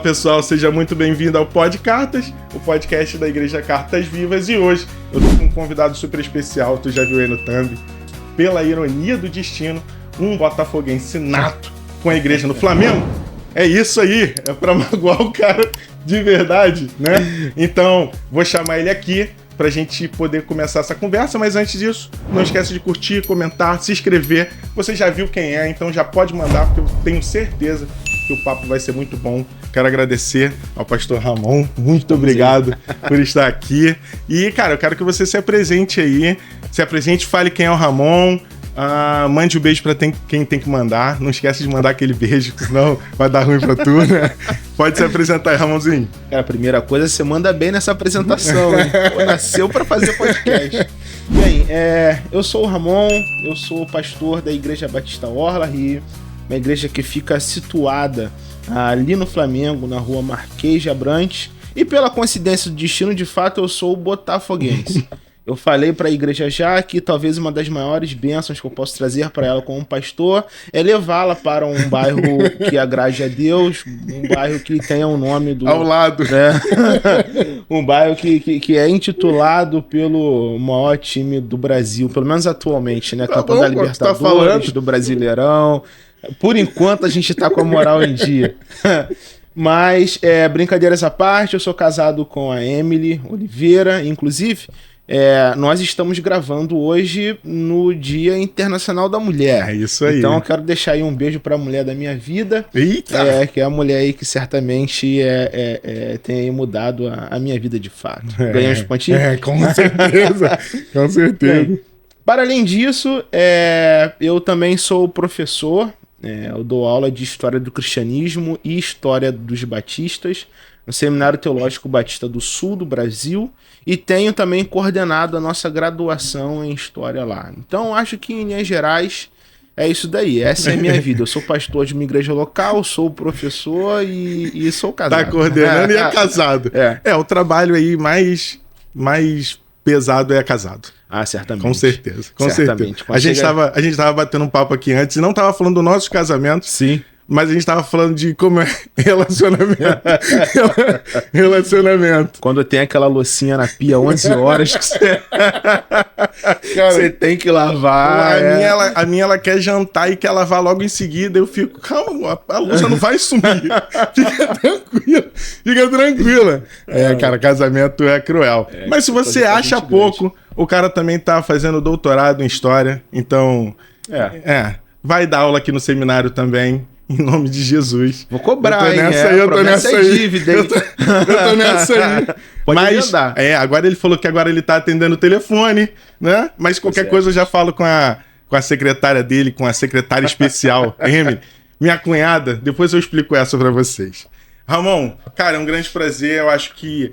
pessoal, seja muito bem-vindo ao Pod Cartas, o podcast da Igreja Cartas Vivas. E hoje eu tô com um convidado super especial, tu já viu aí no thumb. Pela ironia do destino, um botafoguense nato com a igreja no Flamengo. É isso aí, é pra magoar o cara de verdade, né? Então, vou chamar ele aqui pra gente poder começar essa conversa, mas antes disso, não esquece de curtir, comentar, se inscrever. Você já viu quem é, então já pode mandar, porque eu tenho certeza que o papo vai ser muito bom. Quero agradecer ao pastor Ramon, muito obrigado por estar aqui. E, cara, eu quero que você se apresente aí, fale quem é o Ramon, mande um beijo pra quem tem que mandar. Não esquece de mandar aquele beijo, senão vai dar ruim pra tu, né? Pode se apresentar aí, Ramonzinho. A primeira coisa, você manda bem nessa apresentação, hein? Pô, nasceu pra fazer podcast. Bem, eu sou o Ramon, eu sou pastor da Igreja Batista Orla Rio, uma igreja que fica situada ali no Flamengo, na rua Marquês de Abrantes. E pela coincidência do destino, de fato, eu sou botafoguense. Eu falei para a igreja já que talvez uma das maiores bênçãos que eu posso trazer para ela como pastor é levá-la para um bairro que agrade a Deus, um bairro que tenha o nome do... Ao lado. Um bairro que é intitulado pelo maior time do Brasil, pelo menos atualmente, né? Campeão da Libertadores, do Brasileirão. Por enquanto a gente tá com a moral em dia. Mas, brincadeiras à parte, eu sou casado com a Emily Oliveira, inclusive... nós estamos gravando hoje no Dia Internacional da Mulher. É isso aí. Então eu quero deixar aí um beijo para a mulher da minha vida. Eita! Que é a mulher aí que certamente tem aí mudado a minha vida de fato. Ganhamos um pontinho? Com certeza. Com certeza. Bem, para além disso, eu também sou professor. Eu dou aula de História do Cristianismo e História dos Batistas no Seminário Teológico Batista do Sul do Brasil e tenho também coordenado a nossa graduação em História lá. Então, acho que em linhas gerais é isso daí, essa é a minha vida. Eu sou pastor de uma igreja local, sou professor e sou casado. Tá coordenando e é casado. O trabalho aí mais pesado é casado. Certamente. Com certeza, com certeza. A gente tava batendo um papo aqui antes e não tava falando do nosso casamento. Sim. Mas a gente tava falando de como é relacionamento. Relacionamento. Quando tem aquela loucinha na pia 11 horas que você tem que lavar. A minha ela quer jantar e quer lavar logo em seguida. Eu fico, calma, a louça não vai sumir. Fica tranquila. Cara, casamento é cruel. Mas se você acha pouco, o cara também tá fazendo doutorado em história. Então, vai dar aula aqui no seminário também. Em nome de Jesus. Vou cobrar, eu tô nessa aí. Dívida, eu tô nessa aí. Mas, agora ele falou que agora ele tá atendendo o telefone, né? Mas qualquer coisa eu já falo com a secretária dele, com a secretária especial, Emily, minha cunhada. Depois eu explico essa pra vocês. Ramon, cara, é um grande prazer. Eu acho que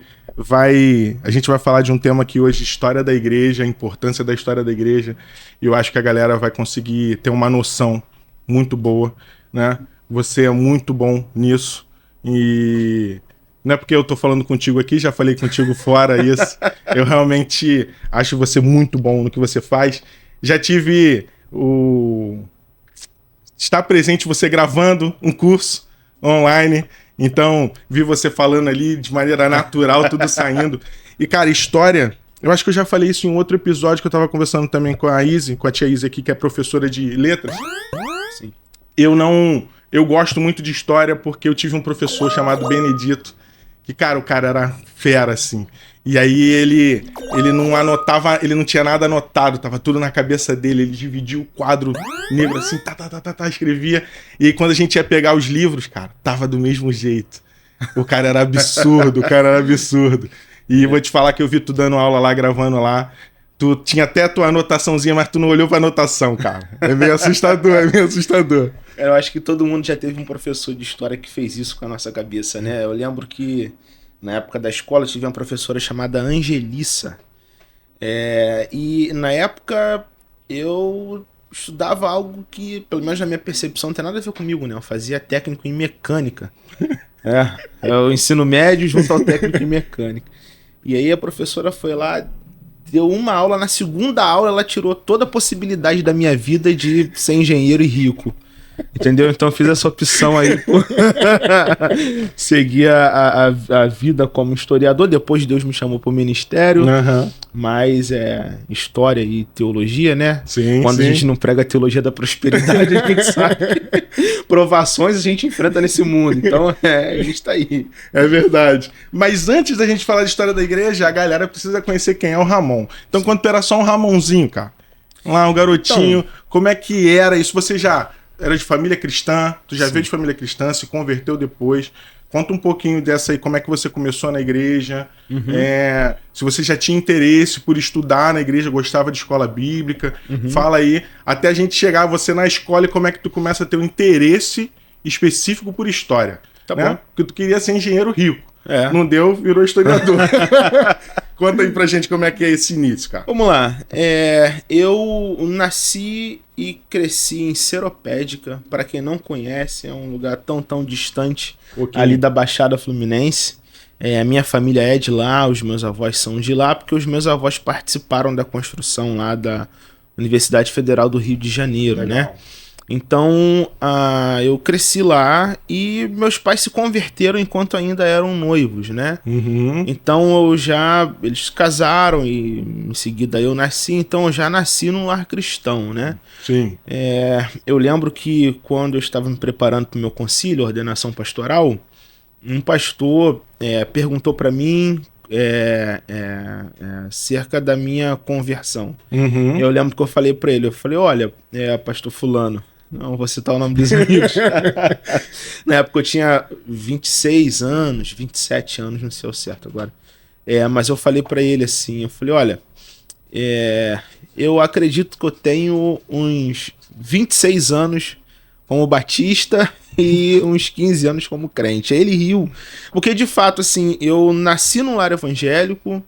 a gente vai falar de um tema aqui hoje, história da igreja, a importância da história da igreja. E eu acho que a galera vai conseguir ter uma noção muito boa, né? Você é muito bom nisso e não é porque eu tô falando contigo aqui, já falei contigo fora isso. Eu realmente acho você muito bom no que você faz. Já tive estar presente você gravando um curso online, então vi você falando ali de maneira natural, tudo saindo. E cara, história, eu acho que eu já falei isso em um outro episódio que eu tava conversando também com a tia Izzy aqui, que é professora de letras. Sim. Eu gosto muito de história porque eu tive um professor chamado Benedito, que, cara, o cara era fera, assim. E aí ele não anotava, ele não tinha nada anotado, tava tudo na cabeça dele, ele dividia o quadro negro assim, escrevia. E aí quando a gente ia pegar os livros, cara, tava do mesmo jeito. O cara era absurdo, E vou te falar que eu vi tu dando aula lá, gravando lá. Tu tinha até a tua anotaçãozinha, mas tu não olhou pra anotação, cara. É meio assustador. Eu acho que todo mundo já teve um professor de história que fez isso com a nossa cabeça, né? Eu lembro que na época da escola eu tive uma professora chamada Angelissa. E na época eu estudava algo que, pelo menos na minha percepção, não tem nada a ver comigo, né? Eu fazia técnico em mecânica. O ensino médio junto ao técnico em mecânica. E aí a professora foi lá, deu uma aula, na segunda aula ela tirou toda a possibilidade da minha vida de ser engenheiro e rico. Entendeu? Então eu fiz essa opção aí por seguir a vida como historiador. Depois Deus me chamou pro ministério. Aham. Mas história e teologia, né? Sim, Quando sim. a gente não prega a teologia da prosperidade, a gente sabe que provações a gente enfrenta nesse mundo. Então, a gente tá aí. É verdade. Mas antes da gente falar de história da igreja, a galera precisa conhecer quem é o Ramon. Então, quando tu era só um Ramonzinho, cara, lá um garotinho, como é que era isso? Você já era de família cristã? Tu já veio de família cristã, se converteu depois? Conta um pouquinho dessa aí, como é que você começou na igreja, se você já tinha interesse por estudar na igreja, gostava de escola bíblica, fala aí, até a gente chegar você na escola e como é que tu começa a ter um interesse específico por história. Tá né? bom. Porque tu queria ser engenheiro rico. É. Não deu, virou historiador. Conta aí pra gente como é que é esse início, cara. Vamos lá. Eu nasci e cresci em Seropédica. Para quem não conhece, é um lugar tão distante ali da Baixada Fluminense. A minha família é de lá, os meus avós são de lá, porque os meus avós participaram da construção lá da Universidade Federal do Rio de Janeiro, né? Então, eu cresci lá e meus pais se converteram enquanto ainda eram noivos, né? Então, eles se casaram e em seguida eu nasci, então eu já nasci num lar cristão, né? Sim. Eu lembro que quando eu estava me preparando para o meu concílio, ordenação pastoral, um pastor perguntou para mim acerca da minha conversão. Eu lembro que eu falei para ele, olha, pastor fulano, não vou citar o nome dos amigos. Na época eu tinha 26 anos, 27 anos, não sei o certo agora. Mas eu falei para ele assim, olha, eu acredito que eu tenho uns 26 anos como batista e uns 15 anos como crente. Aí ele riu, porque de fato, assim, eu nasci num lar evangélico,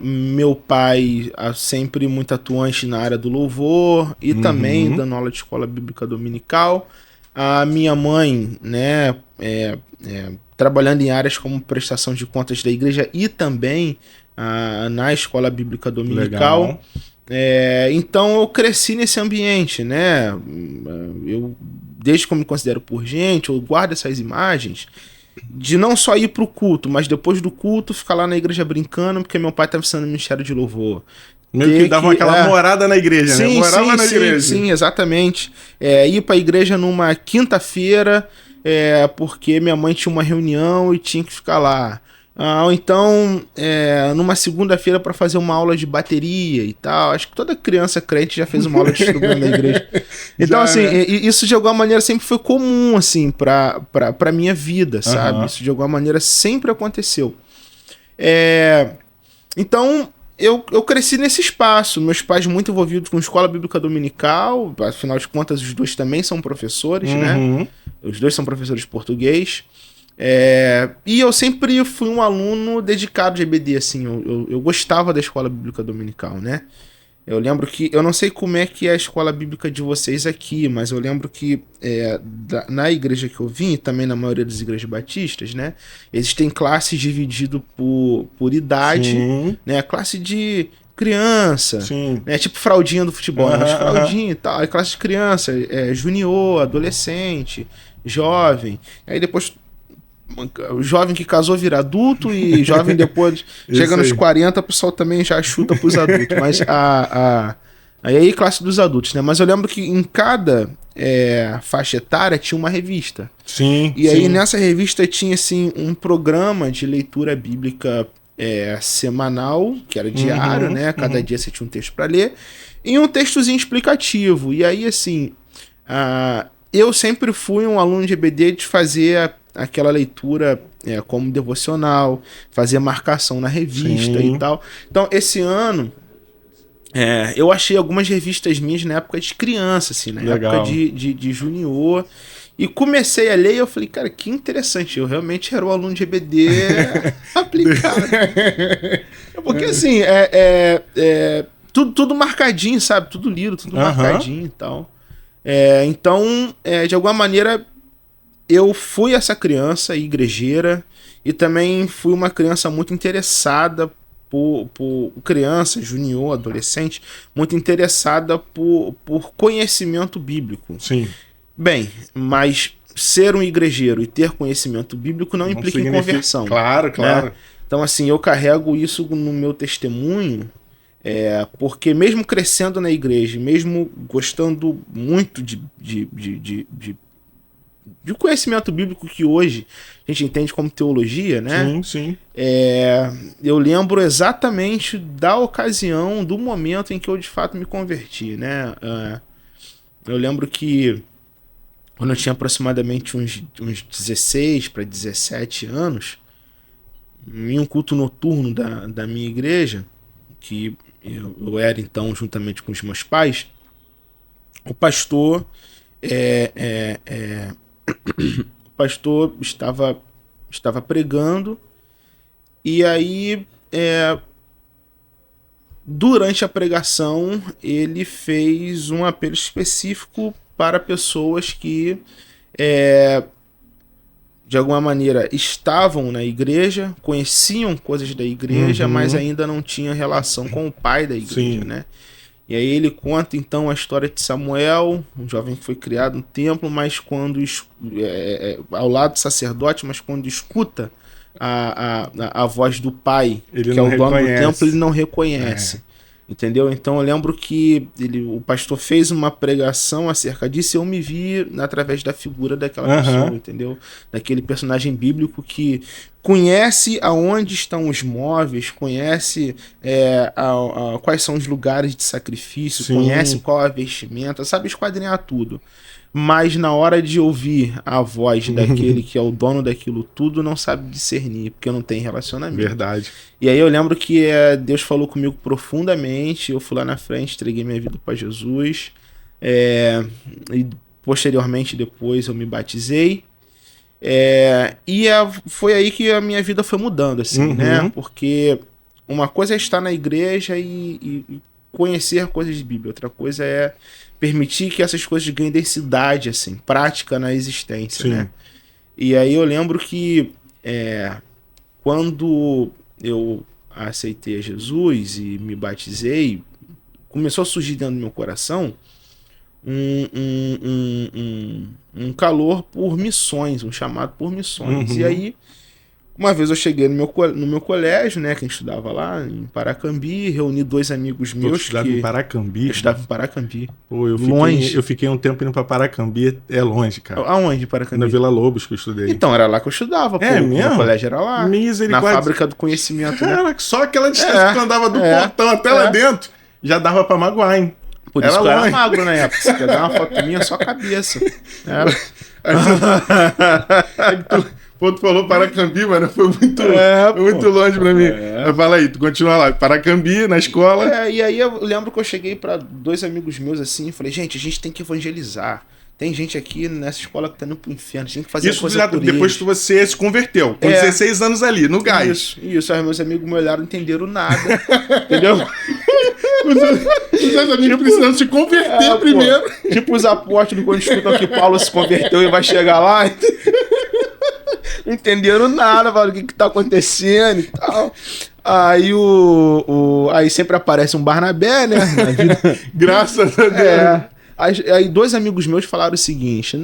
meu pai sempre muito atuante na área do louvor e também dando aula de escola bíblica dominical. A minha mãe, né, trabalhando em áreas como prestação de contas da igreja e também na escola bíblica dominical. Legal. Então eu cresci nesse ambiente, né? Desde que eu me considero por gente, eu guardo essas imagens de não só ir pro culto, mas depois do culto ficar lá na igreja brincando, porque meu pai estava ensinando no Ministério de Louvor. Meio que dava aquela morada na igreja, né? Morava na igreja. Sim, exatamente. Ir pra igreja numa quinta-feira, porque minha mãe tinha uma reunião e tinha que ficar lá. Ou então, numa segunda-feira para fazer uma aula de bateria e tal. Acho que toda criança crente já fez uma aula de instrumento na igreja. Então, assim, isso de alguma maneira sempre foi comum, assim, pra minha vida, sabe? Isso de alguma maneira sempre aconteceu. Então, eu cresci nesse espaço. Meus pais muito envolvidos com escola bíblica dominical. Afinal de contas, os dois também são professores, né? Os dois são professores de português. E eu sempre fui um aluno dedicado de EBD, assim, eu gostava da escola bíblica dominical, né? Eu lembro que, eu não sei como é que é a escola bíblica de vocês aqui, mas eu lembro que na igreja que eu vim, e também na maioria das igrejas batistas, né? Existem classes divididas por idade, né? Classe de criança, né? Tipo fraldinha do futebol, né? Fraldinha e tal, aí classe de criança, junior, adolescente, jovem, aí depois o jovem que casou vira adulto e jovem depois chega nos 40, o pessoal também já chuta pros adultos. Mas aí classe dos adultos, né? Mas eu lembro que em cada faixa etária tinha uma revista. E aí nessa revista tinha assim um programa de leitura bíblica semanal, que era diário, né? Cada dia você tinha um texto para ler, e um textozinho explicativo. E aí assim, eu sempre fui um aluno de EBD de fazer aquela leitura como devocional, fazer marcação na revista e tal. Então, esse ano, eu achei algumas revistas minhas na época de criança, assim, na época de junior, e comecei a ler e eu falei, cara, que interessante, eu realmente era um aluno de EBD aplicado. Porque, assim, tudo marcadinho, sabe? Tudo lido, tudo marcadinho e tal. Então, de alguma maneira, eu fui essa criança igrejeira e também fui uma criança muito interessada por criança, junior, adolescente, muito interessada por conhecimento bíblico. Sim. Bem, mas ser um igrejeiro e ter conhecimento bíblico não implica em conversão. Claro, claro. Né? Então, assim, eu carrego isso no meu testemunho, porque mesmo crescendo na igreja, mesmo gostando muito de conhecimento bíblico que hoje a gente entende como teologia, né? Sim, sim. Eu lembro exatamente da ocasião, do momento em que eu de fato me converti, né? Eu lembro que quando eu tinha aproximadamente uns 16 para 17 anos, em um culto noturno da minha igreja, que eu era então juntamente com os meus pais, o pastor o pastor estava pregando, e aí durante a pregação ele fez um apelo específico para pessoas que de alguma maneira estavam na igreja, conheciam coisas da igreja, mas ainda não tinham relação com o pai da igreja. Sim. Né? E aí ele conta então a história de Samuel, um jovem que foi criado no templo, mas quando ao lado do sacerdote, mas quando escuta a voz do pai, ele que é o dono do templo, ele não reconhece. Entendeu? Então eu lembro que o pastor fez uma pregação acerca disso e eu me vi através da figura daquela pessoa, entendeu? Daquele personagem bíblico que conhece aonde estão os móveis, conhece quais são os lugares de sacrifício, Sim. conhece qual é a vestimenta, sabe esquadrinhar tudo. Mas na hora de ouvir a voz daquele que é o dono daquilo tudo, não sabe discernir, porque não tem relacionamento. Verdade. E aí eu lembro que Deus falou comigo profundamente, eu fui lá na frente, entreguei minha vida para Jesus, e posteriormente depois eu me batizei, e foi aí que a minha vida foi mudando, assim, né? Porque uma coisa é estar na igreja e conhecer coisas de Bíblia, outra coisa é permitir que essas coisas ganhem densidade, assim, prática na existência, Sim. né? E aí eu lembro que quando eu aceitei a Jesus e me batizei, começou a surgir dentro do meu coração um calor por missões, um chamado por missões. E aí, uma vez eu cheguei no meu colégio, né, que a gente estudava lá em Paracambi, reuni 2 amigos meus. Você estudava em Paracambi? Eu estudava em Paracambi. Pô, eu fiquei um tempo indo pra Paracambi, é longe, cara. Aonde, Paracambi? Na Vila Lobos que eu estudei. Então, era lá que eu estudava, pô. Mesmo? Meu colégio era lá. Misericórdia. Na fábrica do conhecimento. Cara, né? só aquela distância que tu andava do portão até lá dentro, já dava pra magoar, hein? Por isso que eu era magro na época. Se quer dar uma foto minha, só a cabeça. Pô, tu falou Paracambi, mano, foi muito longe pra mim. Mas fala aí, tu continua lá, Paracambi, na escola. E aí eu lembro que eu cheguei pra 2 amigos meus assim e falei, gente, a gente tem que evangelizar. Tem gente aqui nessa escola que tá indo pro inferno, a gente tem que fazer isso coisa por depois que você se converteu, com 16 anos ali, no gás. Isso. Aí meus amigos me olharam, não entenderam nada, entendeu? Os amigos precisam se converter primeiro. Pô, tipo os apóstolos quando escutam que Paulo se converteu e vai chegar lá. Não entenderam nada, falaram o que tá acontecendo e tal. Aí aí sempre aparece um Barnabé, né? Na vida. Graças a Deus. Aí 2 amigos meus falaram o seguinte: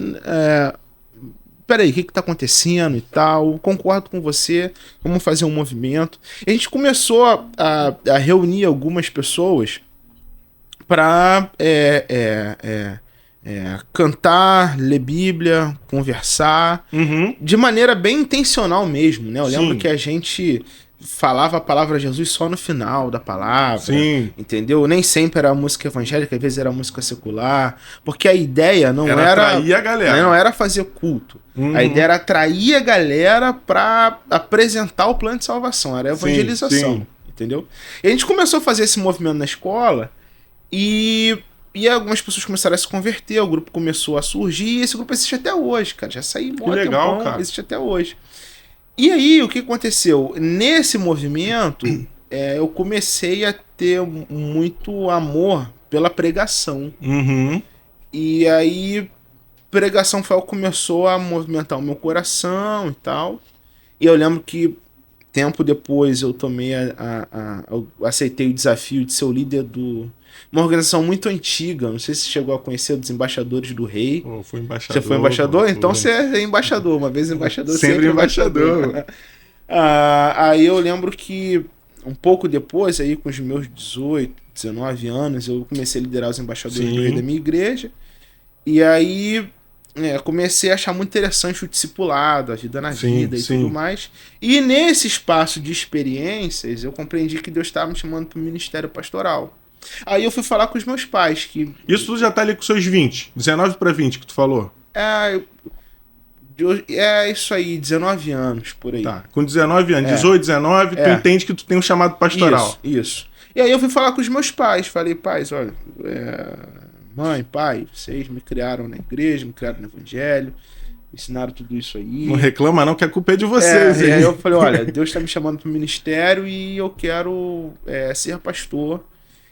peraí, o que tá acontecendo e tal? Concordo com você, vamos fazer um movimento. E a gente começou a reunir algumas pessoas para cantar, ler Bíblia, conversar, de maneira bem intencional mesmo, né? Eu lembro que a gente falava a palavra Jesus só no final da palavra, Sim. entendeu? Nem sempre era música evangélica, às vezes era música secular, porque a ideia não era atrair a galera. Não era fazer culto. A ideia era atrair a galera para apresentar o plano de salvação, era evangelização, entendeu? E a gente começou a fazer esse movimento na escola e algumas pessoas começaram a se converter, o grupo começou a surgir e esse grupo existe até hoje, cara. Já saí muito legal, cara. Existe até hoje. E aí, o que aconteceu? Nesse movimento, eu comecei a ter muito amor pela pregação. E aí, pregação foi o que começou a movimentar o meu coração e tal. E eu lembro que tempo depois eu tomei eu aceitei o desafio de ser o líder uma organização muito antiga, não sei se você chegou a conhecer, dos Embaixadores do Rei. Pô, fui embaixador. Você foi embaixador? Então você é embaixador, uma vez embaixador, sempre embaixador. Aí eu lembro que um pouco depois, aí com os meus 18, 19 anos, eu comecei a liderar os Embaixadores do Rei da minha igreja, e aí comecei a achar muito interessante o discipulado, a vida na vida e tudo mais. E nesse espaço de experiências, eu compreendi que Deus estava me chamando para o ministério pastoral. Aí eu fui falar com os meus pais que... Isso tu já tá ali com seus 20, 19 para 20 que tu falou? É isso aí, 19 anos, por aí. Tá, com 19 anos, 18, 19, tu entende que tu tem um chamado pastoral. Isso. E aí eu fui falar com os meus pais, falei, pais, olha, mãe, pai, vocês me criaram na igreja, me criaram no evangelho, me ensinaram tudo isso aí. Não reclama não, que a culpa é de vocês. E aí eu falei, olha, Deus tá me chamando pro ministério e eu quero ser pastor.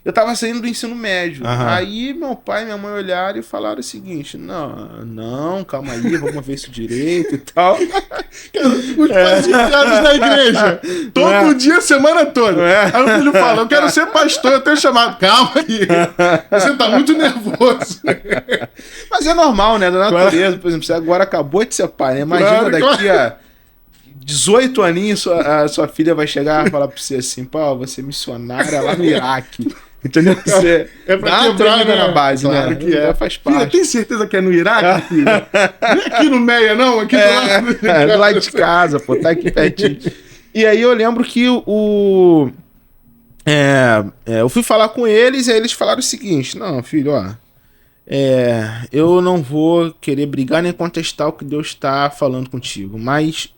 Eu tava saindo do ensino médio. Aí meu pai e minha mãe olharam e falaram o seguinte: não, calma aí, vamos ver isso direito e tal. Os pais enfiados na igreja. Todo dia, semana toda. Aí o filho fala: eu quero ser pastor, eu tenho chamado. Calma aí. Você tá muito nervoso. Mas é normal, né? Da natureza, por exemplo, você agora acabou de ser pai, né? Imagina daqui a 18 aninhos, a sua filha vai chegar e falar pra você assim: pô, você é missionária lá no Iraque. Entendeu? Você pra quebrar na base, claro, né? Que é. Faz parte. Filha, tem certeza que é no Iraque, filha? Não é aqui no Meia, não? Aqui do lado. Do lado de casa, pô, tá aqui pertinho. E aí eu lembro que eu fui falar com eles e aí eles falaram o seguinte: não, filho, ó, eu não vou querer brigar nem contestar o que Deus está falando contigo, mas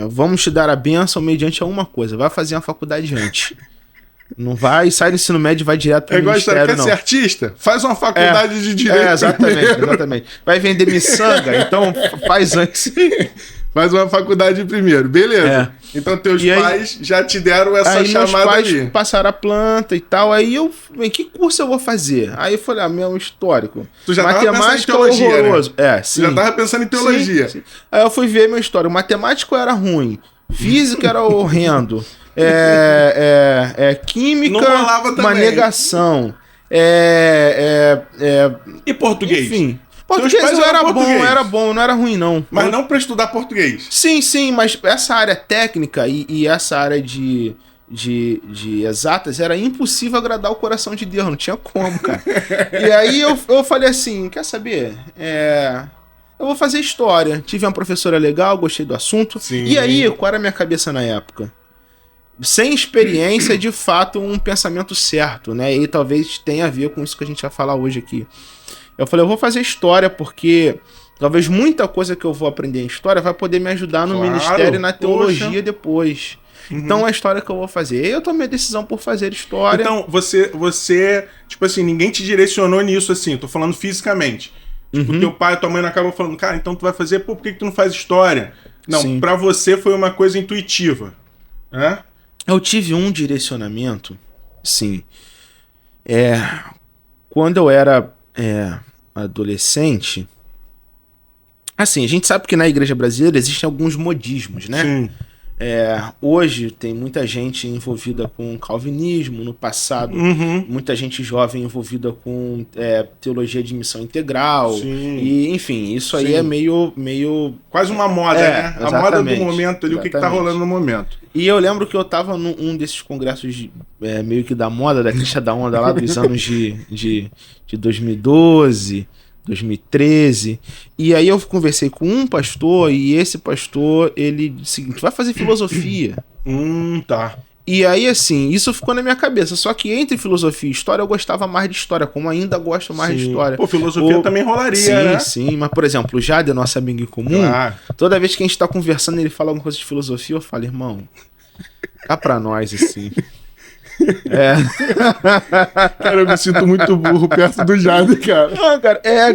vamos te dar a bênção mediante a uma coisa: vai fazer uma faculdade antes. Não vai, sai do ensino médio e vai direto pro ministério, quer ser artista? Faz uma faculdade de direito. Exatamente. Vai vender miçanga, então faz antes. Faz uma faculdade primeiro, beleza. Então teus pais já te deram essa chamada meus pais ali. Passaram a planta e tal, aí eu, que curso eu vou fazer? Aí eu falei, meu histórico. Tu já tava pensando em teologia, horroroso. Né? Sim. Tu já tava pensando em teologia. Sim. Aí eu fui ver meu histórico. Matemático era ruim, física era horrendo. Química, uma negação. E português? Enfim. Português era bom, não era ruim, não. Mas não pra estudar português. Sim, mas essa área técnica e essa área de exatas era impossível agradar o coração de Deus, não tinha como, cara. E aí eu falei assim, quer saber? Eu vou fazer história. Tive uma professora legal, gostei do assunto. Sim. E aí, qual era a minha cabeça na época? Sem experiência, de fato, um pensamento certo, né? E talvez tenha a ver com isso que a gente vai falar hoje aqui. Eu falei, eu vou fazer história porque talvez muita coisa que eu vou aprender em história vai poder me ajudar no ministério e na teologia depois. Então é a história que eu vou fazer. E eu tomei a decisão por fazer história. Então, você tipo assim, ninguém te direcionou nisso assim, tô falando fisicamente. Tipo, teu pai e tua mãe não acabam falando, cara, então tu vai fazer, por que tu não faz história? Não, Sim. Pra você foi uma coisa intuitiva, né? Eu tive um direcionamento, sim. Quando eu era adolescente, assim, a gente sabe que na igreja brasileira existem alguns modismos, né? Sim. Hoje tem muita gente envolvida com calvinismo, no passado muita gente jovem envolvida com teologia de missão integral. Sim. E enfim, isso aí é meio... Quase uma moda, né? A moda do momento ali, exatamente. o que tá rolando no momento. E eu lembro que eu tava num desses congressos meio que da moda, da crista da onda lá dos anos de 2012... 2013, e aí eu conversei com um pastor, e esse pastor, ele disse o seguinte, vai fazer filosofia. Tá. E aí, assim, isso ficou na minha cabeça, só que entre filosofia e história, eu gostava mais de história, como ainda gosto mais de história. Pô, filosofia também rolaria, né? Sim, mas, por exemplo, o Jade, nosso amigo em comum, toda vez que a gente tá conversando, ele fala alguma coisa de filosofia, eu falo, irmão, cá pra nós, assim... Cara, eu me sinto muito burro perto do Jade, cara. Não,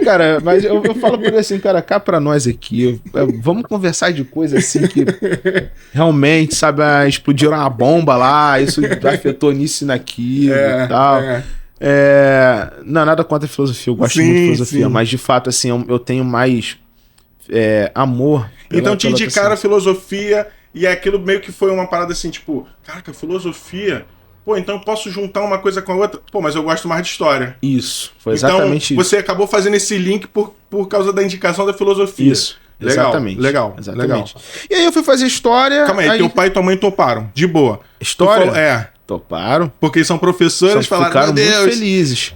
cara, mas eu falo pra ele assim, cara, cá pra nós aqui, vamos conversar de coisa assim que realmente, sabe, explodiram uma bomba lá, isso afetou nisso e naquilo e tal. Não, nada contra a filosofia, eu gosto muito de filosofia, mas de fato, assim, eu tenho mais amor. Então te indicaram a filosofia E aquilo meio que foi uma parada assim, tipo, caraca, filosofia. Pô, então eu posso juntar uma coisa com a outra. Pô, mas eu gosto mais de história. Isso, foi exatamente então, isso. Você acabou fazendo esse link por causa da indicação da filosofia. Isso, exatamente. Legal. E aí eu fui fazer história... Calma aí, teu pai e tua mãe toparam, de boa. História? É. Toparam. Porque eles são professores, falaram, ficaram meu Deus, muito felizes.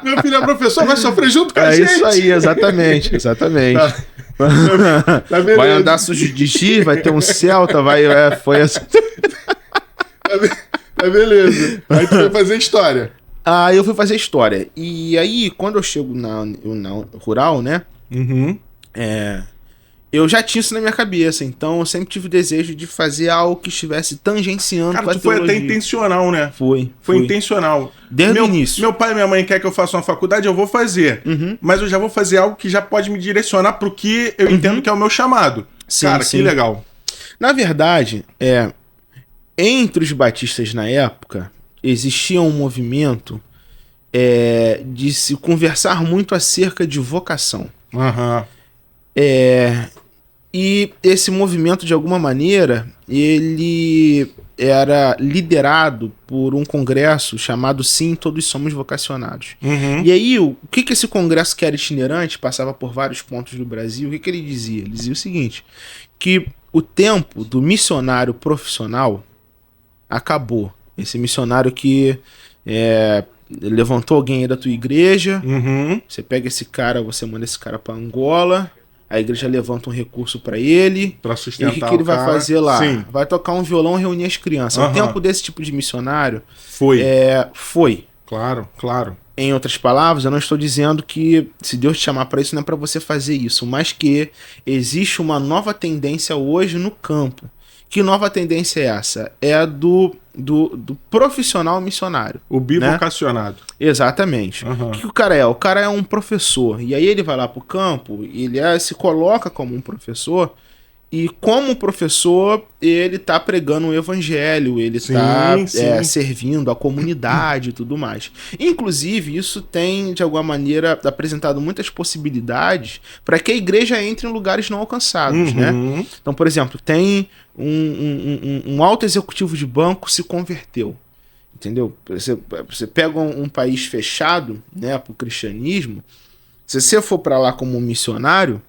Meu filho é professor, vai sofrer junto com a gente. É isso aí, exatamente. Tá vai andar sujo de X, vai ter um Celta, foi assim. Tá beleza. Aí tu foi fazer história. Aí eu fui fazer história. E aí, quando eu chego na rural, né? Eu já tinha isso na minha cabeça. Então, eu sempre tive o desejo de fazer algo que estivesse tangenciando Cara, com a tu foi teologia. até intencional, né? Foi intencional. Desde o início. Meu pai e minha mãe querem que eu faça uma faculdade, eu vou fazer. Mas eu já vou fazer algo que já pode me direcionar pro que eu entendo que é o meu chamado. Sim, cara, sim. que legal. Na verdade, entre os batistas na época, existia um movimento de se conversar muito acerca de vocação. E esse movimento, de alguma maneira, ele era liderado por um congresso chamado Sim, Todos Somos Vocacionados. E aí, o que esse congresso, que era itinerante, passava por vários pontos do Brasil, o que ele dizia? Ele dizia o seguinte, que o tempo do missionário profissional acabou. Esse missionário que levantou alguém aí da tua igreja, você pega esse cara, você manda esse cara pra Angola, a igreja levanta um recurso pra ele, pra sustentar. E o que ele vai fazer lá? Sim. Vai tocar um violão e reunir as crianças. O tempo desse tipo de missionário foi. Claro. Em outras palavras, eu não estou dizendo que se Deus te chamar para isso, não é para você fazer isso, mas que existe uma nova tendência hoje no campo. Que nova tendência é essa? É a do profissional missionário. O bivocacionado. Né? Exatamente. O que o cara é? O cara é um professor. E aí ele vai lá pro campo, ele se coloca como um professor, e como professor, ele tá pregando o evangelho, ele tá servindo a comunidade e tudo mais. Inclusive, isso tem, de alguma maneira, apresentado muitas possibilidades para que a igreja entre em lugares não alcançados, né? Então, por exemplo, tem um alto executivo de banco se converteu, entendeu? Você pega um país fechado, né, pro cristianismo, se você for para lá como um missionário,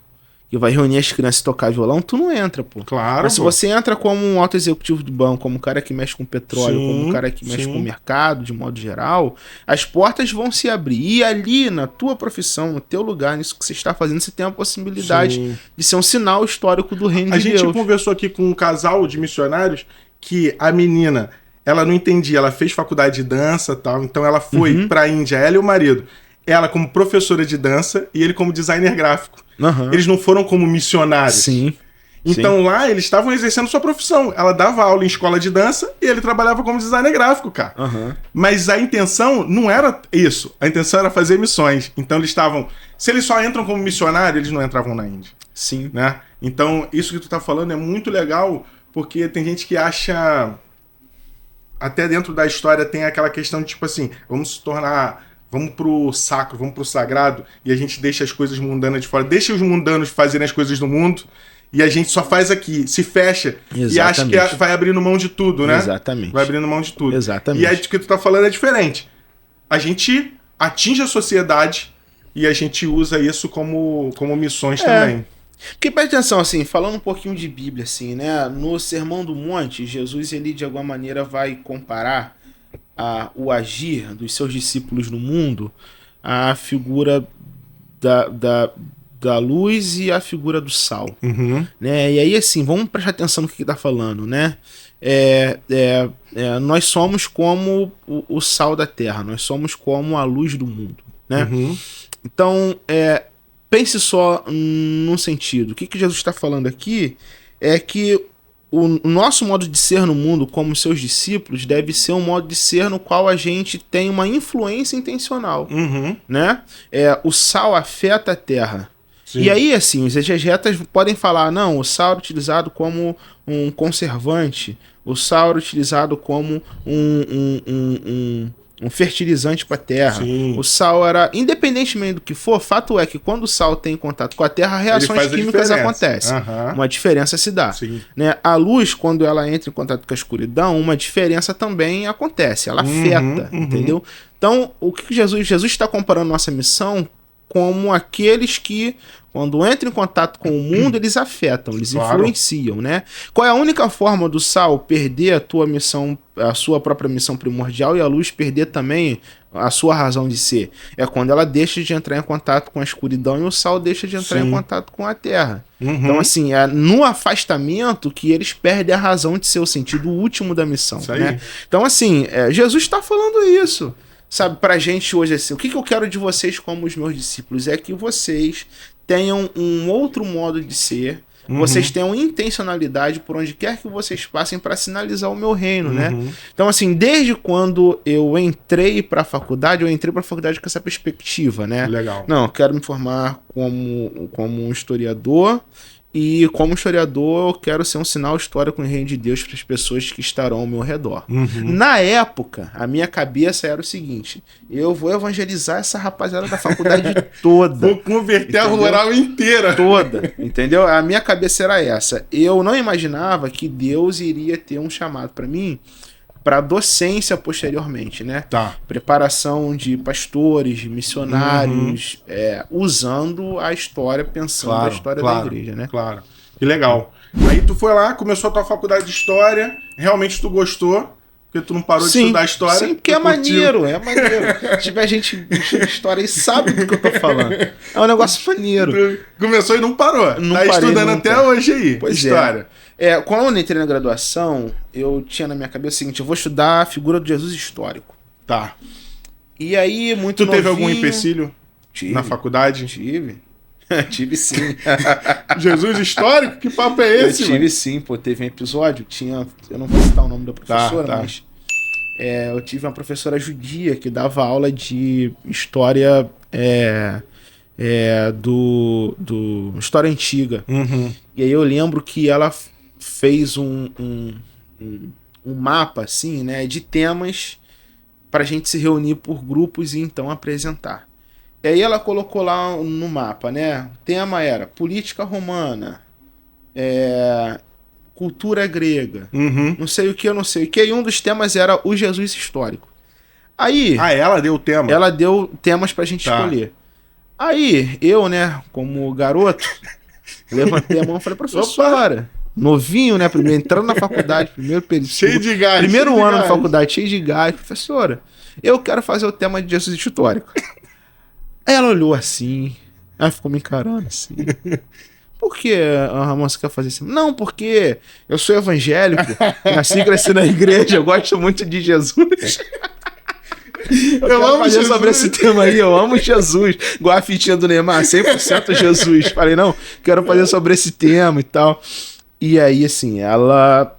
que vai reunir as crianças e tocar violão, tu não entra, pô. Claro. Mas se você entra como um alto executivo de banco, como um cara que mexe com petróleo, como um cara que mexe com o mercado, de modo geral, as portas vão se abrir. E ali, na tua profissão, no teu lugar, nisso que você está fazendo, você tem a possibilidade de ser um sinal histórico do reino de Deus. A gente conversou aqui com um casal de missionários que a menina, ela não entendia, ela fez faculdade de dança e tal, então ela foi pra Índia, ela e o marido. Ela como professora de dança e ele como designer gráfico. Eles não foram como missionários. Sim. Então lá eles estavam exercendo sua profissão. Ela dava aula em escola de dança e ele trabalhava como designer gráfico, cara. Mas a intenção não era isso. A intenção era fazer missões. Então eles estavam... Se eles só entram como missionário, eles não entravam na Índia. Sim. Né? Então isso que tu tá falando é muito legal, porque tem gente que acha... Até dentro da história tem aquela questão de tipo assim, vamos se tornar... Vamos pro sacro, vamos pro sagrado, e a gente deixa as coisas mundanas de fora. Deixa os mundanos fazerem as coisas do mundo, e a gente só faz aqui, se fecha, e acha que vai abrindo mão de tudo, né? Exatamente. Vai abrindo mão de tudo. Exatamente. E aí o que tu tá falando é diferente. A gente atinge a sociedade, e a gente usa isso como missões também. Porque presta atenção, assim, falando um pouquinho de Bíblia, assim, né? No Sermão do Monte, Jesus, ele de alguma maneira vai comparar o agir dos seus discípulos no mundo à figura da luz e a figura do sal. Né? E aí, assim, vamos prestar atenção no que está falando, né? Nós somos como o sal da terra, nós somos como a luz do mundo, né? Então, pense só num sentido. O que Jesus está falando aqui é que o nosso modo de ser no mundo como seus discípulos deve ser um modo de ser no qual a gente tem uma influência intencional, né? O sal afeta a terra. Sim. E aí, assim, os exegetas podem falar, não, o sal é utilizado como um conservante, o sal é utilizado como um fertilizante para a terra. Sim. O sal era, independentemente do que for, fato é que quando o sal tem contato com a terra, reações químicas acontecem. Uma diferença se dá. Né? A luz, quando ela entra em contato com a escuridão, uma diferença também acontece. Ela afeta, entendeu? Então, o que Jesus está comparando nossa missão como aqueles que, quando entram em contato com o mundo, eles afetam, eles influenciam, né? Qual é a única forma do sal perder a tua missão, a sua própria missão primordial, e a luz perder também a sua razão de ser? É quando ela deixa de entrar em contato com a escuridão e o sal deixa de entrar em contato com a terra. Então, assim, é no afastamento que eles perdem a razão de ser, o sentido último da missão, né? Então, assim, Jesus está falando isso. Sabe, pra gente hoje, assim, o que eu quero de vocês como os meus discípulos é que vocês tenham um outro modo de ser, vocês tenham intencionalidade por onde quer que vocês passem para sinalizar o meu reino, né? Então, assim, desde quando eu entrei pra faculdade, eu entrei pra faculdade com essa perspectiva, né? Legal. Não, eu quero me formar como um historiador. E como historiador, eu quero ser um sinal histórico no reino de Deus para as pessoas que estarão ao meu redor. Na época, a minha cabeça era o seguinte: eu vou evangelizar essa rapaziada da faculdade toda. Vou converter a rural inteira. Toda, entendeu? A minha cabeça era essa. Eu não imaginava que Deus iria ter um chamado para mim para docência posteriormente, né? Preparação de pastores, de missionários, usando a história, pensando a história da igreja, né? Claro. Que legal. Aí tu foi lá, começou a tua faculdade de história, realmente tu gostou, porque tu não parou de estudar história. Sim, porque é maneiro. Se tiver gente de história aí, sabe do que eu tô falando. É um negócio maneiro. Tu começou e não parou. Tá estudando até hoje aí, história. Quando eu entrei na graduação, eu tinha na minha cabeça o seguinte: eu vou estudar a figura do Jesus histórico. E aí, muito Tu teve algum empecilho na faculdade? Tive sim. Jesus histórico? Que papo é esse? Eu tive sim, pô. Teve um episódio, eu não vou citar o nome da professora, mas eu tive uma professora judia que dava aula de história do história antiga. E aí eu lembro que ela fez um mapa, assim, né, de temas pra gente se reunir por grupos e então apresentar. E aí ela colocou lá no mapa, né, o tema era política romana, cultura grega, não sei o que, e um dos temas era o Jesus histórico. Aí... ela deu o tema? Ela deu temas pra gente escolher. Aí, eu, né, como garoto, levantei a mão e falei: professora, novinho, né, entrando na faculdade, primeiro período. Cheio de gás. Primeiro ano da faculdade, cheio de gás. Professora, eu quero fazer o tema de Jesus histórico. Aí ela olhou assim, aí ficou me encarando assim. Por que, Ramon, você quer fazer assim? Não, porque eu sou evangélico, nasci e cresci na igreja, eu gosto muito de Jesus. Eu amo fazer Jesus. Sobre esse tema aí, eu amo Jesus. Igual a fitinha do Neymar, 100% Jesus. Falei, não, quero fazer sobre esse tema e tal. E aí, assim, ela...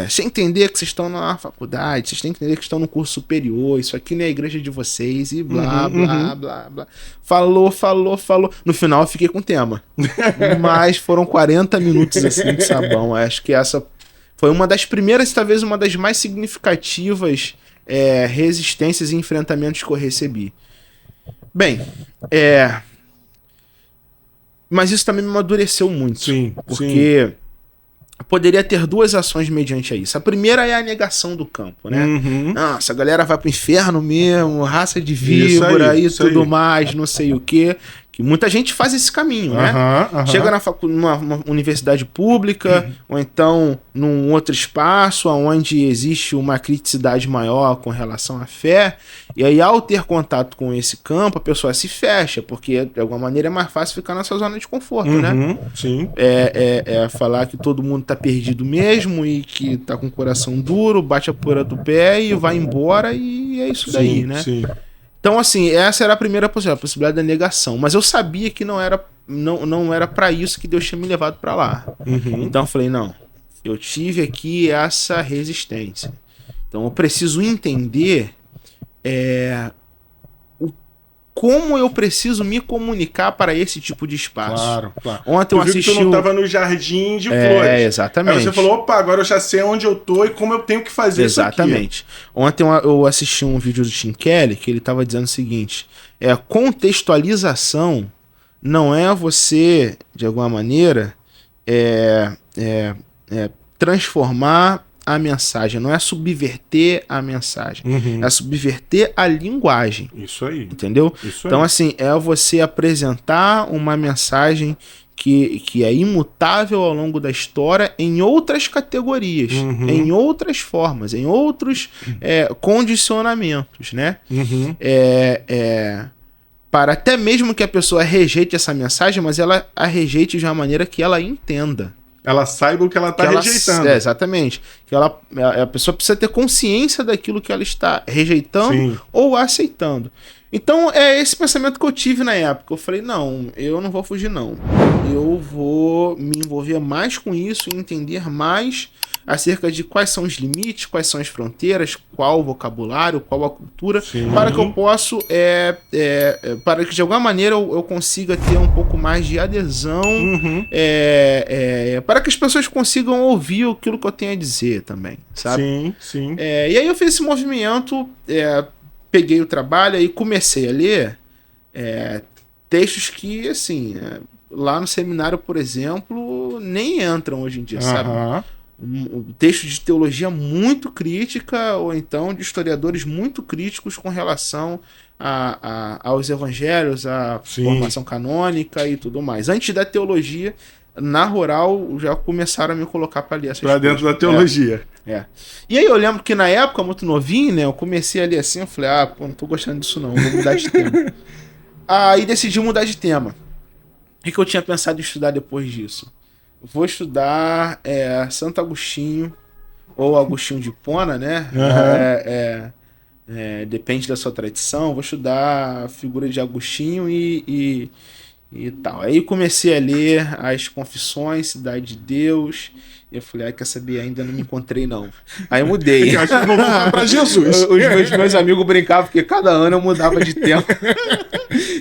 sem entender que vocês estão na faculdade, vocês têm que entender que estão no curso superior, isso aqui não é a igreja de vocês, e blá, blá, blá, blá. Falou. No final eu fiquei com o tema. Mas foram 40 minutos, assim, de sabão. Acho que essa foi uma das primeiras, talvez uma das mais significativas resistências e enfrentamentos que eu recebi. Bem, mas isso também me amadureceu muito. Sim, porque poderia ter duas ações mediante a isso. A primeira é a negação do campo, né? Nossa, a galera vai pro inferno mesmo, raça de víbora e tudo mais, não sei o quê. Que muita gente faz esse caminho, né? Chega numa universidade pública, ou então num outro espaço, onde existe uma criticidade maior com relação à fé, e aí ao ter contato com esse campo, a pessoa se fecha, porque de alguma maneira é mais fácil ficar nessa zona de conforto, né? Sim. Falar que todo mundo tá perdido mesmo, e que tá com o coração duro, bate a poeira do pé e vai embora, e é isso daí, né? Sim. Então, assim, essa era a primeira possibilidade, a possibilidade da negação. Mas eu sabia que não era para isso que Deus tinha me levado para lá. Então eu falei, não, eu tive aqui essa resistência. Então eu preciso entender como eu preciso me comunicar para esse tipo de espaço. Claro, claro. Ontem eu assisti... Tu não tava no jardim de flores. Exatamente. Aí você falou, opa, agora eu já sei onde eu tô e como eu tenho que fazer exatamente. Isso aqui. Ontem eu assisti um vídeo do Tim Keller que ele tava dizendo o seguinte, contextualização não é você, de alguma maneira, transformar a mensagem, não é subverter a mensagem, é subverter a linguagem. Isso aí. Entendeu? Isso então, aí. assim, é você apresentar uma mensagem que é imutável ao longo da história em outras categorias, em outras formas, em outros condicionamentos, né? Para até mesmo que a pessoa rejeite essa mensagem, mas ela a rejeite de uma maneira que ela entenda. Ela saiba o que ela está rejeitando. Exatamente. Que a pessoa precisa ter consciência daquilo que ela está rejeitando ou aceitando. Então, é esse pensamento que eu tive na época. Eu falei, não, eu não vou fugir, não. Eu vou me envolver mais com isso e entender mais acerca de quais são os limites, quais são as fronteiras, qual o vocabulário, qual a cultura, para que eu possa, para que de alguma maneira eu consiga ter um pouco mais de adesão, para que as pessoas consigam ouvir aquilo que eu tenho a dizer também, sabe? Sim. E aí eu fiz esse movimento, peguei o trabalho e comecei a ler textos que, assim, lá no seminário, por exemplo, nem entram hoje em dia, sabe? Um texto de teologia muito crítica, ou então de historiadores muito críticos com relação aos evangelhos, à formação canônica e tudo mais. Antes da teologia, na rural, já começaram a me colocar para ler essas coisas. Para dentro da teologia. E aí eu lembro que na época, muito novinho, né, eu comecei a ler assim, eu falei, não tô gostando disso não, vou mudar de tema. Aí decidi mudar de tema. O que eu tinha pensado em estudar depois disso? Vou estudar Santo Agostinho, ou Agostinho de Hipona, né? Depende da sua tradição. Vou estudar a figura de Agostinho e tal. Aí comecei a ler as Confissões, Cidade de Deus. E eu falei, quer saber? Ainda não me encontrei, não. Aí eu mudei. Eu acho que vou voltar pra Jesus. Os meus amigos brincavam, porque cada ano eu mudava de tema.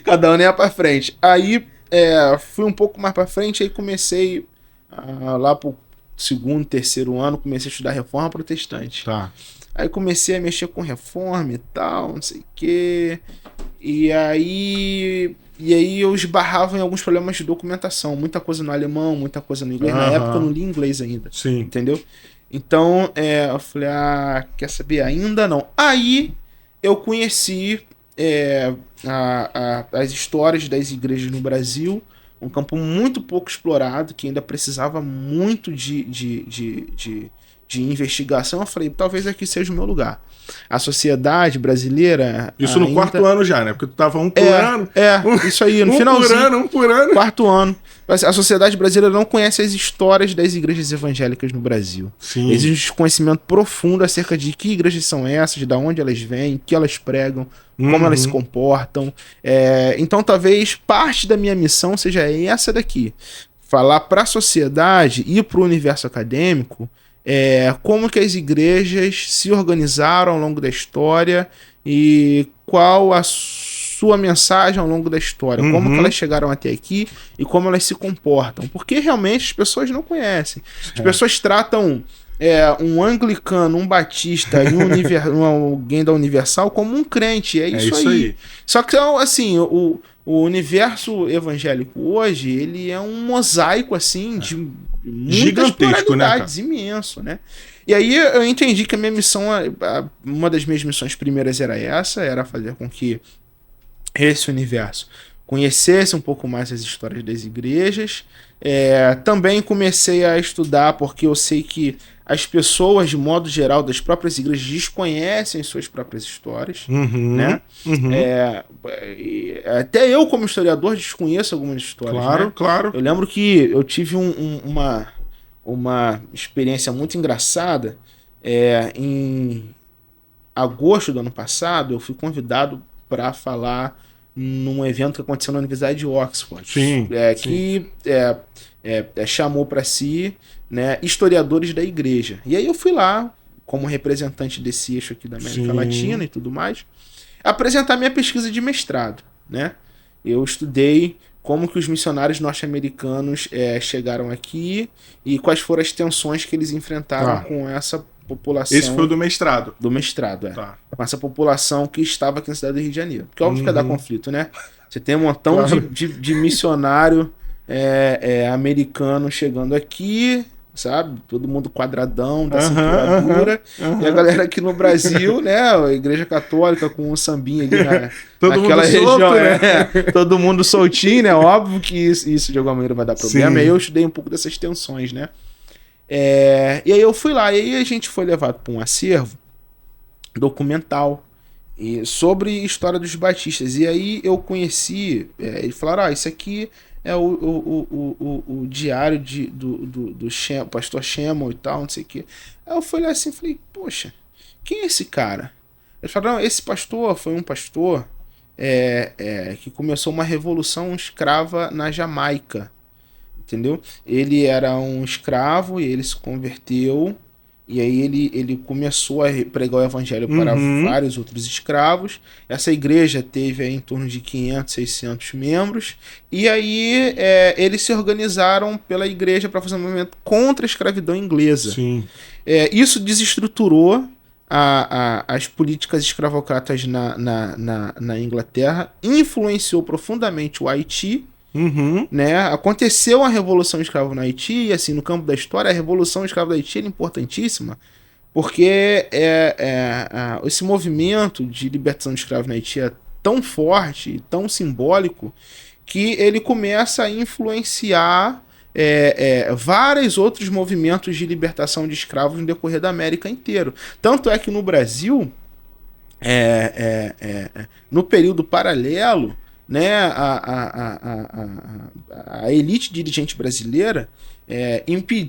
Cada ano ia pra frente. Aí fui um pouco mais pra frente, aí comecei... lá pro segundo, terceiro ano, comecei a estudar Reforma Protestante. Aí comecei a mexer com Reforma e tal, não sei o quê. E aí eu esbarrava em alguns problemas de documentação. Muita coisa no alemão, muita coisa no inglês. Na época eu não li inglês ainda. Entendeu? Então, eu falei, quer saber? Ainda não. Aí eu conheci as histórias das igrejas no Brasil. Um campo muito pouco explorado, que ainda precisava muito de investigação. Eu falei, talvez aqui seja o meu lugar. A sociedade brasileira... Isso no quarto ano já, né? Porque tu tava um por ano. Isso aí, no finalzinho. Um por ano. Quarto ano. A sociedade brasileira não conhece as histórias das igrejas evangélicas no Brasil. Existe um conhecimento profundo acerca de que igrejas são essas, de onde elas vêm, o que elas pregam, como elas se comportam. Então, talvez parte da minha missão seja essa daqui. Falar para a sociedade e para o universo acadêmico como que as igrejas se organizaram ao longo da história e qual a sua mensagem ao longo da história, como que elas chegaram até aqui e como elas se comportam. Porque realmente as pessoas não conhecem. As pessoas tratam um anglicano, um batista e alguém da Universal como um crente. É isso aí. Só que, assim, o universo evangélico hoje, ele é um mosaico, assim, de muitas pluralidades, imenso, né? E aí eu entendi que a minha missão, uma das minhas missões primeiras era fazer com que esse universo conhecesse um pouco mais as histórias das igrejas. Também comecei a estudar, porque eu sei que as pessoas, de modo geral, das próprias igrejas desconhecem suas próprias histórias, né? Até eu, como historiador, desconheço algumas histórias. Claro. Eu lembro que eu tive uma experiência muito engraçada. Em agosto do ano passado, eu fui convidado para falar num evento que aconteceu na Universidade de Oxford. Que chamou para si, né, historiadores da igreja. E aí eu fui lá, como representante desse eixo aqui da América Latina e tudo mais, apresentar minha pesquisa de mestrado. né? Eu estudei como que os missionários norte-americanos chegaram aqui e quais foram as tensões que eles enfrentaram com essa população. Esse foi o do mestrado. Do mestrado, Tá. Com essa população que estava aqui na cidade do Rio de Janeiro. Porque óbvio que ia dar conflito, né? Você tem um montão de missionário americano chegando aqui, sabe? Todo mundo quadradão, da cintura dura. E a galera aqui no Brasil, né? A Igreja Católica com um sambinha ali naquela região. Solto, né? Todo mundo soltinho, né? Óbvio que isso de alguma maneira vai dar problema. Sim. E aí eu estudei um pouco dessas tensões, né? E aí eu fui lá, e aí a gente foi levado para um acervo documental sobre história dos batistas. E aí eu conheci, eles falaram, isso aqui é o diário do pastor Shemon e tal, não sei o quê. Aí eu fui lá assim e falei, poxa, quem é esse cara? Eles falaram, esse pastor foi um pastor que começou uma revolução escrava na Jamaica, entendeu? Ele era um escravo e ele se converteu, e aí ele começou a pregar o evangelho para vários outros escravos. Essa igreja teve em torno de 500, 600 membros, e aí eles se organizaram pela igreja para fazer um movimento contra a escravidão inglesa. Sim. Isso desestruturou as políticas escravocratas na Inglaterra, influenciou profundamente o Haiti. Né? Aconteceu a Revolução Escrava no Haiti, e assim, no campo da história, a Revolução Escrava do Haiti é importantíssima, porque esse movimento de libertação de escravos no Haiti é tão forte, tão simbólico, que ele começa a influenciar vários outros movimentos de libertação de escravos no decorrer da América inteira. Tanto é que no Brasil, no período paralelo, né, a elite dirigente brasileira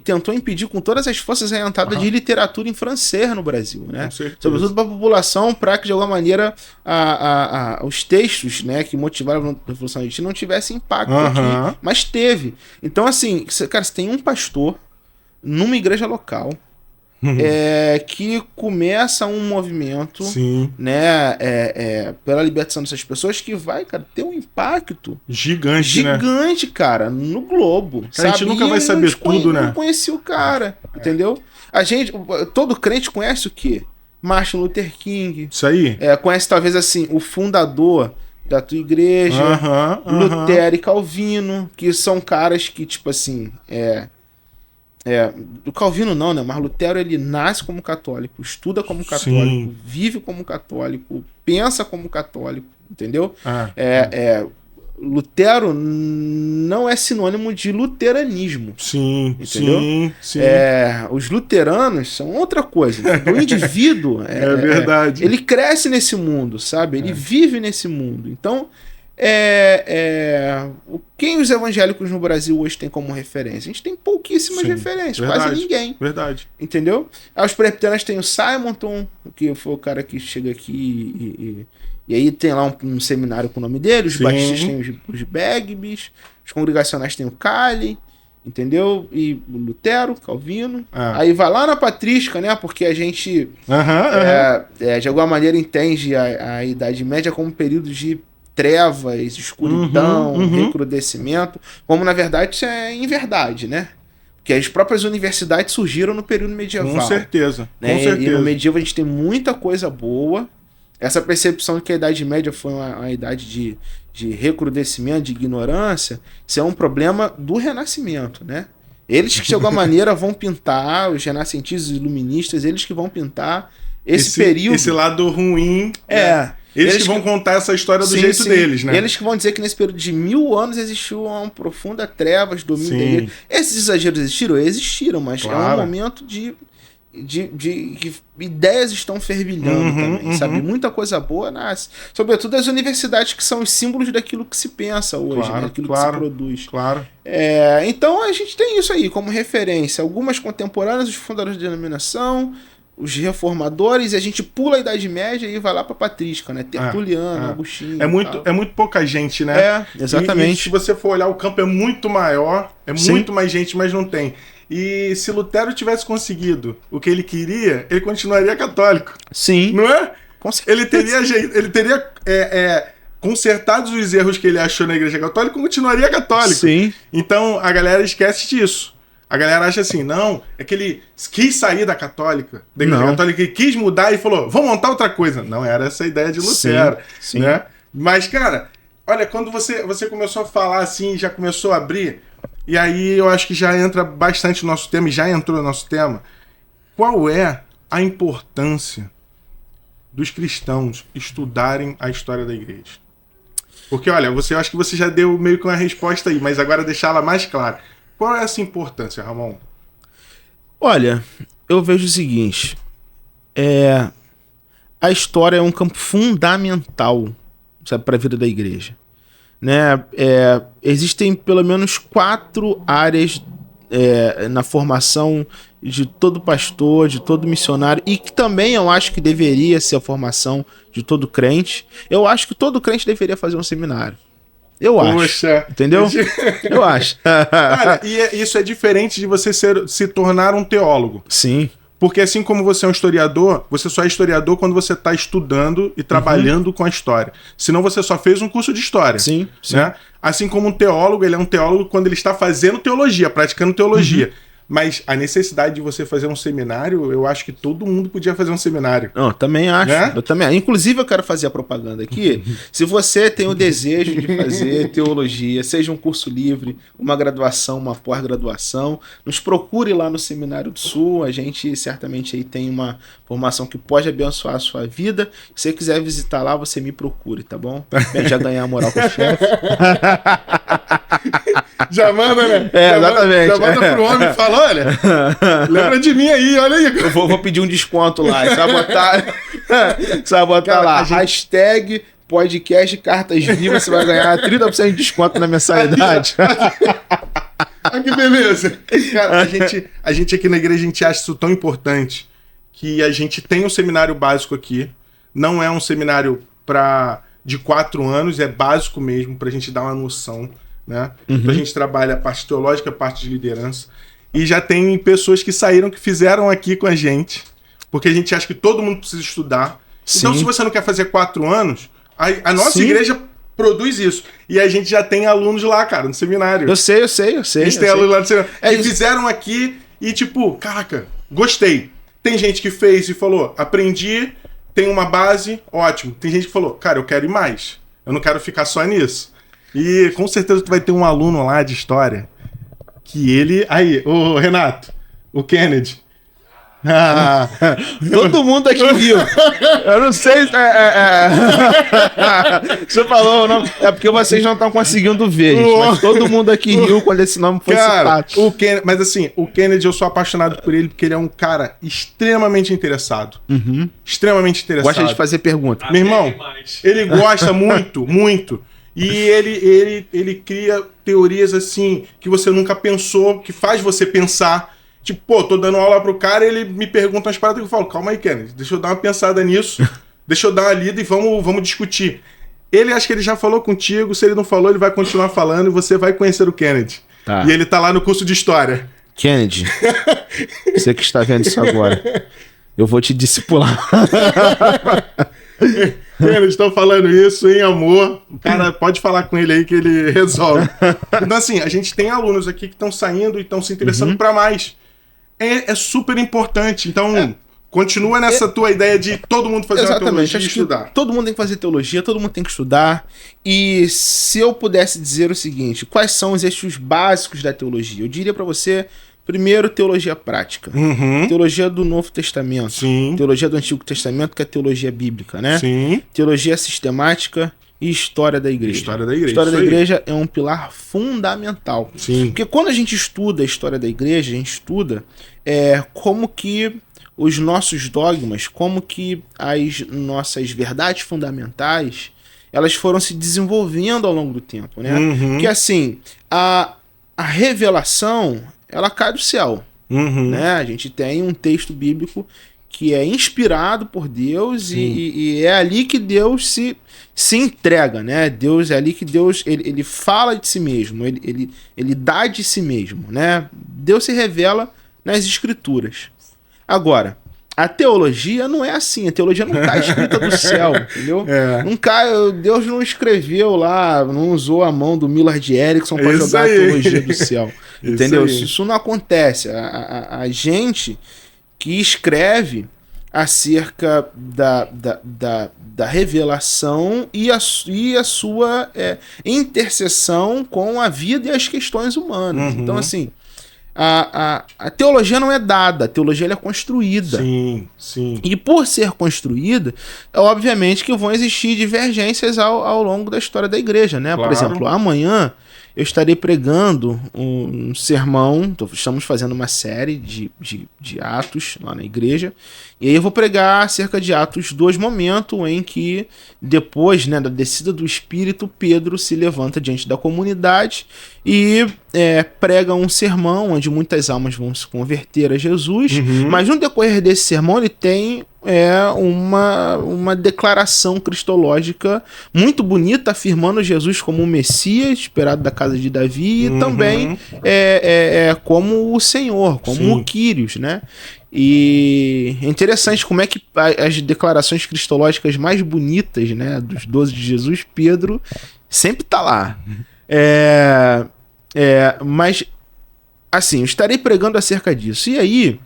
tentou impedir com todas as forças a entrada de literatura em francês no Brasil, né? Sobretudo para a população, para que de alguma maneira os textos, né, que motivaram a Revolução Haitiana não tivessem impacto aqui, mas teve. Então assim, cara, você tem um pastor numa igreja local que começa um movimento, né, pela libertação dessas pessoas, que vai, cara, ter um impacto gigante, cara, no globo. A gente nunca vai saber tudo, né? Eu não conheci o cara, entendeu? Todo crente conhece o quê? Martin Luther King. Isso aí. Conhece talvez assim o fundador da tua igreja, Lutero e Calvino, que são caras que tipo assim do Calvino não, né? Mas Lutero, ele nasce como católico, estuda como católico, vive como católico, pensa como católico, entendeu? Lutero não é sinônimo de luteranismo. Entendeu? Sim. Os luteranos são outra coisa. O indivíduo verdade. Ele cresce nesse mundo, sabe? Ele vive nesse mundo. Então, quem os evangélicos no Brasil hoje tem como referência? A gente tem pouquíssimas referências, quase ninguém. Verdade. Entendeu? Os presbiterianos tem o Simonton, que foi o cara que chega aqui e aí tem lá um seminário com o nome dele. Os batistas tem os Begbys, os congregacionais tem o Cali, entendeu? E o Lutero, Calvino. Aí vai lá na patrística, né? Porque a gente de alguma maneira entende a Idade Média como um período de trevas, escuridão, recrudescimento, como na verdade isso é inverdade, né? Porque as próprias universidades surgiram no período medieval. Com certeza. Né? E no medieval a gente tem muita coisa boa. Essa percepção de que a Idade Média foi uma idade de recrudescimento, de ignorância, isso é um problema do Renascimento, né? Eles que de alguma maneira vão pintar, os renascentistas e iluministas, eles que vão pintar esse período. Esse lado ruim. Eles que vão contar essa história do jeito deles, né? Eles que vão dizer que nesse período de 1000 anos existiu uma profunda trevas, domínio da igreja. Esses exageros existiram? Existiram, mas é um momento de que ideias estão fervilhando também, sabe? Muita coisa boa nasce. Sobretudo as universidades, que são os símbolos daquilo que se pensa hoje, né? Daquilo que se produz. Então a gente tem isso aí como referência. Algumas contemporâneas, os fundadores da denominação, os reformadores, e a gente pula a Idade Média e vai lá pra patrística, né? Tertuliano, Agostinho. É muito pouca gente, né? Exatamente. E se você for olhar, o campo é muito maior, muito mais gente, mas não tem. E se Lutero tivesse conseguido o que ele queria, ele continuaria católico. Sim. Não é? Com certeza. Ele teria consertados os erros que ele achou na Igreja Católica, continuaria católico. Sim. Então a galera esquece disso. A galera acha assim, não, é que ele quis sair da Igreja Católica, e quis mudar e falou, vamos montar outra coisa. Não era essa a ideia de Lutero, sim. né? Mas, cara, olha, quando você começou a falar assim, já começou a abrir, e aí eu acho que já entra bastante no nosso tema, e já entrou no nosso tema, qual é a importância dos cristãos estudarem a história da igreja? Porque, olha, eu acho que você já deu meio que uma resposta aí, mas agora deixá-la mais clara. Qual é essa importância, Ramon? Olha, eu vejo o seguinte, a história é um campo fundamental, sabe, para a vida da igreja, né? Existem pelo menos 4 áreas na formação de todo pastor, de todo missionário, e que também eu acho que deveria ser a formação de todo crente. Eu acho que todo crente deveria fazer um seminário. Eu acho. Entendeu? Eu acho. Cara, e isso é diferente de você se tornar um teólogo. Sim. Porque assim como você é um historiador, você só é historiador quando você está estudando e trabalhando com a história. Senão você só fez um curso de história. Sim, sim. Né? Assim como um teólogo, ele é um teólogo quando ele está fazendo teologia, praticando teologia. Mas a necessidade de você fazer um seminário, eu acho que todo mundo podia fazer um seminário. Não, também acho. Né? Eu também acho. Inclusive, eu quero fazer a propaganda aqui. Se você tem o desejo de fazer teologia, seja um curso livre, uma graduação, uma pós-graduação, nos procure lá no Seminário do Sul. A gente certamente aí tem uma formação que pode abençoar a sua vida. Se você quiser visitar lá, você me procure, tá bom? Pra já ganhar a moral com o chefe. Já manda, né? Exatamente. Já manda pro homem e fala, olha, lembra de mim aí, olha aí. Eu vou pedir um desconto lá. Você vai botar Cara, lá, hashtag podcast Cartas Vivas, você vai ganhar 30% de desconto na mensalidade. Ah, que beleza. Cara, a gente aqui na igreja, a gente acha isso tão importante que a gente tem um seminário básico aqui. Não é um seminário de 4 anos, é básico mesmo, pra gente dar uma noção, né? Então a gente trabalha a parte teológica, a parte de liderança. E já tem pessoas que saíram, que fizeram aqui com a gente, porque a gente acha que todo mundo precisa estudar. Sim. Então, se você não quer fazer 4 anos, a nossa Sim. igreja produz isso. E a gente já tem alunos lá, cara, no seminário. Eu sei. A gente tem alunos lá no seminário. Que fizeram aqui e, tipo, caraca, gostei. Tem gente que fez e falou, aprendi, tem uma base, ótimo. Tem gente que falou, cara, eu quero ir mais. Eu não quero ficar só nisso. E com certeza tu vai ter um aluno lá de história que ele... Aí, o Renato, o Kennedy. Todo mundo aqui riu. Eu não sei se você falou o nome. É porque vocês não estão conseguindo ver, gente, mas todo mundo aqui riu quando esse nome foi citado. Mas assim, o Kennedy, eu sou apaixonado por ele porque ele é um cara extremamente interessado. Extremamente interessado. Gosta de fazer pergunta. Meu irmão, ele gosta muito, muito. E ele cria teorias assim que você nunca pensou, que faz você pensar. Tipo, pô, tô dando aula pro cara e ele me pergunta umas paradas que eu falo, calma aí, Kennedy, deixa eu dar uma pensada nisso, deixa eu dar uma lida e vamos discutir. Ele, acho que ele já falou contigo, se ele não falou, ele vai continuar falando e você vai conhecer o Kennedy. Tá. E ele tá lá no curso de história. Kennedy, você que está vendo isso agora, eu vou te discipular. Eles estão falando isso em amor. O cara pode falar com ele aí que ele resolve. Então, assim, a gente tem alunos aqui que estão saindo e estão se interessando para mais. É super importante. Então, continua nessa tua ideia de todo mundo fazer uma teologia e estudar. Todo mundo tem que fazer teologia, todo mundo tem que estudar. E se eu pudesse dizer o seguinte, quais são os eixos básicos da teologia? Eu diria para você, primeiro, teologia prática. Teologia do Novo Testamento. Sim. Teologia do Antigo Testamento, que é a teologia bíblica, né? Sim. Teologia sistemática e história da igreja. História da igreja. História da igreja é um pilar fundamental. Sim. Porque quando a gente estuda a história da igreja, a gente estuda como que os nossos dogmas, como que as nossas verdades fundamentais, elas foram se desenvolvendo ao longo do tempo, né? Porque assim, a revelação, ela cai do céu, né? A gente tem um texto bíblico que é inspirado por Deus e é ali que Deus se entrega, né? Deus é ali que Deus ele fala de si mesmo, ele dá de si mesmo, né? Deus se revela nas escrituras. Agora, a teologia não é assim, a teologia não cai escrita do céu, entendeu? Não cai, Deus não escreveu lá, não usou a mão do Millard Erickson para jogar a teologia do céu, entendeu? Isso não acontece. A gente que escreve acerca da revelação e a sua interseção com a vida e as questões humanas. Então, assim, a teologia não é dada, a teologia ela é construída. Sim, sim. E por ser construída, obviamente que vão existir divergências ao longo da história da igreja, né? Claro. Por exemplo, amanhã eu estarei pregando um sermão, estamos fazendo uma série de atos lá na igreja, e aí eu vou pregar acerca de Atos 2, momento em que, depois, né, da descida do Espírito, Pedro se levanta diante da comunidade e prega um sermão onde muitas almas vão se converter a Jesus, mas no decorrer desse sermão ele tem uma declaração cristológica muito bonita, afirmando Jesus como o Messias, esperado da casa de Davi, e também como o Senhor, como o Quírios, né? E é interessante como é que as declarações cristológicas mais bonitas, né, dos 12 de Jesus, Pedro sempre tá lá. Mas, assim, eu estarei pregando acerca disso. E aí,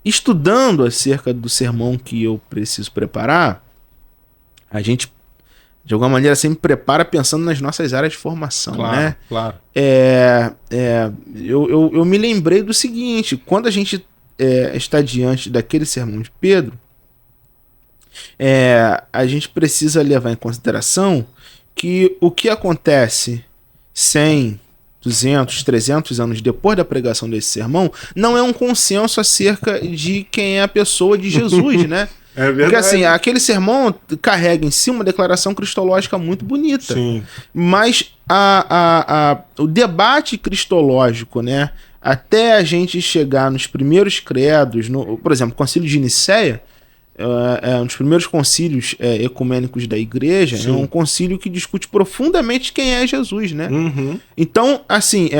estudando acerca do sermão que eu preciso preparar, a gente, de alguma maneira, sempre prepara pensando nas nossas áreas de formação, né? Claro. Eu me lembrei do seguinte, quando a gente está diante daquele sermão de Pedro, a gente precisa levar em consideração que o que acontece 100, 200, 300 anos depois da pregação desse sermão não é um consenso acerca de quem é a pessoa de Jesus, né? É verdade. Porque assim, aquele sermão carrega em si uma declaração cristológica muito bonita. Sim. Mas o debate cristológico, né, até a gente chegar nos primeiros credos, por exemplo, o Concílio de Nicéia, um dos primeiros concílios ecumênicos da igreja, é um concílio que discute profundamente quem é Jesus, né? Então, assim,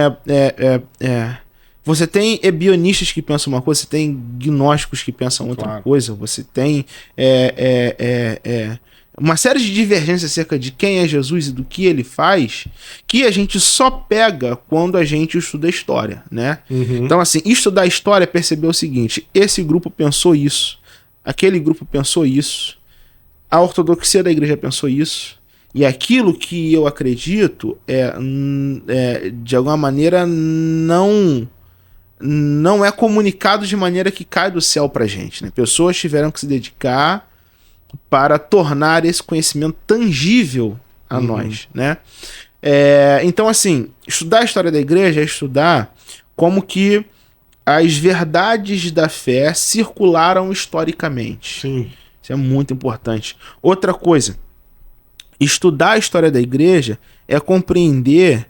você tem ebionistas que pensam uma coisa, você tem gnósticos que pensam outra coisa, você tem uma série de divergências acerca de quem é Jesus e do que ele faz, que a gente só pega quando a gente estuda a história, né? Então, assim, estudar a história é perceber o seguinte: esse grupo pensou isso, aquele grupo pensou isso, a ortodoxia da igreja pensou isso, e aquilo que eu acredito de alguma maneira não é comunicado de maneira que cai do céu pra gente, né? Pessoas tiveram que se dedicar para tornar esse conhecimento tangível a nós, né? Então, assim, estudar a história da igreja é estudar como que as verdades da fé circularam historicamente. Sim. Isso é muito importante. Outra coisa, estudar a história da igreja é compreender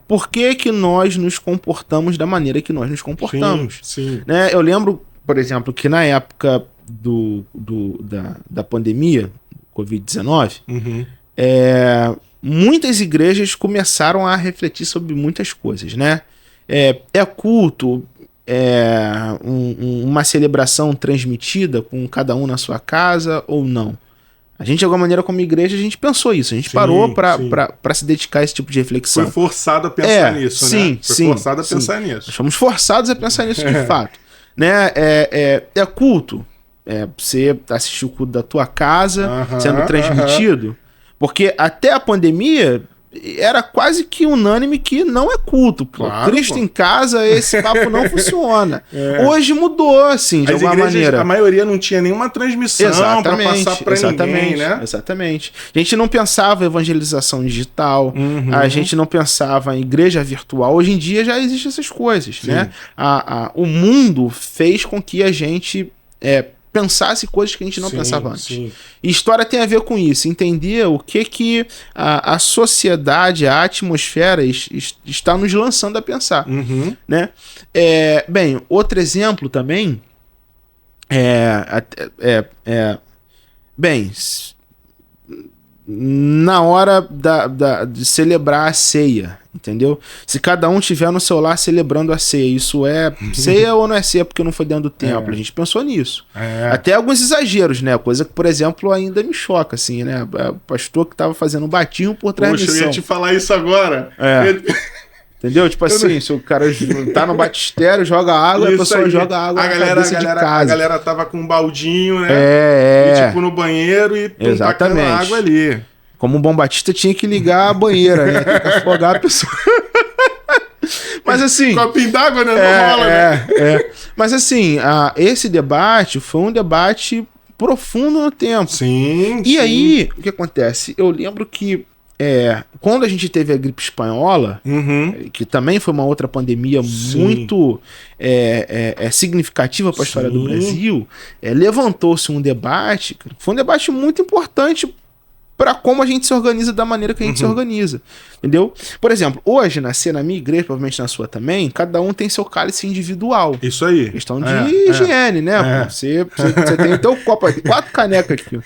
por que nós nos comportamos da maneira que nós nos comportamos. Sim. Né? Eu lembro, por exemplo, que na época da pandemia, Covid-19, muitas igrejas começaram a refletir sobre muitas coisas, né? Culto, uma celebração transmitida com cada um na sua casa ou não? A gente, de alguma maneira, como igreja, a gente pensou isso. A gente parou para se dedicar a esse tipo de reflexão. Foi forçado a pensar nisso, né? Foi forçado a pensar nisso. Nós fomos forçados a pensar nisso de fato. Né? Culto. Você assistir o culto da tua casa sendo transmitido. Porque até a pandemia era quase que unânime que não é culto. Claro, Cristo em casa, esse papo não funciona. Hoje mudou, assim, de alguma maneira. A maioria não tinha nenhuma transmissão para passar para ninguém, né? Exatamente. A gente não pensava em evangelização digital, a gente não pensava em igreja virtual. Hoje em dia já existem essas coisas, né? O mundo fez com que a gente pensasse coisas que a gente não pensava antes. E história tem a ver com isso, entender o que a sociedade, a atmosfera está nos lançando a pensar. Né? Bem, outro exemplo também na hora de celebrar a ceia, entendeu? Se cada um tiver no celular celebrando a ceia, isso é ceia ou não é ceia porque não foi dentro do templo? A gente pensou nisso. Até alguns exageros, né? Coisa que, por exemplo, ainda me choca, assim, né? O pastor que tava fazendo um batinho por transmissão. Poxa, eu ia te falar isso agora. Entendeu? Tipo assim, se o cara tá no batistério, joga água, a pessoa joga água na cabeça de casa. A galera tava com um baldinho, né? E tipo no banheiro e tacando água ali. Como um bom batista tinha que ligar a banheira, né? Tem que afogar a pessoa. Mas assim... Copinho d'água, né? Não rola, né? Mas assim, esse debate foi um debate profundo no tempo. Sim. E aí, o que acontece? Eu lembro que quando a gente teve a gripe espanhola, que também foi uma outra pandemia muito significativa para a história do Brasil, levantou-se um debate, foi um debate muito importante para como a gente se organiza da maneira que a gente se organiza, entendeu? Por exemplo, hoje, na minha igreja, provavelmente na sua também, cada um tem seu cálice individual. Isso aí. Questão de higiene, né? Você tem o teu copo, 4 canecas aqui.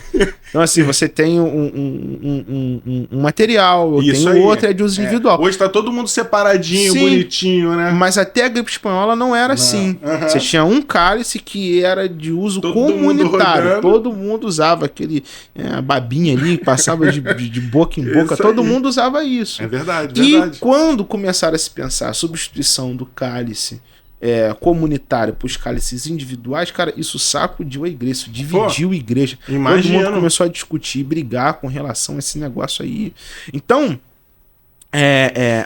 Então, assim, você tem um material, eu tenho outro de uso individual. Hoje tá todo mundo separadinho, bonitinho, né? Mas até a gripe espanhola não era assim. Você tinha um cálice que era de uso comunitário. Todo mundo usava aquele babinha ali, passava de boca em boca. Isso todo aí. mundo usava isso. É verdade, E quando começaram a se pensar a substituição do cálice comunitário para os cálices individuais, cara, isso sacudiu a igreja, isso dividiu a igreja. Imagina. Todo mundo começou a discutir, brigar com relação a esse negócio aí. Então,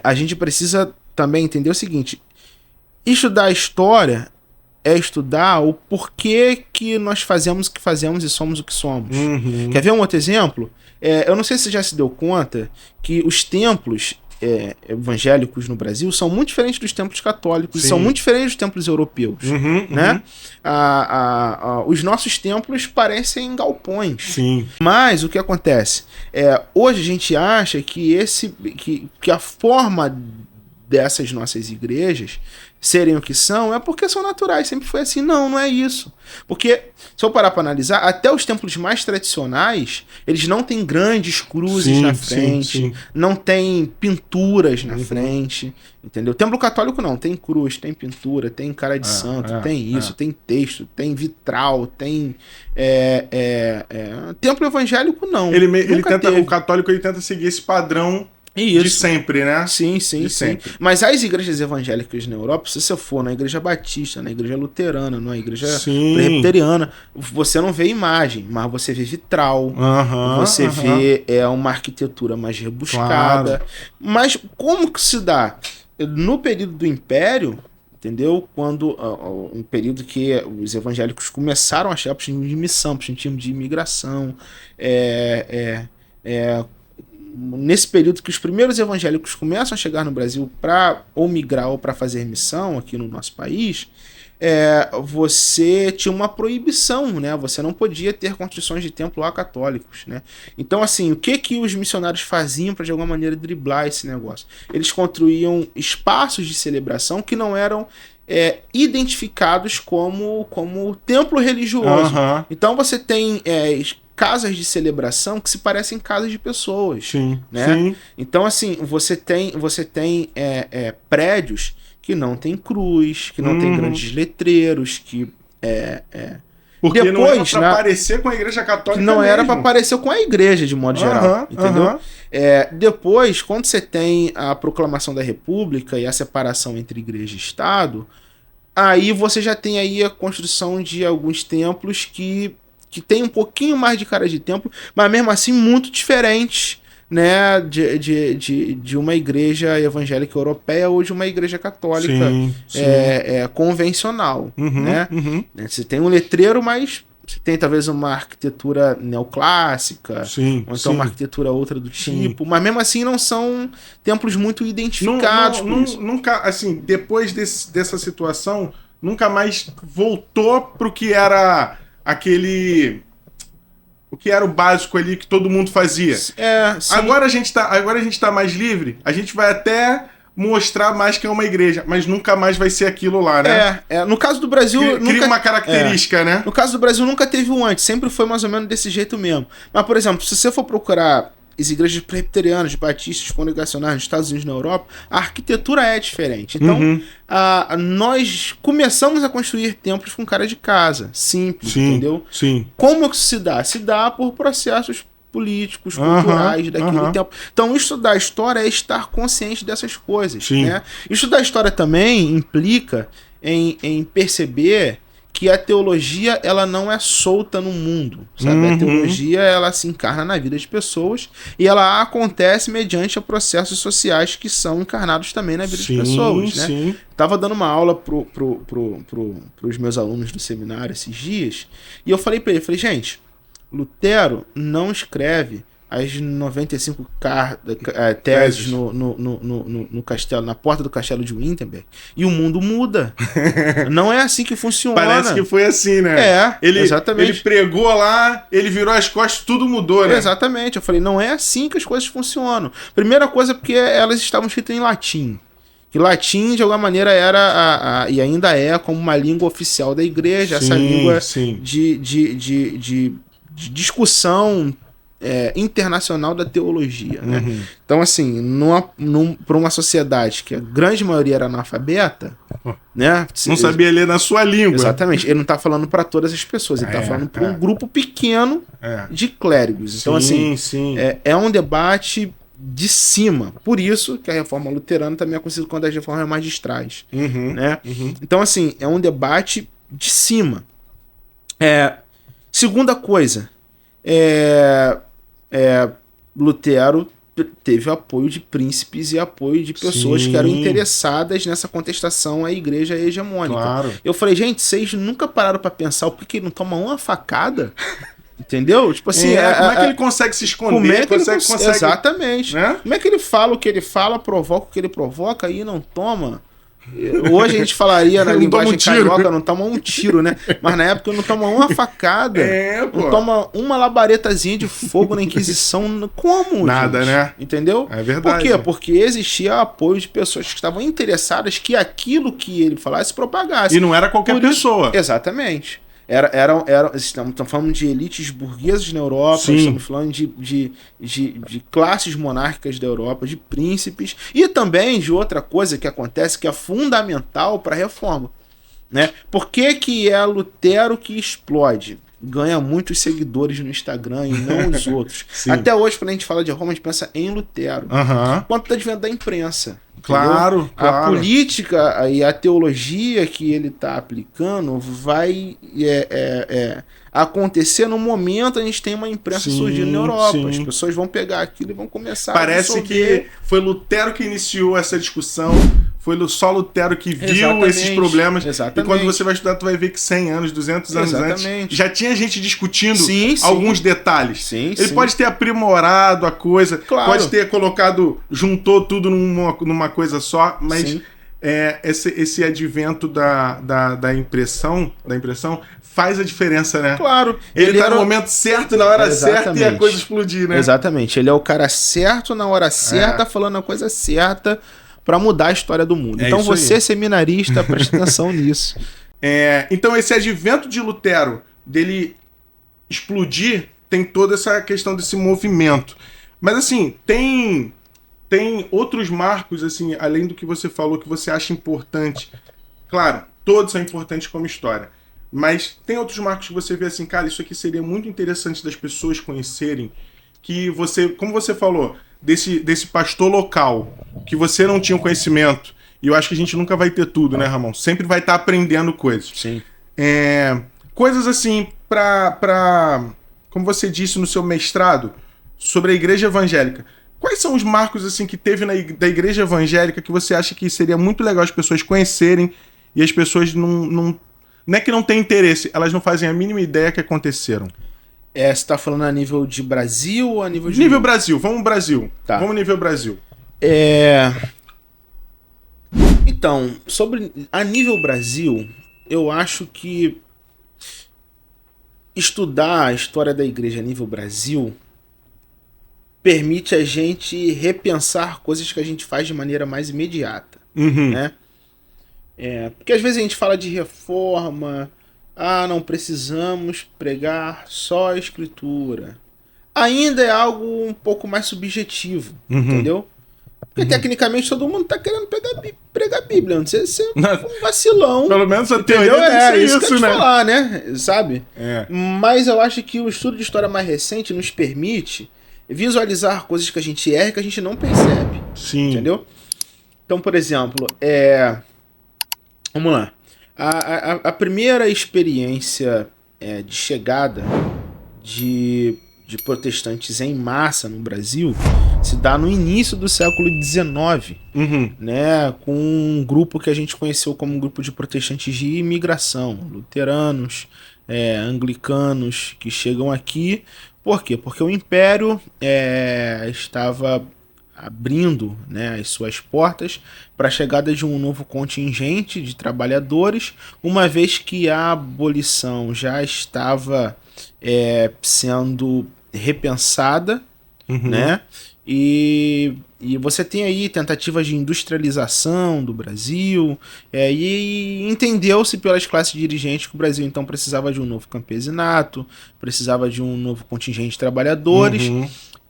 a gente precisa também entender o seguinte: estudar a história é estudar o porquê que nós fazemos o que fazemos e somos o que somos. Quer ver um outro exemplo? Eu não sei se você já se deu conta que os templos evangélicos no Brasil são muito diferentes dos templos católicos, são muito diferentes dos templos europeus, né? Os nossos templos parecem galpões. Sim. Mas o que acontece? Hoje a gente acha que a forma dessas nossas igrejas serem o que são é porque são naturais, sempre foi assim. Não é isso. Porque, se eu parar para analisar, até os templos mais tradicionais, eles não têm grandes cruzes na frente, não tem pinturas na frente, entendeu? Templo católico não, tem cruz, tem pintura, tem cara de santo, tem isso, tem texto, tem vitral, tem... Templo evangélico não. O católico ele tenta seguir esse padrão de sempre, né? Sim. Sempre. Mas as igrejas evangélicas na Europa, se você for na igreja batista, na igreja luterana, na igreja presbiteriana, você não vê imagem, mas você vê vitral, você vê uma arquitetura mais rebuscada. Claro. Mas como que se dá? No período do Império, entendeu? Quando um período que os evangélicos começaram a chegar para o de missão, para o time de imigração, nesse período que os primeiros evangélicos começam a chegar no Brasil para ou migrar ou para fazer missão aqui no nosso país, você tinha uma proibição, né? Você não podia ter construções de templo católicos, né? Então, assim, o que os missionários faziam para de alguma maneira driblar esse negócio? Eles construíam espaços de celebração que não eram identificados como templo religioso. Então você tem casas de celebração que se parecem casas de pessoas, né? Sim. Então, assim, você tem prédios que não tem cruz, que não tem grandes letreiros, que porque depois, não era para parecer com a igreja católica. Não era para parecer com a igreja de modo geral, entendeu? Depois, quando você tem a proclamação da República e a separação entre igreja e Estado, aí você já tem aí a construção de alguns templos que tem um pouquinho mais de cara de templo, mas mesmo assim muito diferentes, né, de uma igreja evangélica europeia ou de uma igreja católica convencional, né? Você tem um letreiro, mas você tem talvez uma arquitetura neoclássica, ou então uma arquitetura outra do tipo, mas mesmo assim não são templos muito identificados. Nunca, assim, depois dessa situação, nunca mais voltou pro que era o que era o básico ali que todo mundo fazia. Agora a gente tá mais livre, a gente vai até mostrar mais que é uma igreja, mas nunca mais vai ser aquilo lá, né? No caso do Brasil... Cria uma característica, né? No caso do Brasil nunca teve um antes, sempre foi mais ou menos desse jeito mesmo. Mas, por exemplo, se você for procurar as igrejas presbiterianas, batistas, congregacionais nos Estados Unidos e na Europa, a arquitetura é diferente. Então, nós começamos a construir templos com cara de casa, simples, entendeu? Sim. Como que isso se dá? Se dá por processos políticos, culturais daquele tempo. Então, estudar a história é estar consciente dessas coisas. Né? Estudar a história também implica em perceber que a teologia ela não é solta no mundo, sabe? A teologia ela se encarna na vida de pessoas e ela acontece mediante a processos sociais que são encarnados também na vida de pessoas, né? Tava dando uma aula pros meus alunos do seminário esses dias e eu falei para ele, gente, Lutero não escreve as 95 teses no castelo, na porta do castelo de Wittenberg, e o mundo muda. Não é assim que funciona. Parece que foi assim, né? Exatamente. Ele pregou lá, ele virou as costas, tudo mudou, né? Exatamente. Eu falei, não é assim que as coisas funcionam. Primeira coisa, porque elas estavam escritas em latim. Que latim, de alguma maneira, era e ainda é como uma língua oficial da igreja, essa língua de discussão internacional da teologia, né? Então, assim, para uma sociedade que a grande maioria era analfabeta, né? Não sabia ler na sua língua. Exatamente. Ele não está falando para todas as pessoas, ele está falando para um grupo pequeno de clérigos. Então, é um debate de cima. Por isso que a reforma luterana também é conhecida como das reformas magistrais. Né? Então, assim, é um debate de cima. Segunda coisa, Lutero teve apoio de príncipes e apoio de pessoas que eram interessadas nessa contestação à igreja hegemônica. Claro. Eu falei, gente, vocês nunca pararam para pensar o porquê ele não toma uma facada? Entendeu? Tipo assim, como é que ele consegue se esconder? Como é que ele consegue... Exatamente. Né? Como é que ele fala o que ele fala, provoca o que ele provoca e não toma? Hoje a gente falaria na linguagem carioca, não toma um tiro, né? Mas na época não toma uma facada, não toma uma labaretazinha de fogo na Inquisição. Como? Nada, gente? né? Entendeu? É verdade. Por quê? Porque existia apoio de pessoas que estavam interessadas que aquilo que ele falasse propagasse. E não era qualquer pessoa. Exatamente. Estamos falando de elites burguesas na Europa, estamos falando de classes monárquicas da Europa, de príncipes, e também de outra coisa que acontece que é fundamental para a reforma. Né? Por que é Lutero que explode? Ganha muitos seguidores no Instagram e não os outros. Até hoje, quando a gente fala de Roma, a gente pensa em Lutero. Quanto está advento da imprensa. Claro. A política e a teologia que ele está aplicando vai acontecer no momento a gente tem uma imprensa surgindo na Europa. As pessoas vão pegar aquilo e vão começar Parece que foi Lutero que iniciou essa discussão. Foi só Lutero que viu esses problemas. E quando você vai estudar, tu vai ver que 100 anos, 200 anos antes, já tinha gente discutindo alguns detalhes. Ele pode ter aprimorado a coisa, pode ter juntou tudo numa coisa só, mas esse advento da impressão faz a diferença, né? Claro. Ele tá no momento certo, na hora certa e a coisa explodir, né? Exatamente. Ele é o cara certo, na hora certa, falando a coisa certa, para mudar a história do mundo. Então você, seminarista, preste atenção nisso. Então esse advento de Lutero, dele explodir, tem toda essa questão desse movimento. Mas assim, tem outros marcos, assim, além do que você falou, que você acha importante. Claro, todos são importantes como história. Mas tem outros marcos que você vê assim, cara, isso aqui seria muito interessante das pessoas conhecerem, que você, como você falou, desse pastor local, que você não tinha o conhecimento, e eu acho que a gente nunca vai ter tudo, né, Ramon? Sempre vai estar aprendendo coisas. Coisas assim, como você disse no seu mestrado, sobre a igreja evangélica. Quais são os marcos assim que teve da igreja evangélica que você acha que seria muito legal as pessoas conhecerem e as pessoas não é que não têm interesse, elas não fazem a mínima ideia que aconteceram? Você está falando a nível de Brasil ou a nível de... Nível Brasil, vamos Brasil. Tá. Vamos nível Brasil. Então, a nível Brasil, eu acho que estudar a história da igreja a nível Brasil permite a gente repensar coisas que a gente faz de maneira mais imediata. Né? Porque às vezes a gente fala de reforma, não precisamos pregar só a escritura. ainda é algo um pouco mais subjetivo, entendeu? Porque tecnicamente todo mundo tá querendo pregar a Bíblia. Não sei se é um vacilão. Pelo menos a teoria entendeu? tem que ser isso que eu isso, te né? falar, né? Sabe? É. Mas eu acho que o estudo de história mais recente nos permite visualizar coisas que a gente erra e que a gente não percebe. Sim. Entendeu? Então, por exemplo, vamos lá. A primeira experiência de chegada de protestantes em massa no Brasil se dá no início do século XIX, né, com um grupo que a gente conheceu como um grupo de protestantes de imigração, luteranos, anglicanos, que chegam aqui. Por quê? Porque o Império estava abrindo, né, as suas portas para a chegada de um novo contingente de trabalhadores, uma vez que a abolição já estava sendo repensada, né? E você tem aí tentativas de industrialização do Brasil, e entendeu-se pelas classes dirigentes que o Brasil então precisava de um novo campesinato, precisava de um novo contingente de trabalhadores.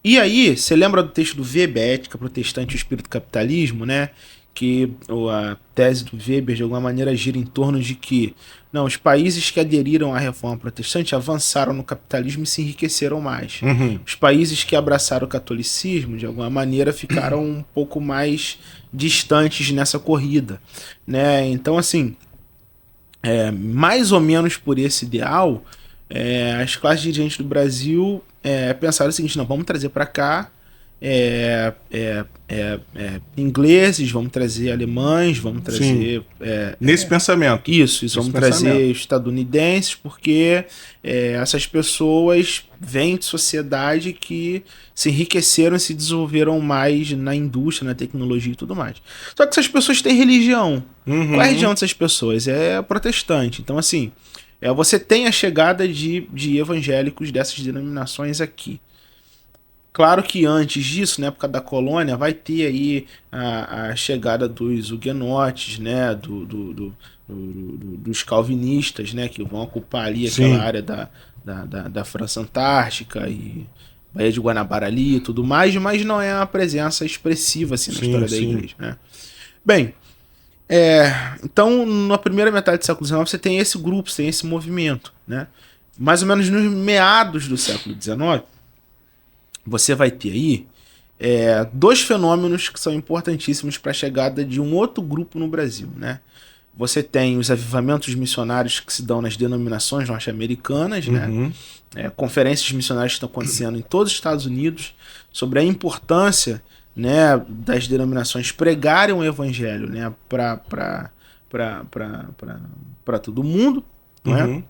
E aí, você lembra do texto do Weber, Ética Protestante e o Espírito do Capitalismo, né? Que a tese do Weber de alguma maneira gira em torno de que os países que aderiram à reforma protestante avançaram no capitalismo e se enriqueceram mais. Os países que abraçaram o catolicismo, de alguma maneira, ficaram um pouco mais distantes nessa corrida, né? Então, assim, mais ou menos por esse ideal, as classes dirigentes do Brasil pensaram o seguinte: não, vamos trazer para cá ingleses, vamos trazer alemães, vamos trazer... nesse pensamento. Isso, vamos trazer estadunidenses, porque essas pessoas vêm de sociedade que se enriqueceram e se desenvolveram mais na indústria, na tecnologia e tudo mais. Só que essas pessoas têm religião. Qual é a religião dessas pessoas? É protestante. Então, assim, você tem a chegada de evangélicos dessas denominações aqui. Claro que antes disso, na época da colônia, vai ter aí a chegada dos huguenotes, né, dos calvinistas, né, que vão ocupar ali aquela área da França Antártica e Baía de Guanabara ali e tudo mais, mas não é uma presença expressiva assim, na história da igreja, né? Bem, então na primeira metade do século XIX você tem esse grupo, você tem esse movimento, né? Mais ou menos nos meados do século XIX, você vai ter aí dois fenômenos que são importantíssimos para a chegada de um outro grupo no Brasil, né? Você tem os avivamentos missionários que se dão nas denominações norte-americanas, né? Conferências missionárias que estão acontecendo em todos os Estados Unidos sobre a importância, né, das denominações pregarem o evangelho, né, para todo mundo, né?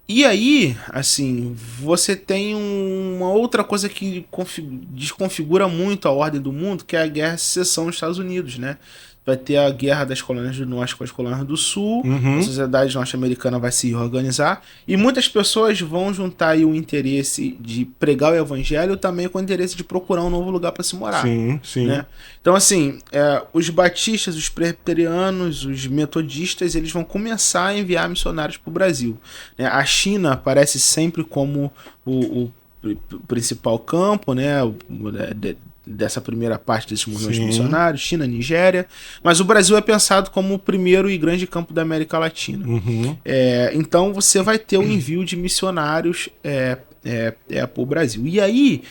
E aí, assim, você tem uma outra coisa que desconfigura muito a ordem do mundo, que é a guerra de secessão nos Estados Unidos, né? Vai ter a guerra das colônias do norte com as colônias do sul, a sociedade norte-americana vai se reorganizar, e muitas pessoas vão juntar aí o interesse de pregar o evangelho também com o interesse de procurar um novo lugar para se morar. Sim. Né? Então, assim, os batistas, os presbiterianos, os metodistas, eles vão começar a enviar missionários para o Brasil. Né? A China aparece sempre como o principal campo, né, dessa primeira parte desses movimentos missionários, China, Nigéria, mas o Brasil é pensado como o primeiro e grande campo da América Latina. Então você vai ter o envio de missionários para o Brasil. E aí,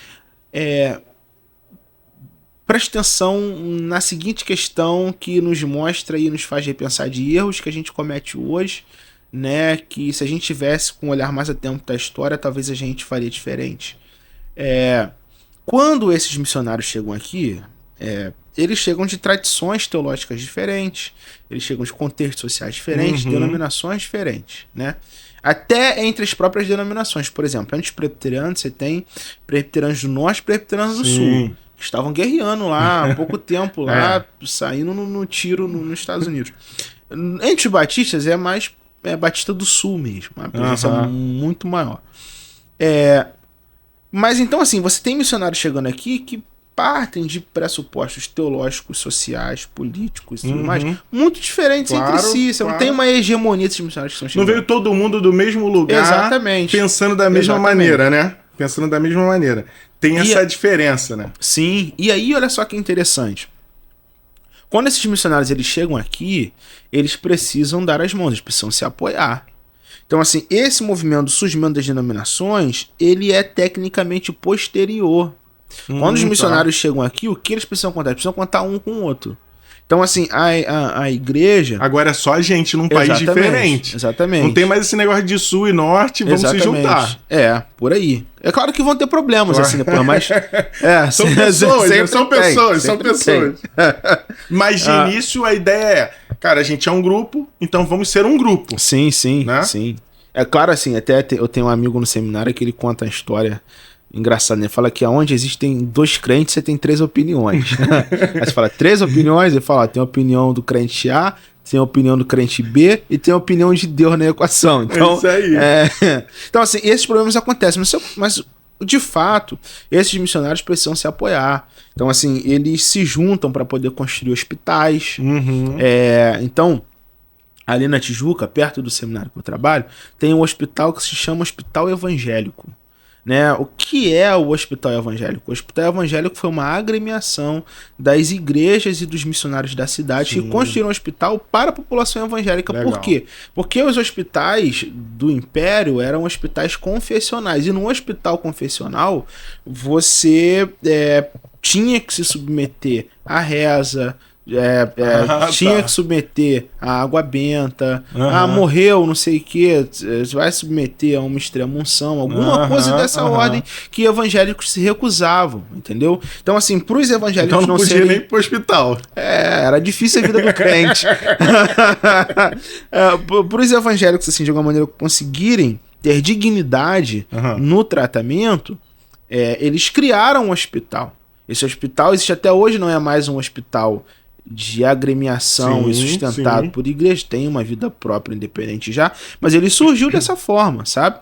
preste atenção na seguinte questão que nos mostra e nos faz repensar de erros que a gente comete hoje, né, que se a gente tivesse com um olhar mais atento da história, talvez a gente faria diferente. Quando esses missionários chegam aqui, eles chegam de tradições teológicas diferentes, eles chegam de contextos sociais diferentes, denominações diferentes, né? Até entre as próprias denominações. Por exemplo, antes dos presbiterianos, você tem presbiterianos do norte e presbiterianos do sul, que estavam guerreando lá há pouco tempo, lá, saindo no tiro nos Estados Unidos. Entre os batistas, é mais batista do sul mesmo, uma presença muito maior. Mas então, assim, você tem missionários chegando aqui que partem de pressupostos teológicos, sociais, políticos e tudo mais, muito diferentes entre si. Você não tem uma hegemonia desses missionários que são chegando. Não veio todo mundo do mesmo lugar. Exatamente. Pensando da mesma maneira, né? Pensando da mesma maneira. Tem essa diferença, né? Sim. E aí, olha só que interessante. Quando esses missionários eles chegam aqui, eles precisam dar as mãos, eles precisam se apoiar. Então, assim, esse movimento, o surgimento das denominações, ele é tecnicamente posterior. Quando os missionários chegam aqui, o que eles precisam contar? Eles precisam contar um com o outro. Então, assim, a igreja... Agora é só a gente num país diferente. Exatamente. Não tem mais esse negócio de sul e norte, vamos se juntar. É, por aí. É claro que vão ter problemas, assim, depois, mas... são pessoas. Mas de início a ideia é, cara, a gente é um grupo, então vamos ser um grupo. Sim, né? Sim. É claro, assim, até eu tenho um amigo no seminário que ele conta a história... Engraçado, né? Fala que onde existem 2 crentes, você tem 3 opiniões. Aí você fala 3 opiniões, ele fala, tem a opinião do crente A, tem a opinião do crente B e tem a opinião de Deus na equação. Então, é isso aí. Então, assim, esses problemas acontecem, mas de fato, esses missionários precisam se apoiar. Então, assim, eles se juntam para poder construir hospitais. Então, ali na Tijuca, perto do seminário que eu trabalho, tem um hospital que se chama Hospital Evangélico. Né? O que é o Hospital Evangélico? O Hospital Evangélico foi uma agremiação das igrejas e dos missionários da cidade que construíram um hospital para a população evangélica. Legal. Por quê? Porque os hospitais do Império eram hospitais confessionais. E num hospital confessional, você tinha que se submeter à reza, tinha que submeter a água benta, morreu, não sei o que, vai submeter a uma extrema-unção, alguma coisa dessa ordem que evangélicos se recusavam, entendeu? Então, assim, para os evangélicos então não podia nem ir pro hospital. Era difícil a vida do crente. Para os evangélicos, assim, de alguma maneira, conseguirem ter dignidade no tratamento, eles criaram um hospital. Esse hospital existe até hoje, não é mais um hospital de agremiação e sustentado por igreja, tem uma vida própria independente já, mas ele surgiu dessa forma, sabe?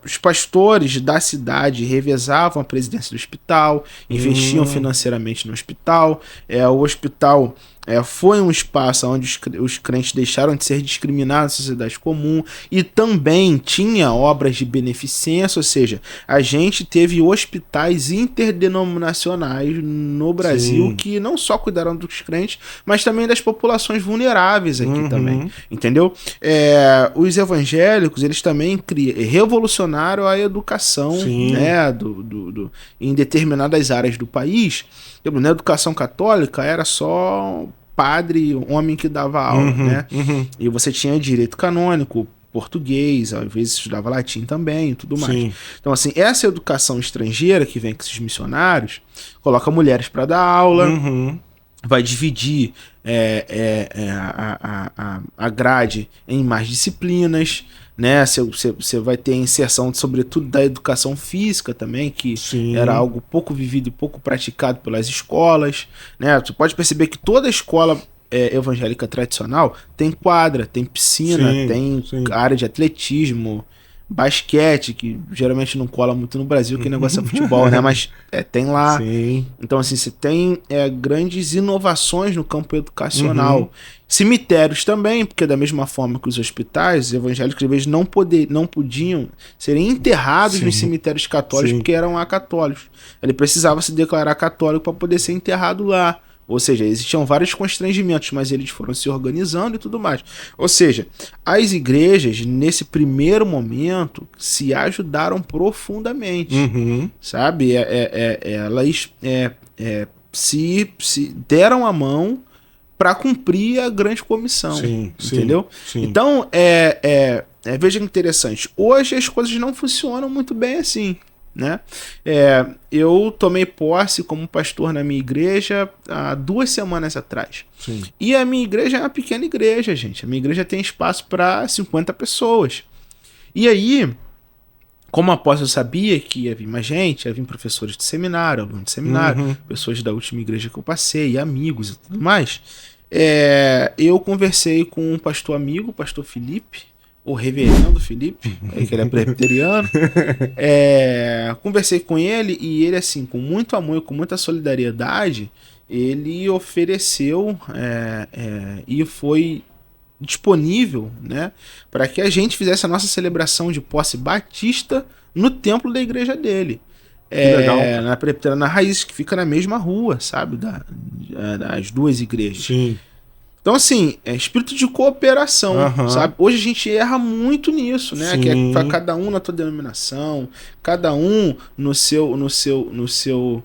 Os pastores da cidade revezavam a presidência do hospital, investiam financeiramente no hospital, o hospital foi um espaço onde os crentes deixaram de ser discriminados na sociedade comum e também tinha obras de beneficência, ou seja, a gente teve hospitais interdenominacionais no Brasil que não só cuidaram dos crentes, mas também das populações vulneráveis aqui também, entendeu? Os evangélicos, eles também revolucionaram a educação, né, em determinadas áreas do país. Na educação católica era só padre, homem que dava aula, né? E você tinha direito canônico, português, às vezes estudava latim também e tudo mais. Então, assim, essa educação estrangeira que vem com esses missionários, coloca mulheres para dar aula, vai dividir a grade em mais disciplinas, né? Você vai ter a inserção, sobretudo, da educação física também, que era algo pouco vivido e pouco praticado pelas escolas, né? Você pode perceber que toda escola evangélica tradicional tem quadra, tem piscina, tem área de atletismo, basquete, que geralmente não cola muito no Brasil, que negócio é futebol, né? Mas tem lá. Então, assim, você tem grandes inovações no campo educacional. Cemitérios também, porque da mesma forma que os hospitais, os evangélicos, às vezes, não podiam serem enterrados nos cemitérios católicos porque eram acatólicos. Ele precisava se declarar católico para poder ser enterrado lá. Ou seja, existiam vários constrangimentos, mas eles foram se organizando e tudo mais. Ou seja, as igrejas, nesse primeiro momento, se ajudaram profundamente, sabe? Elas se deram a mão para cumprir a grande comissão, entendeu? Então, veja que interessante. Hoje as coisas não funcionam muito bem assim, né? Eu tomei posse como pastor na minha igreja há 2 semanas atrás. E a minha igreja é uma pequena igreja, gente. A minha igreja tem espaço para 50 pessoas. E aí, como apóstolo, eu sabia que ia vir mais gente, ia vir professores de seminário, alunos de seminário, pessoas da última igreja que eu passei, amigos e tudo mais. Eu conversei com um pastor amigo, o pastor Felipe. o reverendo Felipe, que ele é presbiteriano. Conversei com ele e ele, assim, com muito amor e com muita solidariedade, ele ofereceu e foi disponível, né, para que a gente fizesse a nossa celebração de posse batista no templo da igreja dele. Legal. Na Presbiteriana Raiz, que fica na mesma rua, sabe, das duas igrejas. Sim. Então, assim, é espírito de cooperação, sabe? Hoje a gente erra muito nisso, né? Sim. Que é cada um na tua denominação, cada um no seu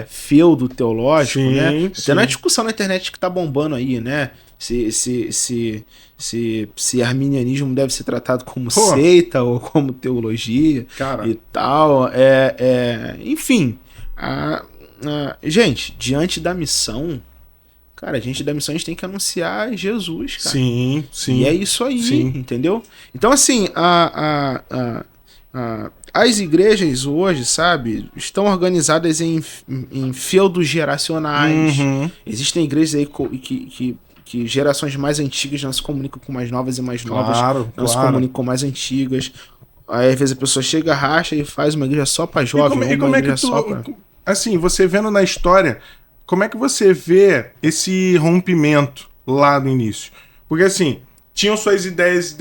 feudo teológico, Sim, né? sim. Até na discussão na internet que tá bombando aí, né? Se arminianismo deve ser tratado como seita ou como teologia. Cara. E tal. Enfim, gente, diante da missão, cara, diante da missão a gente tem que anunciar Jesus, cara. Sim, sim. E é isso aí, sim. entendeu? Então, assim, as igrejas hoje, sabe, estão organizadas em feudos geracionais. Existem igrejas aí que gerações mais antigas não se comunicam com mais novas e mais novas. Não se comunicam com mais antigas. Aí, às vezes, a pessoa chega, racha e faz uma igreja só pra jovem. Como é que assim, você vendo na história, como é que você vê esse rompimento lá no início? Porque, assim, tinham suas ideias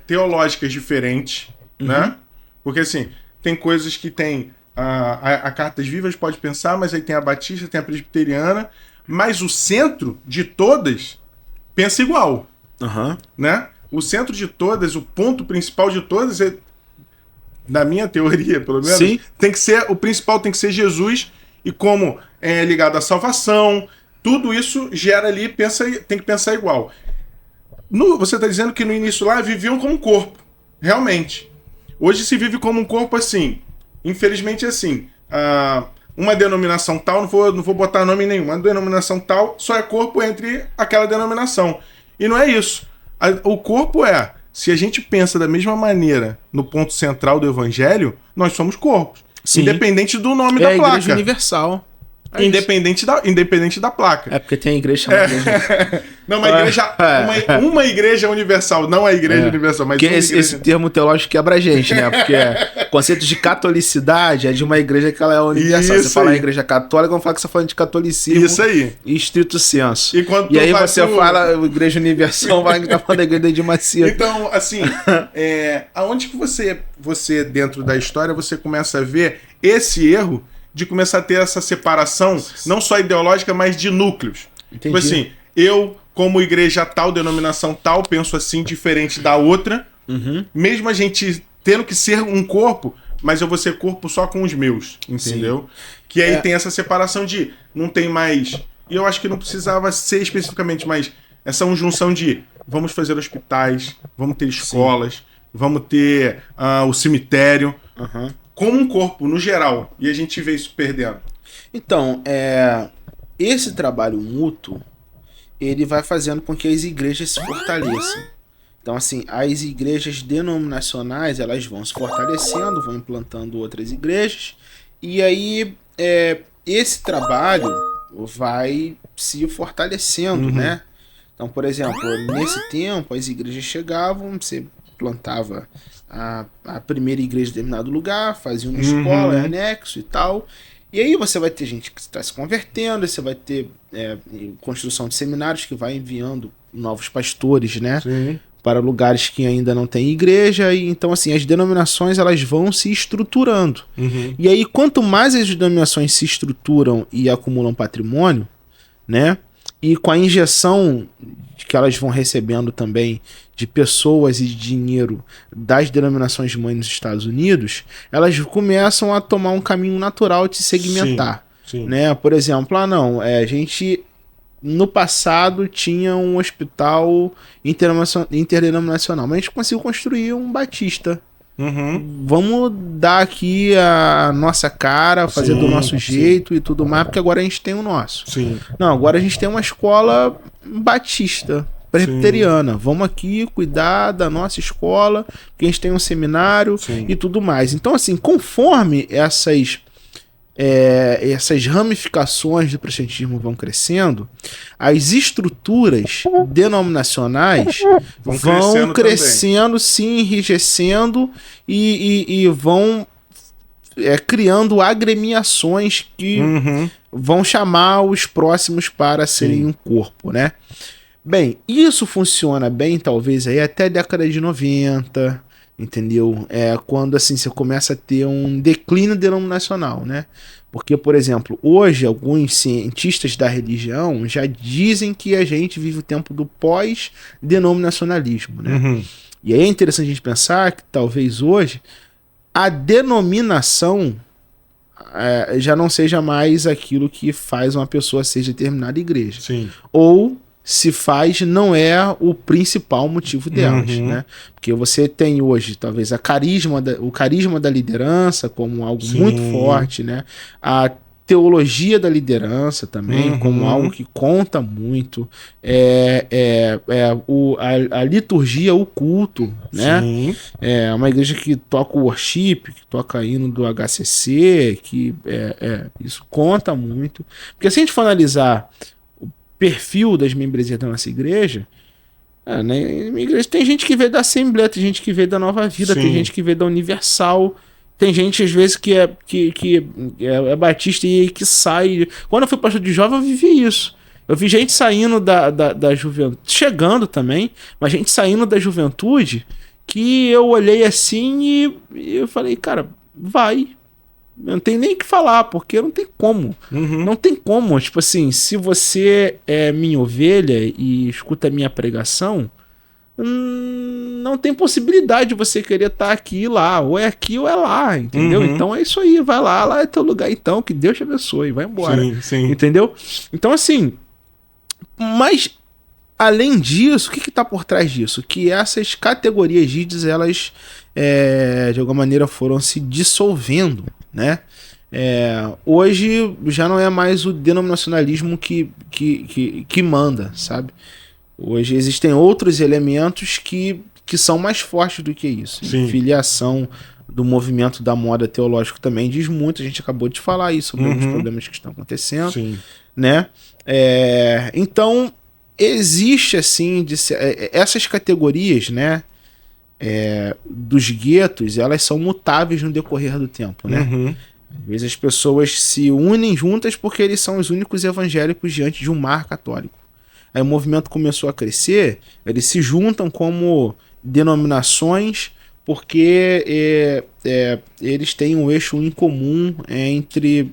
teológicas diferentes, né? Porque, assim, tem coisas que tem a Cartas Vivas, pode pensar, mas aí tem a Batista, tem a Presbiteriana, mas o centro de todas pensa igual, né? O centro de todas, o ponto principal de todas, na minha teoria, pelo menos, sim, o principal tem que ser Jesus, e como é ligado à salvação, tudo isso gera ali, tem que pensar igual. Você está dizendo que no início lá viviam como um corpo, realmente. Hoje se vive como um corpo assim, infelizmente assim, uma denominação tal, não vou botar nome nenhum, uma denominação tal só é corpo entre aquela denominação. E não é isso. O corpo se a gente pensa da mesma maneira no ponto central do evangelho, nós somos corpos. Sim. Independente do nome da placa. É a igreja universal. Independente da placa. É porque tem a igreja chamada... Não, uma igreja universal, não a igreja universal, mas esse termo teológico quebra a gente, né? Porque o conceito de catolicidade é de uma igreja que ela é universal. Isso, você fala em igreja católica, vamos falar que você tá falando de catolicismo. Isso aí. E estrito senso. E aí você fala igreja universal, vai estar falando da igreja de Macia. Então, assim, aonde que você, dentro da história, você começa a ver esse erro de começar a ter essa separação, não só ideológica, mas de núcleos. Entendi. Tipo assim, eu, como igreja tal, denominação tal, penso assim, diferente da outra, mesmo a gente tendo que ser um corpo, mas eu vou ser corpo só com os meus, entendeu? Sim. Que aí tem essa separação de, não tem mais, e eu acho que não precisava ser especificamente, mas essa junção de, vamos fazer hospitais, vamos ter escolas, vamos ter o cemitério, como um corpo, no geral, e a gente vê isso perdendo. Então, esse trabalho mútuo, ele vai fazendo com que as igrejas se fortaleçam. Então, assim, as igrejas denominacionais, elas vão se fortalecendo, vão implantando outras igrejas, e aí esse trabalho vai se fortalecendo, né? Então, por exemplo, nesse tempo, as igrejas chegavam, você plantava a primeira igreja em determinado lugar, fazia uma escola, anexo e tal. E aí você vai ter gente que está se convertendo, você vai ter construção de seminários que vai enviando novos pastores, né? Sim. Para lugares que ainda não tem igreja. E então, assim, as denominações elas vão se estruturando. E aí, quanto mais as denominações se estruturam e acumulam patrimônio, né? E com a injeção que elas vão recebendo também de pessoas e de dinheiro das denominações mães nos Estados Unidos, elas começam a tomar um caminho natural de se segmentar. Sim. Né? Por exemplo, a gente no passado tinha um hospital interdenominacional, mas a gente conseguiu construir um batista. Vamos dar aqui a nossa cara, fazer do nosso jeito e tudo mais, porque agora a gente tem o nosso. Não, agora a gente tem uma escola batista, presbiteriana. Vamos aqui cuidar da nossa escola, porque a gente tem um seminário e tudo mais. Então, assim, conforme essas essas ramificações do protestantismo vão crescendo, as estruturas denominacionais vão crescendo, se enrijecendo e vão criando agremiações que vão chamar os próximos para serem um corpo, né? Bem, isso funciona bem, talvez, aí até a década de 90, entendeu? Quando, assim, você começa a ter um declínio denominacional, né? Porque, por exemplo, hoje, alguns cientistas da religião já dizem que a gente vive o tempo do pós-denominacionalismo, né? E aí é interessante a gente pensar que, talvez, hoje, a denominação já não seja mais aquilo que faz uma pessoa ser de determinada igreja. Sim. Ou, se faz, não é o principal motivo delas, né? Porque você tem hoje, talvez, o carisma da liderança como algo muito forte, né? A teologia da liderança também como algo que conta muito. A liturgia, o culto, né? Sim. É uma igreja que toca o worship, que toca hino do HCC, que isso conta muito. Porque se a gente for analisar perfil das membresias da nossa igreja, na minha igreja tem gente que veio da Assembleia, tem gente que veio da Nova Vida, tem gente que veio da Universal, tem gente às vezes que é batista e que sai. Quando eu fui pastor de jovem eu vivi isso. Eu vi gente saindo da juventude, chegando também, mas gente saindo da juventude que eu olhei assim e eu falei, cara, vai. Eu não tenho nem o que falar, porque não tem como. Não tem como. Tipo assim, se você é minha ovelha e escuta a minha pregação, não tem possibilidade de você querer estar aqui e lá. Ou é aqui ou é lá, entendeu? Então é isso aí, vai lá é teu lugar então, que Deus te abençoe, vai embora. Sim. Entendeu? Então assim, mas além disso, o que está por trás disso? Que essas categorias GIDs, elas de alguma maneira foram se dissolvendo, né? Hoje já não é mais o denominacionalismo que manda, sabe? Hoje existem outros elementos que são mais fortes do que isso. Filiação do movimento da moda teológico também diz muito, a gente acabou de falar isso sobre os problemas que estão acontecendo, né? Então existe assim, essas categorias, né? Dos guetos, elas são mutáveis no decorrer do tempo, né? Às vezes as pessoas se unem juntas porque eles são os únicos evangélicos diante de um mar católico. Aí o movimento começou a crescer, eles se juntam como denominações porque eles têm um eixo em comum entre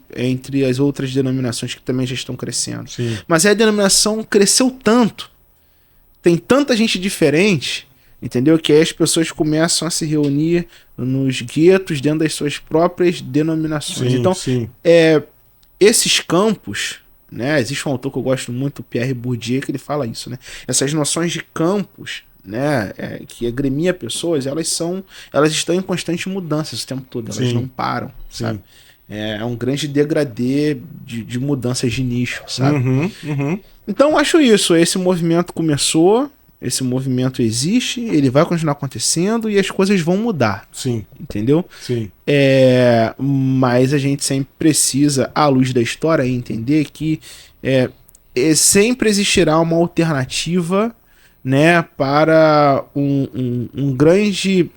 as outras denominações que também já estão crescendo. Mas aí a denominação cresceu tanto, tem tanta gente diferente, entendeu? Que aí as pessoas começam a se reunir nos guetos dentro das suas próprias denominações. Então, esses campos, né? Existe um autor que eu gosto muito, Pierre Bourdieu, que ele fala isso, né? Essas noções de campos, né? Que agremia pessoas, elas estão em constante mudança esse tempo todo, elas não param, sabe? É um grande degradê de mudanças de nicho, sabe? Então, eu acho isso. Esse movimento começou, esse movimento existe, ele vai continuar acontecendo e as coisas vão mudar. Entendeu? Mas a gente sempre precisa, à luz da história, entender que sempre existirá uma alternativa, né, para um grande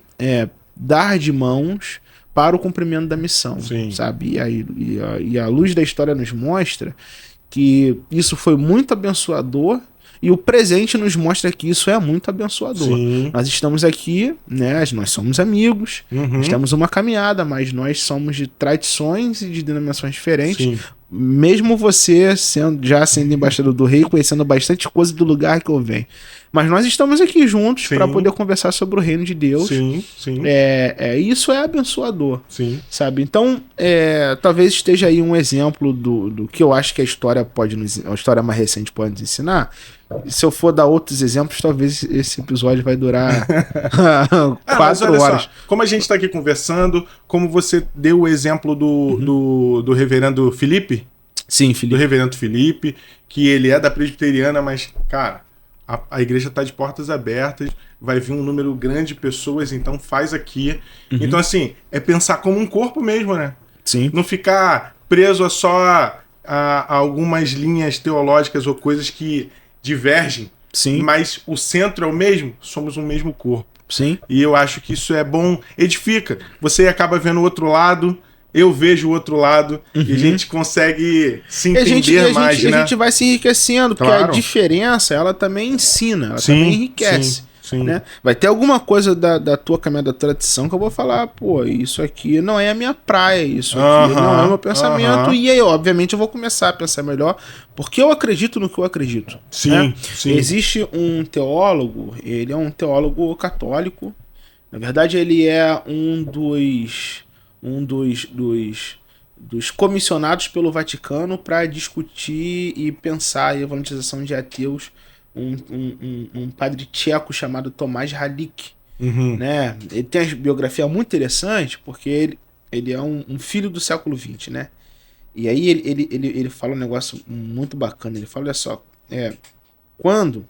dar de mãos para o cumprimento da missão, sabe? E a luz da história nos mostra que isso foi muito abençoador e o presente nos mostra que isso é muito abençoador. Nós estamos aqui, né? Nós somos amigos, estamos uma caminhada, mas nós somos de tradições e de denominações diferentes. Mesmo você já sendo embaixador do rei, conhecendo bastante coisa do lugar que eu venho. Mas nós estamos aqui juntos para poder conversar sobre o reino de Deus. Isso é abençoador, sabe? Então, talvez esteja aí um exemplo do que eu acho que a história mais recente pode nos ensinar. Se eu for dar outros exemplos, talvez esse episódio vai durar 4 horas. Só, como a gente está aqui conversando, como você deu o exemplo do reverendo Felipe. Felipe. Do reverendo Felipe, que ele é da presbiteriana, mas, cara, a igreja está de portas abertas, vai vir um número grande de pessoas, então faz aqui. Então, assim, é pensar como um corpo mesmo, né? Não ficar preso a só a algumas linhas teológicas ou coisas que divergem. Sim. Mas o centro é o mesmo, somos um mesmo corpo. Sim. E eu acho que isso é bom, edifica. Você acaba vendo o outro lado, eu vejo o outro lado, e a gente consegue se entender mais, né? A gente vai se enriquecendo, porque a diferença, ela também ensina, ela também enriquece. Sim. Né? Vai ter alguma coisa da tua caminhada da tradição que eu vou falar, pô, isso aqui não é a minha praia, isso aqui não é o meu pensamento, e aí, obviamente, eu vou começar a pensar melhor, porque eu acredito no que eu acredito. Sim, né? sim. Existe um teólogo, ele é um teólogo católico, na verdade ele é um dos comissionados pelo Vaticano para discutir e pensar a evangelização de ateus, um padre tcheco chamado Tomáš Halík. Né? Ele tem uma biografia muito interessante, porque ele é um filho do século XX, né? E aí ele fala um negócio muito bacana. Ele fala, olha só, quando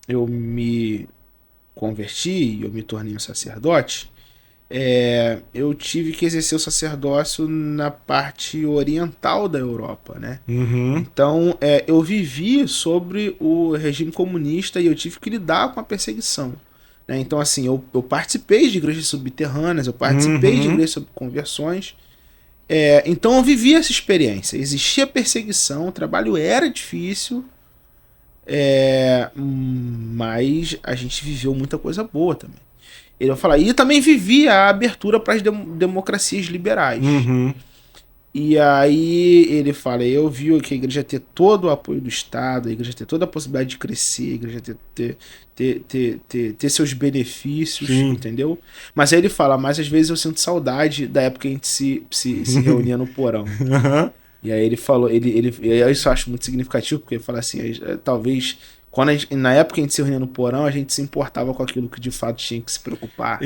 eu me converti e eu me tornei um sacerdote, eu tive que exercer o sacerdócio na parte oriental da Europa, né? Então, eu vivi sobre o regime comunista e eu tive que lidar com a perseguição. Né? Então, assim, eu participei de igrejas subterrâneas, eu participei de igrejas sobre conversões. Então, eu vivi essa experiência. Existia perseguição, o trabalho era difícil, mas a gente viveu muita coisa boa também. Ele vai falar, e também vivia a abertura para as democracias liberais. E aí ele fala, eu vi que a igreja ter todo o apoio do Estado, a igreja ter toda a possibilidade de crescer, a igreja ter seus benefícios, entendeu? Mas aí ele fala, mas às vezes eu sinto saudade da época que a gente se reunia no porão. E aí ele falou, isso eu acho muito significativo, porque ele fala assim, talvez... na época que a gente se reunia no porão, a gente se importava com aquilo que de fato tinha que se preocupar.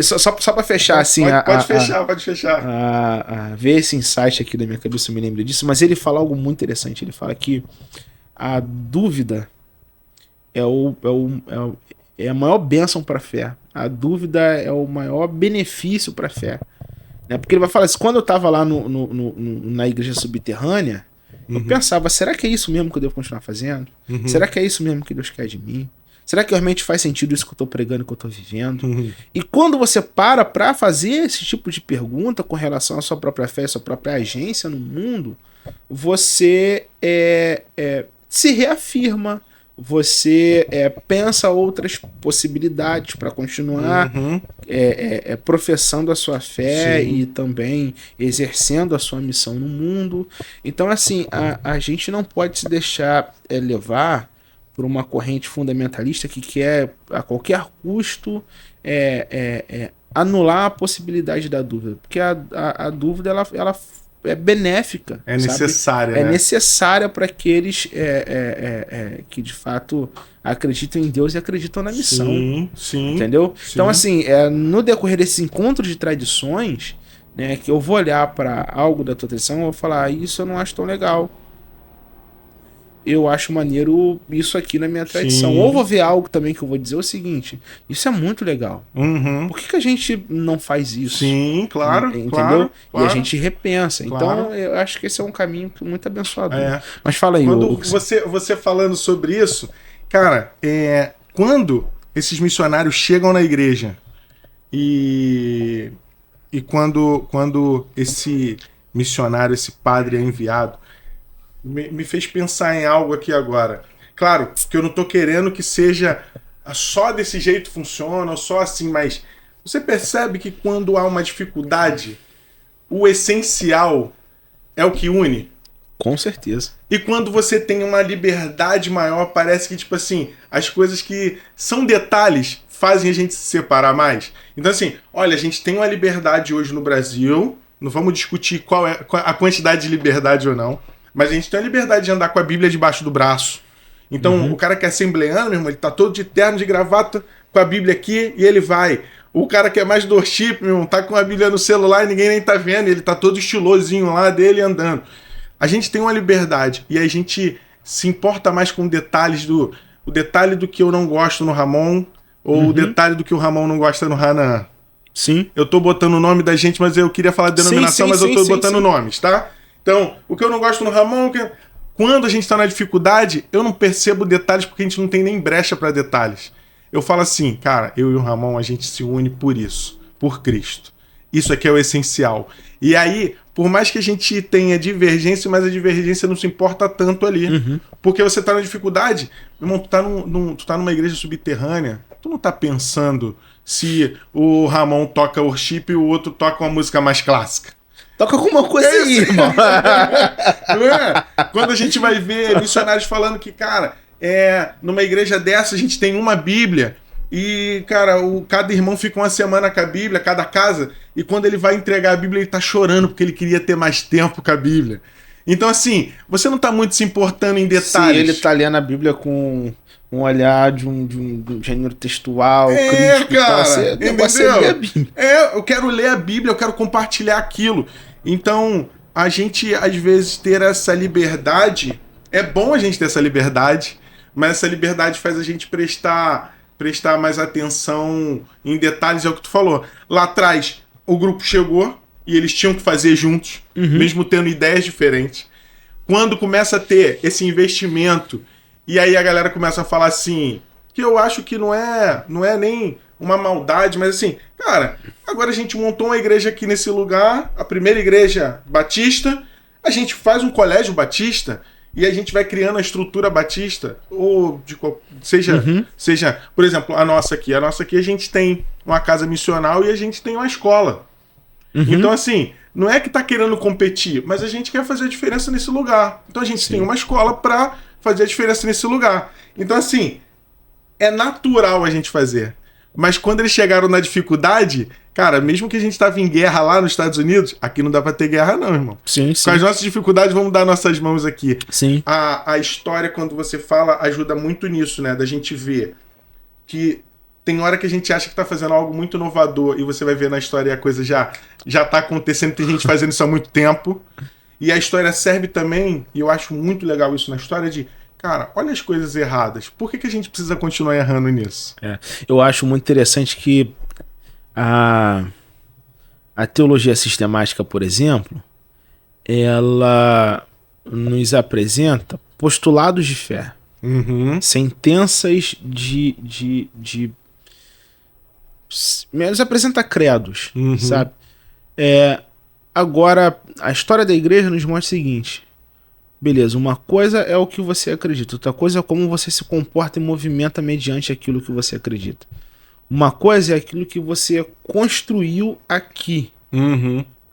Só pra fechar, assim... Pode fechar. Ver esse insight aqui da minha cabeça, eu me lembro disso, mas ele fala algo muito interessante. Ele fala que a dúvida é a maior bênção para a fé. A dúvida é o maior benefício para a fé. Né? Porque ele vai falar assim, quando eu estava lá na igreja subterrânea, eu pensava, será que é isso mesmo que eu devo continuar fazendo? Será que é isso mesmo que Deus quer de mim? Será que realmente faz sentido isso que eu estou pregando, que eu estou vivendo? E quando você para fazer esse tipo de pergunta com relação à sua própria fé, à sua própria agência no mundo, você se reafirma, você pensa outras possibilidades para continuar professando a sua fé e também exercendo a sua missão no mundo. Então, assim, a gente não pode se deixar levar por uma corrente fundamentalista que quer, a qualquer custo, anular a possibilidade da dúvida. Porque a dúvida, ela é benéfica. É necessária, né? É necessária para aqueles que de fato acreditam em Deus e acreditam na missão. Sim. Entendeu? Sim. Então, assim, no decorrer desses encontros de tradições, né, que eu vou olhar para algo da tua tradição, eu vou falar, isso eu não acho tão legal. Eu acho maneiro isso aqui na minha tradição. Ou vou ver algo também que eu vou dizer o seguinte, isso é muito legal. Por que a gente não faz isso? Sim, claro. Entendeu? Claro. E a gente repensa. Claro. Então, eu acho que esse é um caminho muito abençoador. Mas fala aí. Quando você falando sobre isso, cara, quando esses missionários chegam na igreja e quando esse missionário, esse padre é enviado, me fez pensar em algo aqui agora. Claro, que eu não tô querendo que seja só desse jeito funciona, ou só assim, mas você percebe que quando há uma dificuldade, o essencial é o que une? Com certeza. E quando você tem uma liberdade maior, parece que, tipo assim, as coisas que são detalhes fazem a gente se separar mais. Então, assim, olha, a gente tem uma liberdade hoje no Brasil, não vamos discutir qual é a quantidade de liberdade ou não, mas a gente tem a liberdade de andar com a Bíblia debaixo do braço. Então, o cara que é assembleano, meu irmão, ele tá todo de terno, de gravata, com a Bíblia aqui, e ele vai. O cara que é mais do worship, meu irmão, tá com a Bíblia no celular e ninguém nem tá vendo, ele tá todo estilosinho lá dele andando. A gente tem uma liberdade, e a gente se importa mais com detalhes o detalhe do que eu não gosto no Ramon, ou o detalhe do que o Ramon não gosta no Hanan. Sim. Eu tô botando o nome da gente, mas eu queria falar denominação, mas eu tô botando nomes, tá? Então, o que eu não gosto no Ramon, quando a gente tá na dificuldade, eu não percebo detalhes porque a gente não tem nem brecha pra detalhes. Eu falo assim, cara, eu e o Ramon, a gente se une por isso, por Cristo. Isso aqui é o essencial. E aí, por mais que a gente tenha divergência, mas a divergência não se importa tanto ali. Uhum. Porque você tá na dificuldade, meu irmão, tu tá numa igreja subterrânea, tu não tá pensando se o Ramon toca worship e o outro toca uma música mais clássica. Toca alguma coisa aí, irmão. Não é? Quando a gente vai ver missionários falando que, cara, numa igreja dessa a gente tem uma Bíblia e, cara, cada irmão fica uma semana com a Bíblia, cada casa, e quando ele vai entregar a Bíblia ele tá chorando porque ele queria ter mais tempo com a Bíblia. Então, assim, você não tá muito se importando em detalhes. Se ele tá lendo a Bíblia com um olhar de um gênero textual, crítico, cara, e tal, você ler a Bíblia. Eu quero ler a Bíblia, eu quero compartilhar aquilo. Então, a gente, às vezes, ter essa liberdade, é bom a gente ter essa liberdade, mas essa liberdade faz a gente prestar mais atenção em detalhes, é o que tu falou. Lá atrás, o grupo chegou e eles tinham que fazer juntos, mesmo tendo ideias diferentes. Quando começa a ter esse investimento, e aí a galera começa a falar assim, que eu acho que não é nem uma maldade, mas assim, cara, agora a gente montou uma igreja aqui nesse lugar, a primeira igreja batista, a gente faz um colégio batista e a gente vai criando a estrutura batista, ou seja, por exemplo, a nossa aqui a gente tem uma casa missional e a gente tem uma escola. Então, assim, não é que tá querendo competir, mas a gente quer fazer a diferença nesse lugar. Então a gente tem uma escola pra fazer a diferença nesse lugar. Então, assim, é natural a gente fazer. Mas quando eles chegaram na dificuldade, cara, mesmo que a gente tava em guerra lá nos Estados Unidos, aqui não dá pra ter guerra não, irmão. Sim. Com as nossas dificuldades, vamos dar nossas mãos aqui. Sim. A história, quando você fala, ajuda muito nisso, né? Da gente ver que tem hora que a gente acha que tá fazendo algo muito inovador e você vai ver na história e a coisa já tá acontecendo, tem gente fazendo isso há muito tempo. E a história serve também, e eu acho muito legal isso na história, de, cara, olha as coisas erradas. Por que a gente precisa continuar errando nisso? Eu acho muito interessante que a teologia sistemática, por exemplo, ela nos apresenta postulados de fé. Sentenças nos apresenta credos, sabe? Agora, a história da igreja nos mostra o seguinte: beleza, uma coisa é o que você acredita, outra coisa é como você se comporta e movimenta mediante aquilo que você acredita. Uma coisa é aquilo que você construiu aqui.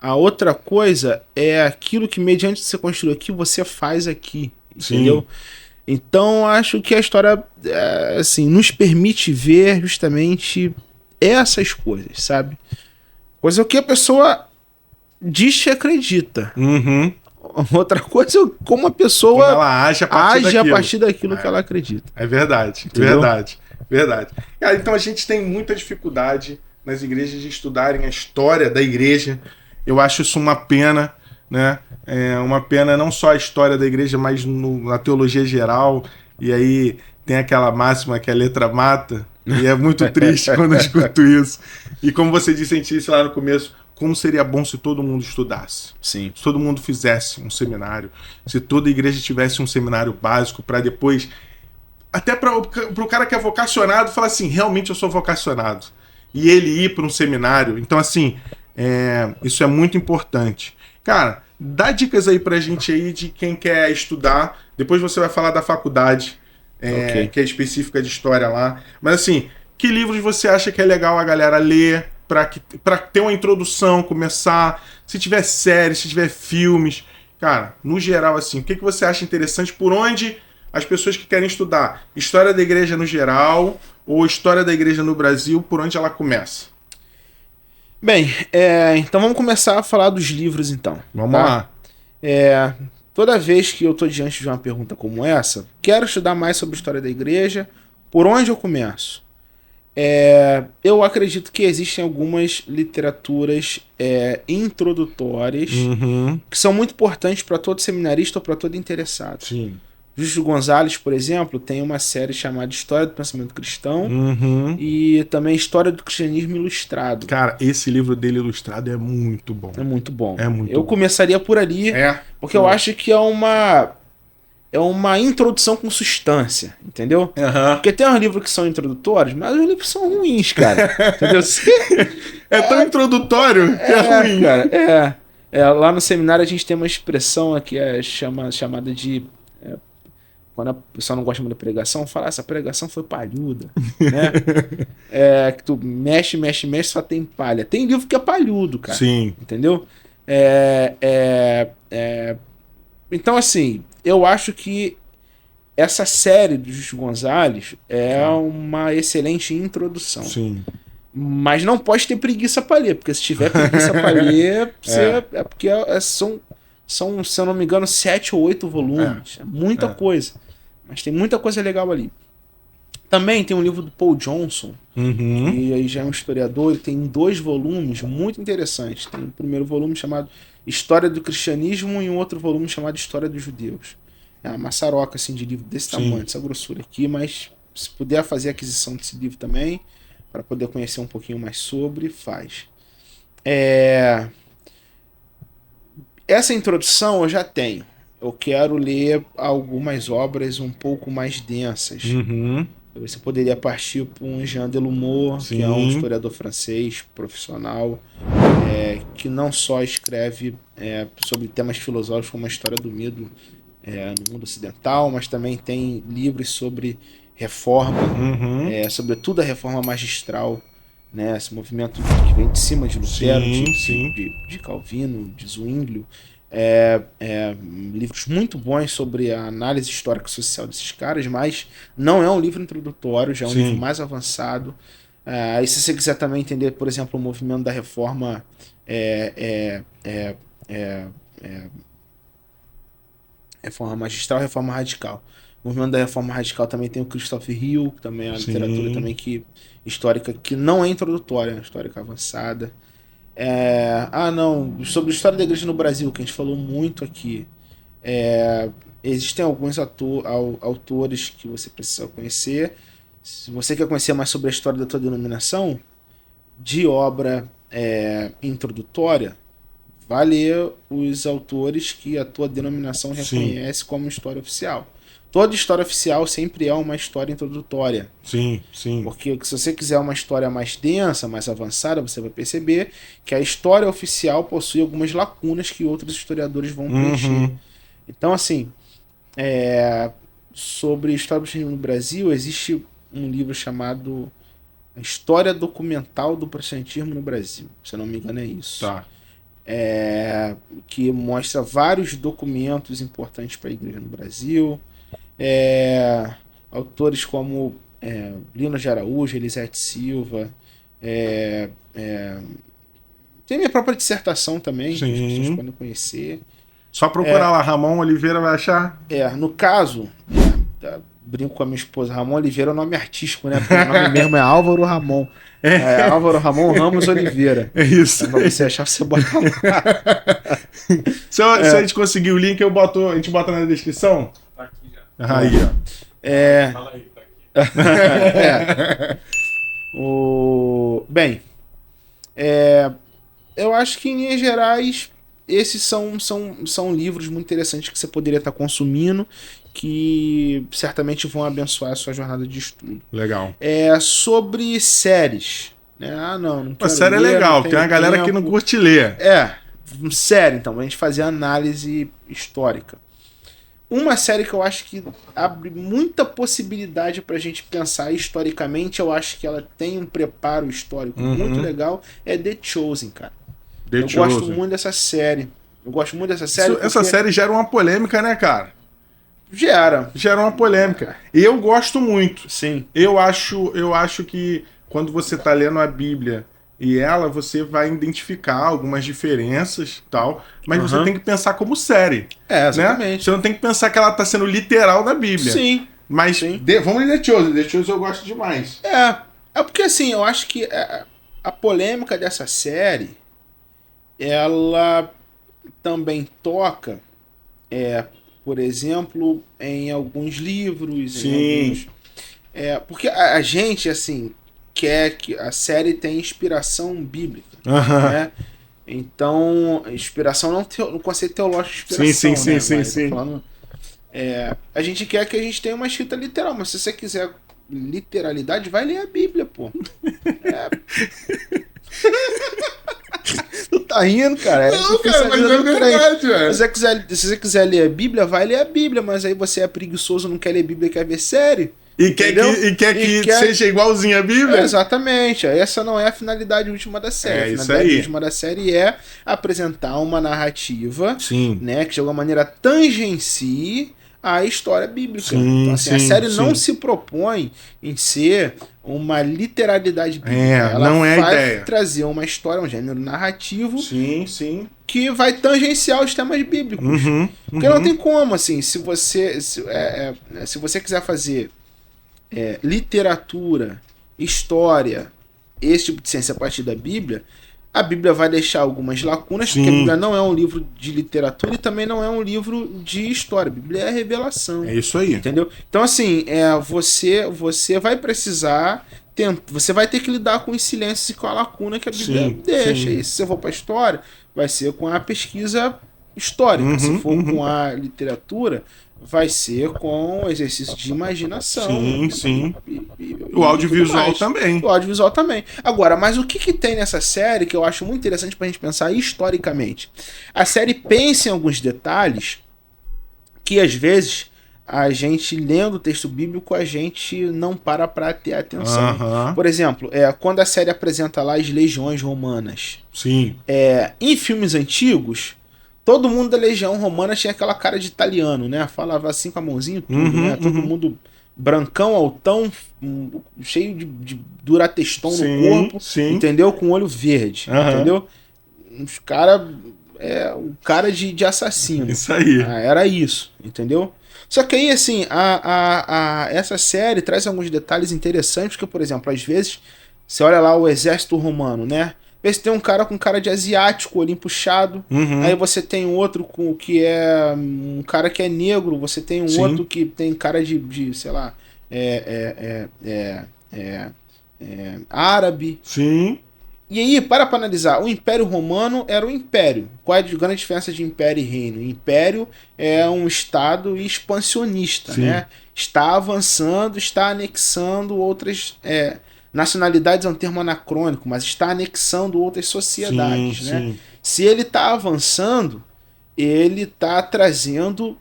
A outra coisa é aquilo que, mediante você construiu aqui, você faz aqui. Entendeu? Então, acho que a história assim, nos permite ver justamente essas coisas, sabe? Coisa que a pessoa diz que acredita. Outra coisa é como a pessoa ela age a partir daquilo que ela acredita. É verdade, entendeu? verdade. Cara, então a gente tem muita dificuldade nas igrejas de estudarem a história da igreja. Eu acho isso uma pena, né? É uma pena não só a história da igreja, mas na teologia geral. E aí tem aquela máxima que a letra mata. E é muito triste quando eu escuto isso. E como você disse, a gente disse lá no começo, como seria bom se todo mundo estudasse. Sim. Se todo mundo fizesse um seminário. Se toda igreja tivesse um seminário básico para depois... Até para o cara que é vocacionado falar assim, realmente eu sou vocacionado. E ele ir para um seminário. Então, assim, isso é muito importante. Cara, dá dicas aí pra gente aí de quem quer estudar. Depois você vai falar da faculdade, que é específica de história lá. Mas assim, que livros você acha que é legal a galera ler pra ter uma introdução, começar? Se tiver séries, se tiver filmes. Cara, no geral, assim, o que você acha interessante? Por onde as pessoas que querem estudar história da igreja no geral ou história da igreja no Brasil, por onde ela começa? Bem, então vamos começar a falar dos livros, então. Vamos lá. Toda vez que eu estou diante de uma pergunta como essa, quero estudar mais sobre a história da igreja, por onde eu começo? Eu acredito que existem algumas literaturas introdutórias que são muito importantes para todo seminarista ou para todo interessado. Sim. Justo Gonzalez, por exemplo, tem uma série chamada História do Pensamento Cristão Uhum. e também História do Cristianismo Ilustrado. Cara, esse livro dele ilustrado é muito bom. É muito bom. É muito Eu bom. começaria por ali, porque eu acho que é uma introdução com substância, entendeu? Aham. Porque tem uns livros que são introdutórios, mas os livros são ruins, cara. Entendeu? É tão introdutório que é ruim. Cara, lá no seminário a gente tem uma expressão que é chamada de... quando a pessoa não gosta muito da pregação, fala, essa pregação foi palhuda, né? Que tu mexe, só tem palha. Tem livro que é palhudo, cara. Sim. Entendeu? Então, assim, eu acho que essa série do Justo Gonzalez é uma excelente introdução. Sim. Mas não pode ter preguiça pra ler, porque se tiver preguiça pra ler, é porque são, se eu não me engano, 7 ou 8 volumes. É muita coisa. Mas tem muita coisa legal ali. Também tem um livro do Paul Johnson, Uhum. que aí já é um historiador, ele tem 2 volumes muito interessantes. Tem o primeiro volume chamado História do Cristianismo e um outro volume chamado História dos Judeus. É uma maçaroca assim, de livro desse tamanho, dessa grossura aqui, mas se puder fazer a aquisição desse livro também, para poder conhecer um pouquinho mais sobre, faz. Essa introdução eu já tenho. Eu quero ler algumas obras um pouco mais densas. Uhum. Você poderia partir para um Jean Delumeau, que é um historiador francês profissional, que não só escreve sobre temas filosóficos como a história do medo no mundo ocidental, mas também tem livros sobre reforma, sobretudo a reforma magistral, né? Esse movimento que vem de cima de Lutero, de Calvino, de Zwinglio. Livros muito bons sobre a análise histórica e social desses caras, mas não é um livro introdutório, já é um livro mais avançado. E se você quiser também entender, por exemplo, o movimento da reforma reforma magistral, reforma radical. O movimento da reforma radical também tem o Christopher Hill, que também é uma literatura também histórica que não é introdutória, é uma histórica avançada. Sobre a história da igreja no Brasil, que a gente falou muito aqui. Existem alguns autores que você precisa conhecer. Se você quer conhecer mais sobre a história da tua denominação, de obra introdutória, vai ler os autores que a tua denominação reconhece como história oficial. Toda história oficial sempre é uma história introdutória. Sim. Porque se você quiser uma história mais densa, mais avançada, você vai perceber que a história oficial possui algumas lacunas que outros historiadores vão preencher. Então, assim, sobre a história do cristianismo no Brasil, existe um livro chamado História Documental do Protestantismo no Brasil. Se eu não me engano, é isso. Tá. Que mostra vários documentos importantes para a igreja no Brasil. Autores como Lino de Araújo, Elisete Silva. Tem minha própria dissertação também, que as pessoas podem conhecer. Só procurar lá, Ramon Oliveira vai achar. No caso, brinco com a minha esposa, Ramon Oliveira é o nome artístico, né? Porque o nome mesmo é Álvaro Ramon. Álvaro Ramon Ramos Oliveira. É isso. Então, pra você achar, você bota lá. Se a gente conseguir o link, a gente bota na descrição? Tá aqui já. Aí, ó. Fala aí, tá aqui. Bem, eu acho que em linhas gerais esses são livros muito interessantes que você poderia estar consumindo, que certamente vão abençoar a sua jornada de estudo. Legal. Sobre séries, né? Não quero A série ler, é legal, não tem tenho uma galera tempo. que não curte ler. Série, então, a gente fazer análise histórica. Uma série que eu acho que abre muita possibilidade pra gente pensar historicamente, eu acho que ela tem um preparo histórico muito legal, é The Chosen, cara. Eu gosto muito dessa série. Essa série gera uma polêmica, né, cara? Gera uma polêmica. E eu gosto muito. Sim. Eu acho que quando você tá lendo a Bíblia e você vai identificar algumas diferenças e tal, mas você tem que pensar como série. Exatamente. Né? Você não tem que pensar que ela tá sendo literal na Bíblia. Sim. Mas vamos ler The Chosen. The Chosen eu gosto demais. Porque assim, eu acho que a polêmica dessa série, ela também toca por exemplo, em alguns livros. Sim. Em alguns, porque a gente, assim, quer que a série tenha inspiração bíblica, né? Então, inspiração não no conceito teológico de inspiração, Sim, né? sim, Mas sim. tô falando, a gente quer que a gente tenha uma escrita literal, mas se você quiser literalidade, vai ler a Bíblia, pô. Tu tá rindo, cara? Não, cara, mas é verdade, velho. Se você quiser ler a Bíblia, vai ler a Bíblia, mas aí você é preguiçoso, não quer ler Bíblia, quer ver série. E quer que seja igualzinho a Bíblia? Exatamente. Essa não é a finalidade última da série. A finalidade última da série é apresentar uma narrativa, Sim. né, que de alguma maneira tangencie a história bíblica. Sim, então, assim, a série não se propõe em ser uma literalidade bíblica. Ela não é a vai ideia. trazer uma história, um gênero narrativo Sim. que vai tangenciar os temas bíblicos. Porque não tem como, assim, se você quiser fazer literatura, história, esse tipo de ciência a partir da Bíblia, a Bíblia vai deixar algumas lacunas, porque a Bíblia não é um livro de literatura e também não é um livro de história. A Bíblia é a revelação. É isso aí. Entendeu? Então, assim, você vai precisar... Você vai ter que lidar com os silêncios e com a lacuna que a Bíblia deixa. E se você for para a história, vai ser com a pesquisa histórica. Se for com a literatura, vai ser com o exercício de imaginação. Sim. O audiovisual também. O audiovisual também. Agora, mas o que tem nessa série que eu acho muito interessante pra gente pensar historicamente? A série pensa em alguns detalhes que, às vezes, a gente, lendo o texto bíblico, a gente não para ter atenção. Por exemplo, quando a série apresenta lá as legiões romanas. Sim. Em filmes antigos, todo mundo da legião romana tinha aquela cara de italiano, né? Falava assim com a mãozinha tudo, né? Todo mundo brancão, altão, cheio de durateston no corpo, entendeu? Com olho verde, entendeu? Os cara, o cara de assassino. Isso aí. Era isso, entendeu? Só que aí, assim, essa série traz alguns detalhes interessantes, porque, por exemplo, às vezes, você olha lá o exército romano, né? Vê se tem um cara com cara de asiático, olhinho puxado. Aí você tem outro que é um cara que é negro. Você tem um outro que tem cara de sei lá, árabe. Sim. E aí, para analisar, o Império Romano era um império. Qual é a grande diferença de império e reino? O império é um estado expansionista, né? Está avançando, está anexando outras... nacionalidades é um termo anacrônico, mas está anexando outras sociedades, né? Se ele está avançando, ele está trazendo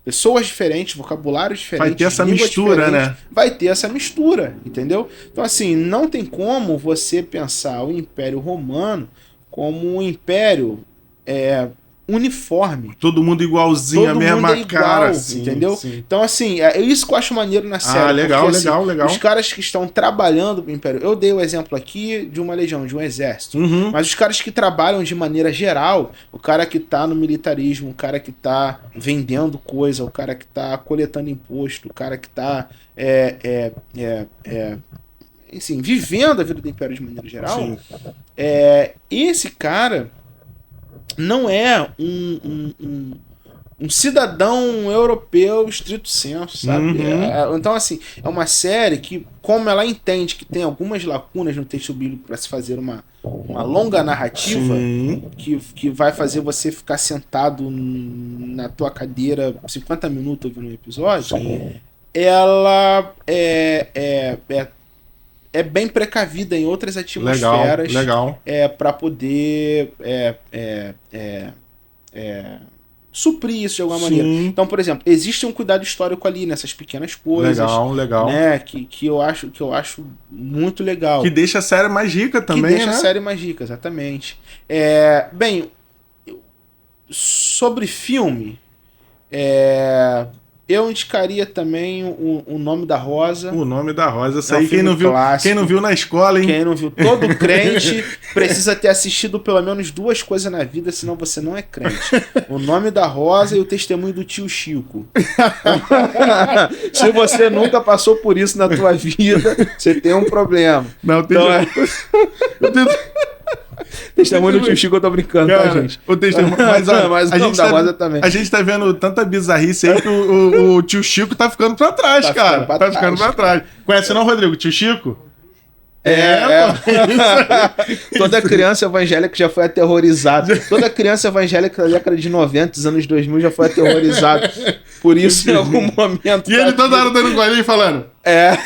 pessoas diferentes, vocabulários diferentes. Vai ter essa mistura, né? Vai ter essa mistura, entendeu? Então, assim, não tem como você pensar o Império Romano como um império uniforme. Todo mundo igualzinho, a mesma cara. Entendeu? Então, assim, é isso que eu acho maneiro na série. Legal, porque, legal. Os caras que estão trabalhando pro Império... Eu dei o exemplo aqui de uma legião, de um exército. Mas os caras que trabalham de maneira geral, o cara que tá no militarismo, o cara que tá vendendo coisa, o cara que tá coletando imposto, o cara que tá... assim, vivendo a vida do Império de maneira geral, esse cara não é um cidadão europeu estrito senso, sabe? Então, assim, é uma série que, como ela entende que tem algumas lacunas no texto bíblico para se fazer uma longa narrativa, que vai fazer você ficar sentado na tua cadeira 50 minutos ouvindo um episódio, ela é bem precavida em outras atmosferas. Legal. Para poder suprir isso de alguma maneira. Então, por exemplo, existe um cuidado histórico ali nessas pequenas coisas. Legal. Né, que eu acho muito legal. Que deixa a série mais rica também, né? Que deixa a série mais rica, exatamente. Bem, sobre filme, eu indicaria também o Nome da Rosa. O Nome da Rosa. Isso aí, quem não viu na escola, hein? Quem não viu, todo crente precisa ter assistido pelo menos 2 coisas na vida, senão você não é crente. O Nome da Rosa e o Testemunho do Tio Chico. Se você nunca passou por isso na tua vida, você tem um problema. Não, tem Testemunho do tio Chico, eu tô brincando, Cara, tá, gente? o testemunho. Mas, olha, Mas a o gente da Rosa também. A gente tá vendo tanta bizarrice aí que o tio Chico tá ficando pra trás, Tá cara. ficando pra Tá trás. ficando pra trás. Conhece não, Rodrigo? Tio Chico? Toda criança evangélica já foi aterrorizada. Toda criança evangélica da década de 90, dos anos 2000, já foi aterrorizada. Por isso, em algum momento... E ele toda hora dando um golinho e falando: É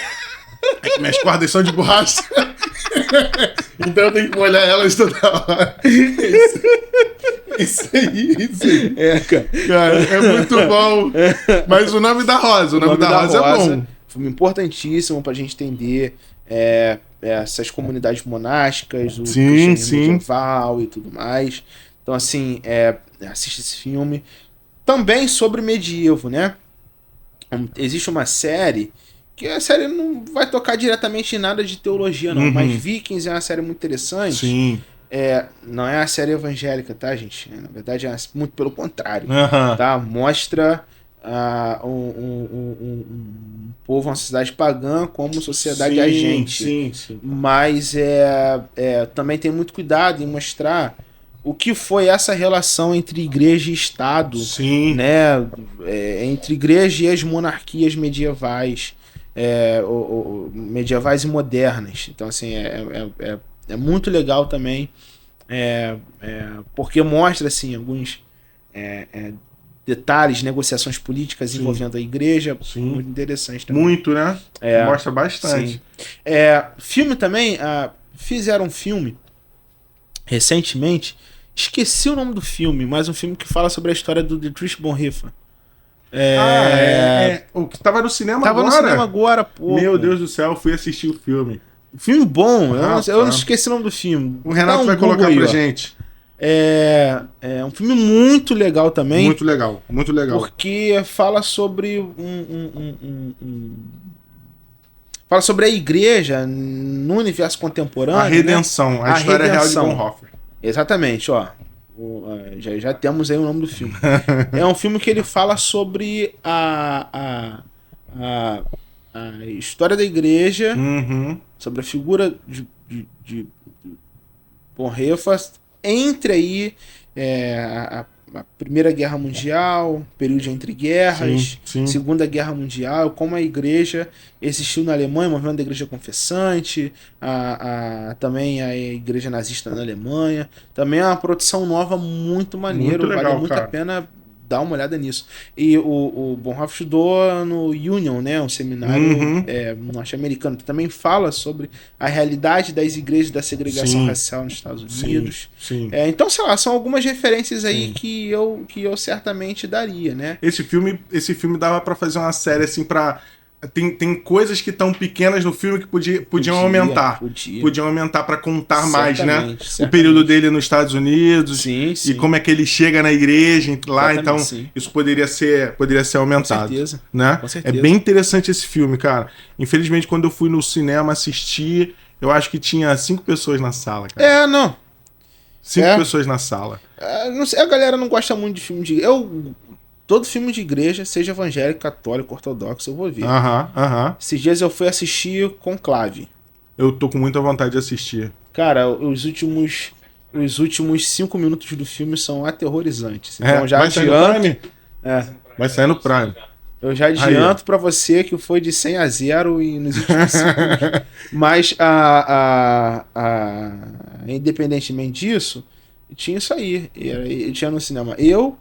minhas cordas são de borracha. Então eu tenho que molhar elas toda hora. Isso aí. cara. Cara, é muito bom. Mas o nome da Rosa, o nome da Rosa é bom. Filme importantíssimo pra gente entender essas comunidades monásticas, o cristianismo medieval e tudo mais. Então, assim, assiste esse filme. Também sobre medievo, né? Existe uma série que a série não vai tocar diretamente em nada de teologia, não. Mas Vikings é uma série muito interessante. Sim. Não é uma série evangélica, tá, gente? Na verdade, é muito pelo contrário. Aham. Tá? Mostra um povo, uma sociedade pagã como sociedade agente. Sim. Mas também tem muito cuidado em mostrar o que foi essa relação entre igreja e Estado, Sim. né? Entre igreja e as monarquias medievais, medievais e modernas. Então, assim, é muito legal também, porque mostra, assim, alguns detalhes, negociações políticas envolvendo a igreja. Muito interessante também. Muito, né? Mostra bastante. Filme também, fizeram um filme recentemente, esqueci o nome do filme, mas um filme que fala sobre a história do Dietrich Bonhoeffer. O que tava no cinema Tava agora? no cinema agora, pô. Meu Deus do céu, fui assistir o filme. Filme bom, eu não tá. esqueci o nome do filme. O Renato Dá um vai Google colocar aí, pra ó. gente. É um filme muito legal também. Muito legal, muito legal. Porque fala sobre fala sobre a igreja no universo contemporâneo. A redenção, né? a história redenção. real de Bonhoeffer. Exatamente, ó. Já temos aí o nome do filme. É um filme que ele fala sobre a história da igreja, sobre a figura de Bonhoeffer, entre aí a Primeira Guerra Mundial, período entre guerras, Sim. Segunda Guerra Mundial, como a igreja existiu na Alemanha, o movimento da igreja confessante, também a igreja nazista na Alemanha. Também é uma produção nova muito maneiro, Muito legal, vale muito cara. a pena dar uma olhada nisso. E o Bonhoeffer estudou no Union, né, um seminário norte-americano, que também fala sobre a realidade das igrejas da segregação racial nos Estados Unidos. Sim. Então, sei lá, são algumas referências aí que eu certamente daria, né? Esse filme dava pra fazer uma série assim pra... Tem coisas que estão pequenas no filme que podiam aumentar. Podiam aumentar pra contar mais, né? O período dele nos Estados Unidos Sim. e como é que ele chega na igreja lá. Exatamente, então sim. isso poderia ser aumentado. Com certeza. Né? Com certeza. É bem interessante esse filme, cara. Infelizmente, quando eu fui no cinema assistir, eu acho que tinha 5 pessoas na sala, cara. Não. 5 pessoas na sala. Não sei, a galera não gosta muito de filme de... Todo filme de igreja, seja evangélico, católico, ortodoxo, eu vou ver. Esses dias eu fui assistir Conclave. Eu tô com muita vontade de assistir. Cara, os últimos 5 minutos do filme são aterrorizantes. Então já vai sair no adianto. Prime? Vai sair no Prime. Eu já adianto pra você que foi de 100 a 0 e nos últimos 5 minutos. Mas independentemente disso, tinha isso aí. E tinha no cinema. Eu,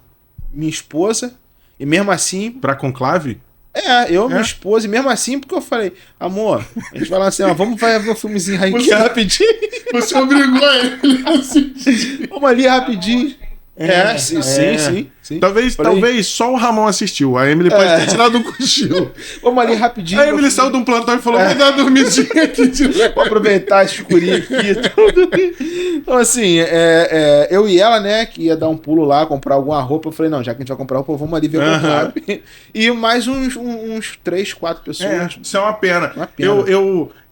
minha esposa, e mesmo assim... Pra Conclave? Minha esposa, e mesmo assim, porque eu falei, amor, a gente vai lá assim, vamos ver um filmezinho aí rapidinho. Você obrigou ele a assistir. Vamos ali rapidinho. Sim. Talvez só o Ramon assistiu. A Emily pode ter tirado um cochilo. Vamos ali rapidinho. A Emily saiu de um plantão e falou: vou dar uma dormidinha aqui de leve. Vou aproveitar esse escurinho aqui e tudo. Então, assim, eu e ela, né, que ia dar um pulo lá, comprar alguma roupa. Eu falei: não, já que a gente vai comprar roupa, vamos ali ver o Conclave. E mais uns 3, 4 pessoas. Isso é uma pena.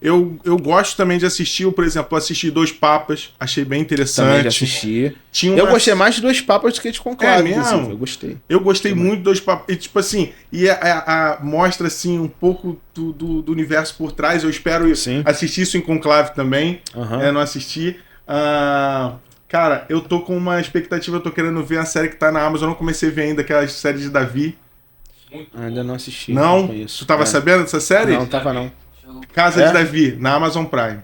Eu gosto também de assistir, por exemplo, assisti Dois Papas, achei bem interessante. Também já assisti. Eu gostei mais de Dois Papas do que de Conclave, mesmo? Eu gostei. Eu gostei muito de Dois Papas. E, tipo assim, mostra assim, um pouco do universo por trás. Eu espero assistir isso em Conclave também. Não assisti. Cara, eu tô com uma expectativa, eu tô querendo ver a série que tá na Amazon, eu não comecei a ver ainda, aquela série de Davi. Ainda não assisti. Não? Conheço. Tu tava sabendo dessa série? Não, tava não. Casa É? de Davi, na Amazon Prime.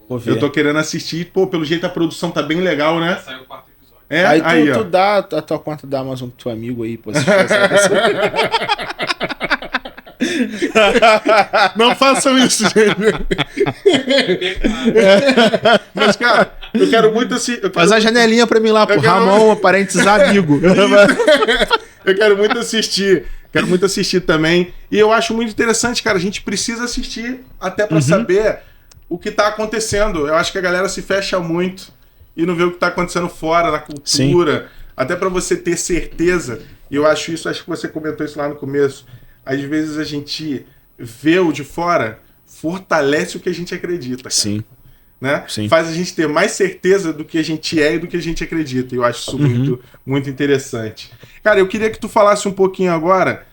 Vou ver. Eu tô querendo assistir, pô, pelo jeito a produção tá bem legal, né? Saiu o 4º episódio. É, Aí tu ó. dá a tua conta da Amazon pro teu amigo aí, pô, assistir essa série. Não façam isso, gente. Mas, cara, eu quero muito assistir. Faz a janelinha pra mim lá, pô. Eu quero- Ramon, parênteses, amigo. Eu quero muito assistir. Quero muito assistir também. E eu acho muito interessante, cara. A gente precisa assistir até pra saber o que tá acontecendo. Eu acho que a galera se fecha muito e não vê o que tá acontecendo fora, na cultura. Até pra você ter certeza. E eu acho isso, acho que você comentou isso lá no começo. Às vezes a gente vê o de fora, fortalece o que a gente acredita. Cara. Sim. Né? Sim. Faz a gente ter mais certeza do que a gente é e do que a gente acredita. E eu acho isso muito, muito interessante. Cara, eu queria que tu falasse um pouquinho agora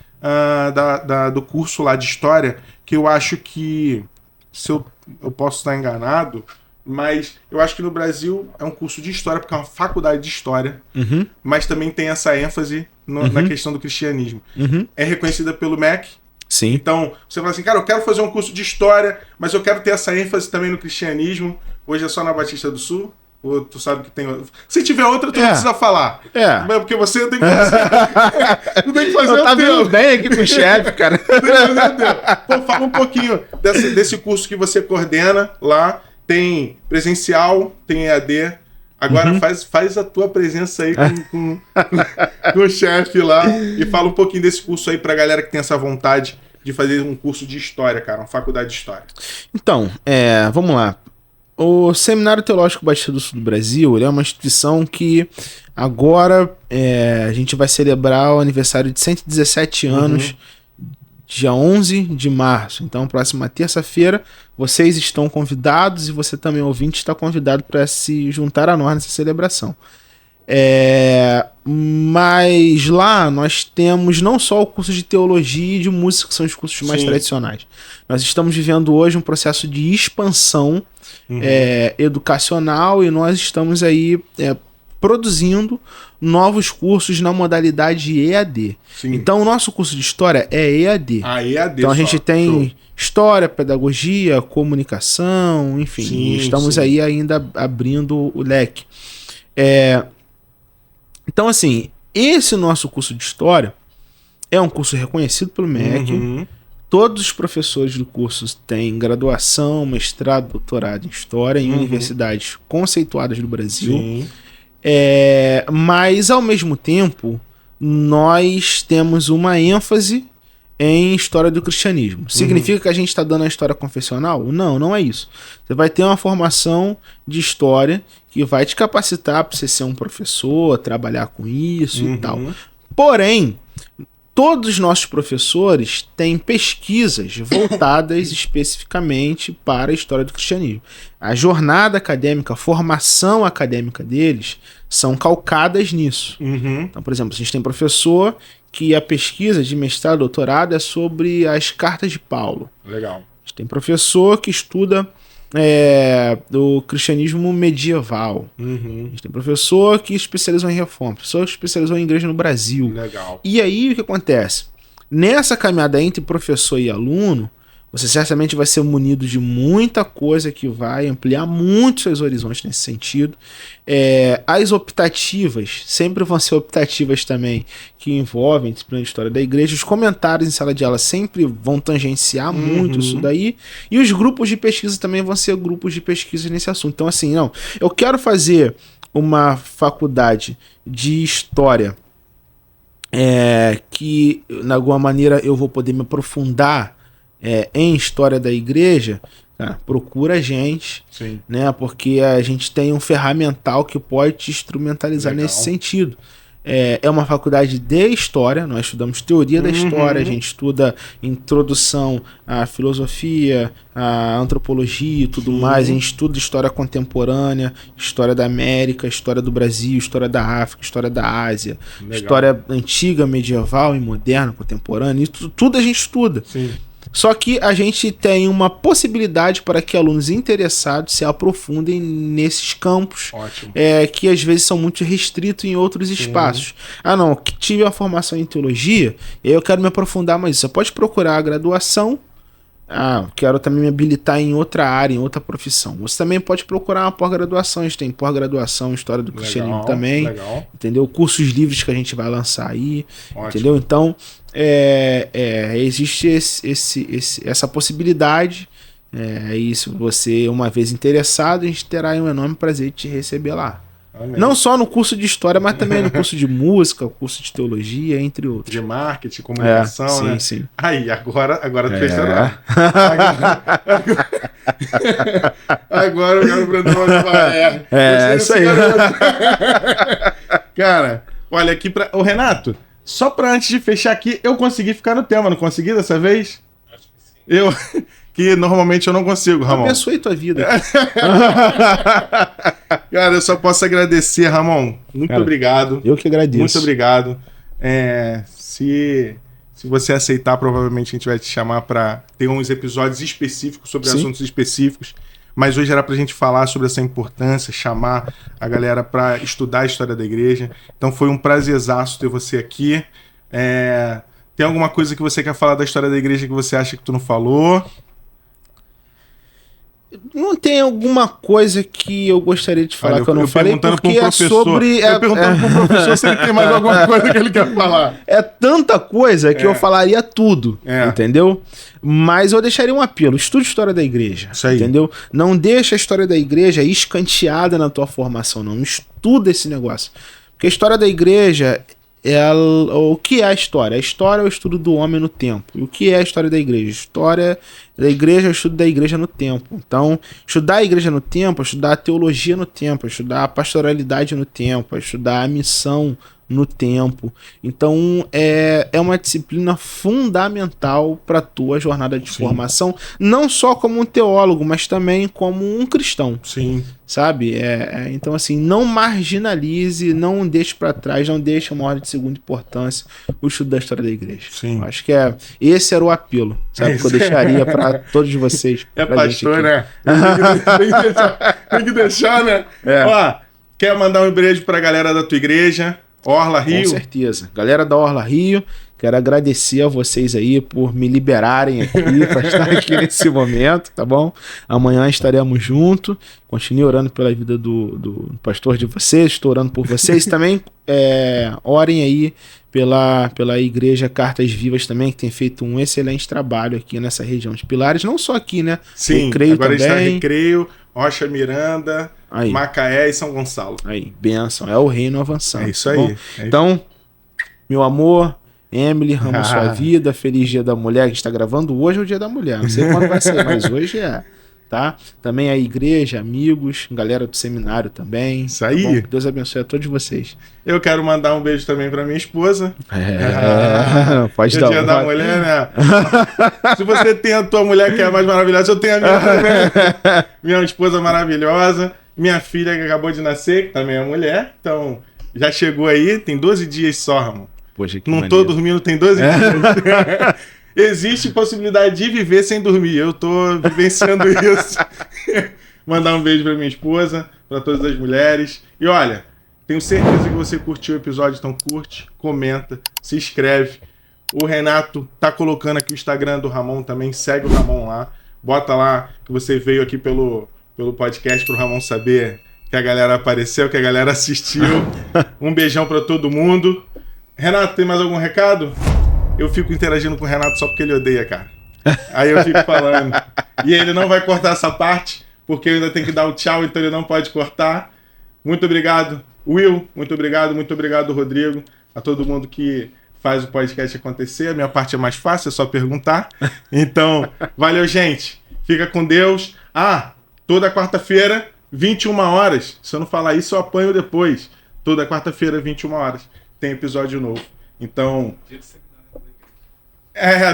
do curso lá de História, que eu acho que, se eu posso estar enganado, mas eu acho que no Brasil é um curso de História, porque é uma faculdade de História, mas também tem essa ênfase na questão do cristianismo. É reconhecida pelo MEC. Sim. Então, você fala assim, cara, eu quero fazer um curso de História, mas eu quero ter essa ênfase também no cristianismo. Hoje é só na Batista do Sul? Ou tu sabe que tem outra? Se tiver outra, tu não precisa falar. Mas porque você tem que fazer. Tu tem que fazer eu o tá teu. vendo bem aqui com o chefe, cara. Pô, fala um pouquinho desse curso que você coordena lá. Tem presencial, tem EAD. Agora faz a tua presença aí com o chefe lá e fala um pouquinho desse curso aí pra galera que tem essa vontade de fazer um curso de História, cara, uma faculdade de História. Então, vamos lá. O Seminário Teológico Batista do Sul do Brasil, ele é uma instituição que agora a gente vai celebrar o aniversário de 117 anos, dia 11 de março. Então, próxima terça-feira, vocês estão convidados e você também, ouvinte, está convidado para se juntar a nós nessa celebração. Mas lá nós temos não só o curso de teologia e de música, que são os cursos mais tradicionais. Nós estamos vivendo hoje um processo de expansão educacional e nós estamos aí produzindo novos cursos na modalidade EAD. Sim. Então o nosso curso de História é EAD. EAD Então a só. gente tem Show. História, Pedagogia, Comunicação, enfim. Sim, estamos sim. aí ainda abrindo o leque. Então, assim, esse nosso curso de História é um curso reconhecido pelo MEC. Todos os professores do curso têm graduação, mestrado, doutorado em História em universidades conceituadas do Brasil. Sim. Mas, ao mesmo tempo, nós temos uma ênfase em História do Cristianismo. Significa que a gente está dando a história confessional? Não, não é isso. Você vai ter uma formação de História que vai te capacitar para você ser um professor, trabalhar com isso e tal. Porém, todos os nossos professores têm pesquisas voltadas especificamente para a história do cristianismo. A jornada acadêmica, a formação acadêmica deles são calcadas nisso. Então, por exemplo, a gente tem professor que a pesquisa de mestrado, doutorado é sobre as cartas de Paulo. Legal. A gente tem professor que estuda do cristianismo medieval. A gente tem professor que especializou em reforma, professor que especializou em igreja no Brasil. Legal. E aí o que acontece? Nessa caminhada entre professor e aluno, você certamente vai ser munido de muita coisa que vai ampliar muito seus horizontes nesse sentido. As optativas sempre vão ser optativas também que envolvem disciplina de história da igreja. Os comentários em sala de aula sempre vão tangenciar muito isso daí. E os grupos de pesquisa também vão ser grupos de pesquisa nesse assunto. Então, assim, não, eu quero fazer uma faculdade de história que, de alguma maneira, eu vou poder me aprofundar em história da igreja, cara, procura a gente, Sim. né? Porque a gente tem um ferramental que pode te instrumentalizar Legal. nesse sentido. É uma faculdade de história, nós estudamos teoria da história, a gente estuda introdução à filosofia, à antropologia e tudo mais, a gente estuda história contemporânea, história da América, história do Brasil, história da África, história da Ásia, Legal. história antiga, medieval e moderna, contemporânea, isso tudo a gente estuda. Sim. Só que a gente tem uma possibilidade para que alunos interessados se aprofundem nesses campos, Ótimo. que às vezes são muito restritos em outros espaços. Ah, não, que tive a formação em teologia, e aí eu quero me aprofundar mais. Você pode procurar a graduação. Ah, quero também me habilitar em outra área, em outra profissão. Você também pode procurar uma pós-graduação. A gente tem pós-graduação em História do Cristianismo também. Legal. Entendeu? Cursos livres que a gente vai lançar aí. Ótimo. Entendeu? Então, existe essa possibilidade. E se você, uma vez interessado, a gente terá um enorme prazer de te receber lá. Amém. Não só no curso de História, mas também no curso de Música, curso de Teologia, entre outros. De marketing, comunicação, sim, né? Sim. Aí, agora tu fez agora o cara Brandão vai falar. Isso aí. Cara, olha aqui pra... Ô, Renato, só pra antes de fechar aqui, eu consegui ficar no tema, não consegui dessa vez? Acho que sim. Eu... Que normalmente eu não consigo, Ramon. Abençoe tua vida. Cara, eu só posso agradecer, Ramon. Muito obrigado. Eu que agradeço. Muito obrigado. Se você aceitar, provavelmente a gente vai te chamar para ter uns episódios específicos sobre assuntos específicos. Mas hoje era pra gente falar sobre essa importância, chamar a galera para estudar a história da igreja. Então foi um prazerzaço ter você aqui. Tem alguma coisa que você quer falar da história da igreja que você acha que tu não falou? Não tem alguma coisa que eu gostaria de falar que eu não falei, porque é sobre... Eu perguntando pro professor se ele tem mais alguma coisa que ele quer falar. É tanta coisa que eu falaria tudo, entendeu? Mas eu deixaria um apelo. Estude História da Igreja, isso aí. Entendeu? Não deixa a História da Igreja escanteada na tua formação, não. Estuda esse negócio. Porque a História da Igreja... o que é a história? A história é o estudo do homem no tempo. E o que é a história da igreja? A história da igreja é o estudo da igreja no tempo. Então, estudar a igreja no tempo, é estudar a teologia no tempo, é estudar a pastoralidade no tempo, é estudar a missão no tempo. Então, é uma disciplina fundamental para a tua jornada de formação, não só como um teólogo, mas também como um cristão. Sim. Sabe? Então, assim, não marginalize, não deixe para trás, não deixe uma ordem de segunda importância o estudo da história da igreja. Sim. Eu acho que esse era o apelo, sabe? Que eu deixaria para todos vocês. Pastor, né? Tem que deixar, né? Ó, quer mandar um beijo pra galera da tua igreja? Orla Rio? Com certeza. Galera da Orla Rio, quero agradecer a vocês aí por me liberarem aqui para estar aqui nesse momento, tá bom? Amanhã estaremos juntos. Continue orando pela vida do pastor de vocês, estou orando por vocês também. Orem aí pela Igreja Cartas Vivas também, que tem feito um excelente trabalho aqui nessa região de Pilares, não só aqui, né? Sim, Recreio agora também. está Recreio, Rocha Miranda, aí. Macaé e São Gonçalo. Aí, bênção, é o reino avançando. É isso tá aí. bom? Então, meu amor, Emily, amo sua vida, feliz dia da mulher, que a gente está gravando hoje é o dia da mulher, não sei quando vai sair, mas hoje é, tá? Também a igreja, amigos, galera do seminário também. Isso aí. Tá bom? Que Deus abençoe a todos vocês. Eu quero mandar um beijo também pra minha esposa. Pode dar. É dia da mulher, né? Se você tem a tua mulher que é a mais maravilhosa, eu tenho a minha também. Minha esposa maravilhosa. Minha filha que acabou de nascer, que também é mulher. Então, já chegou aí, tem 12 dias só, Ramon. Poxa, que não maneiro. tô dormindo, tem 12 dias. Existe possibilidade de viver sem dormir. Eu tô vivenciando isso. Mandar um beijo pra minha esposa, pra todas as mulheres. E olha, tenho certeza que você curtiu o episódio, então curte, comenta, se inscreve. O Renato tá colocando aqui o Instagram do Ramon também, segue o Ramon lá. Bota lá que você veio aqui pelo podcast pro Ramon saber que a galera apareceu, que a galera assistiu. Um beijão pra todo mundo. Renato, tem mais algum recado? Eu fico interagindo com o Renato só porque ele odeia, cara. Aí eu fico falando. E ele não vai cortar essa parte, porque eu ainda tenho que dar o tchau, então ele não pode cortar. Muito obrigado, Will. Muito obrigado, Rodrigo. A todo mundo que faz o podcast acontecer. A minha parte é mais fácil, é só perguntar. Então, valeu, gente. Fica com Deus. Toda quarta-feira, 21 horas. Se eu não falar isso, eu apanho depois. Toda quarta-feira, 21 horas. Tem episódio novo. Então...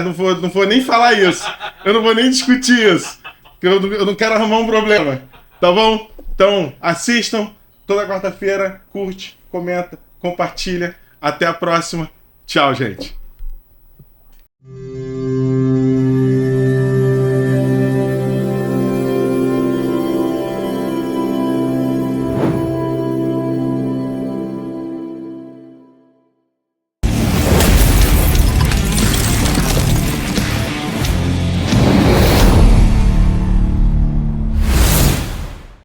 não vou nem falar isso. Eu não vou nem discutir isso. Eu não quero arrumar um problema. Tá bom? Então, assistam. Toda quarta-feira, curte, comenta, compartilha. Até a próxima. Tchau, gente.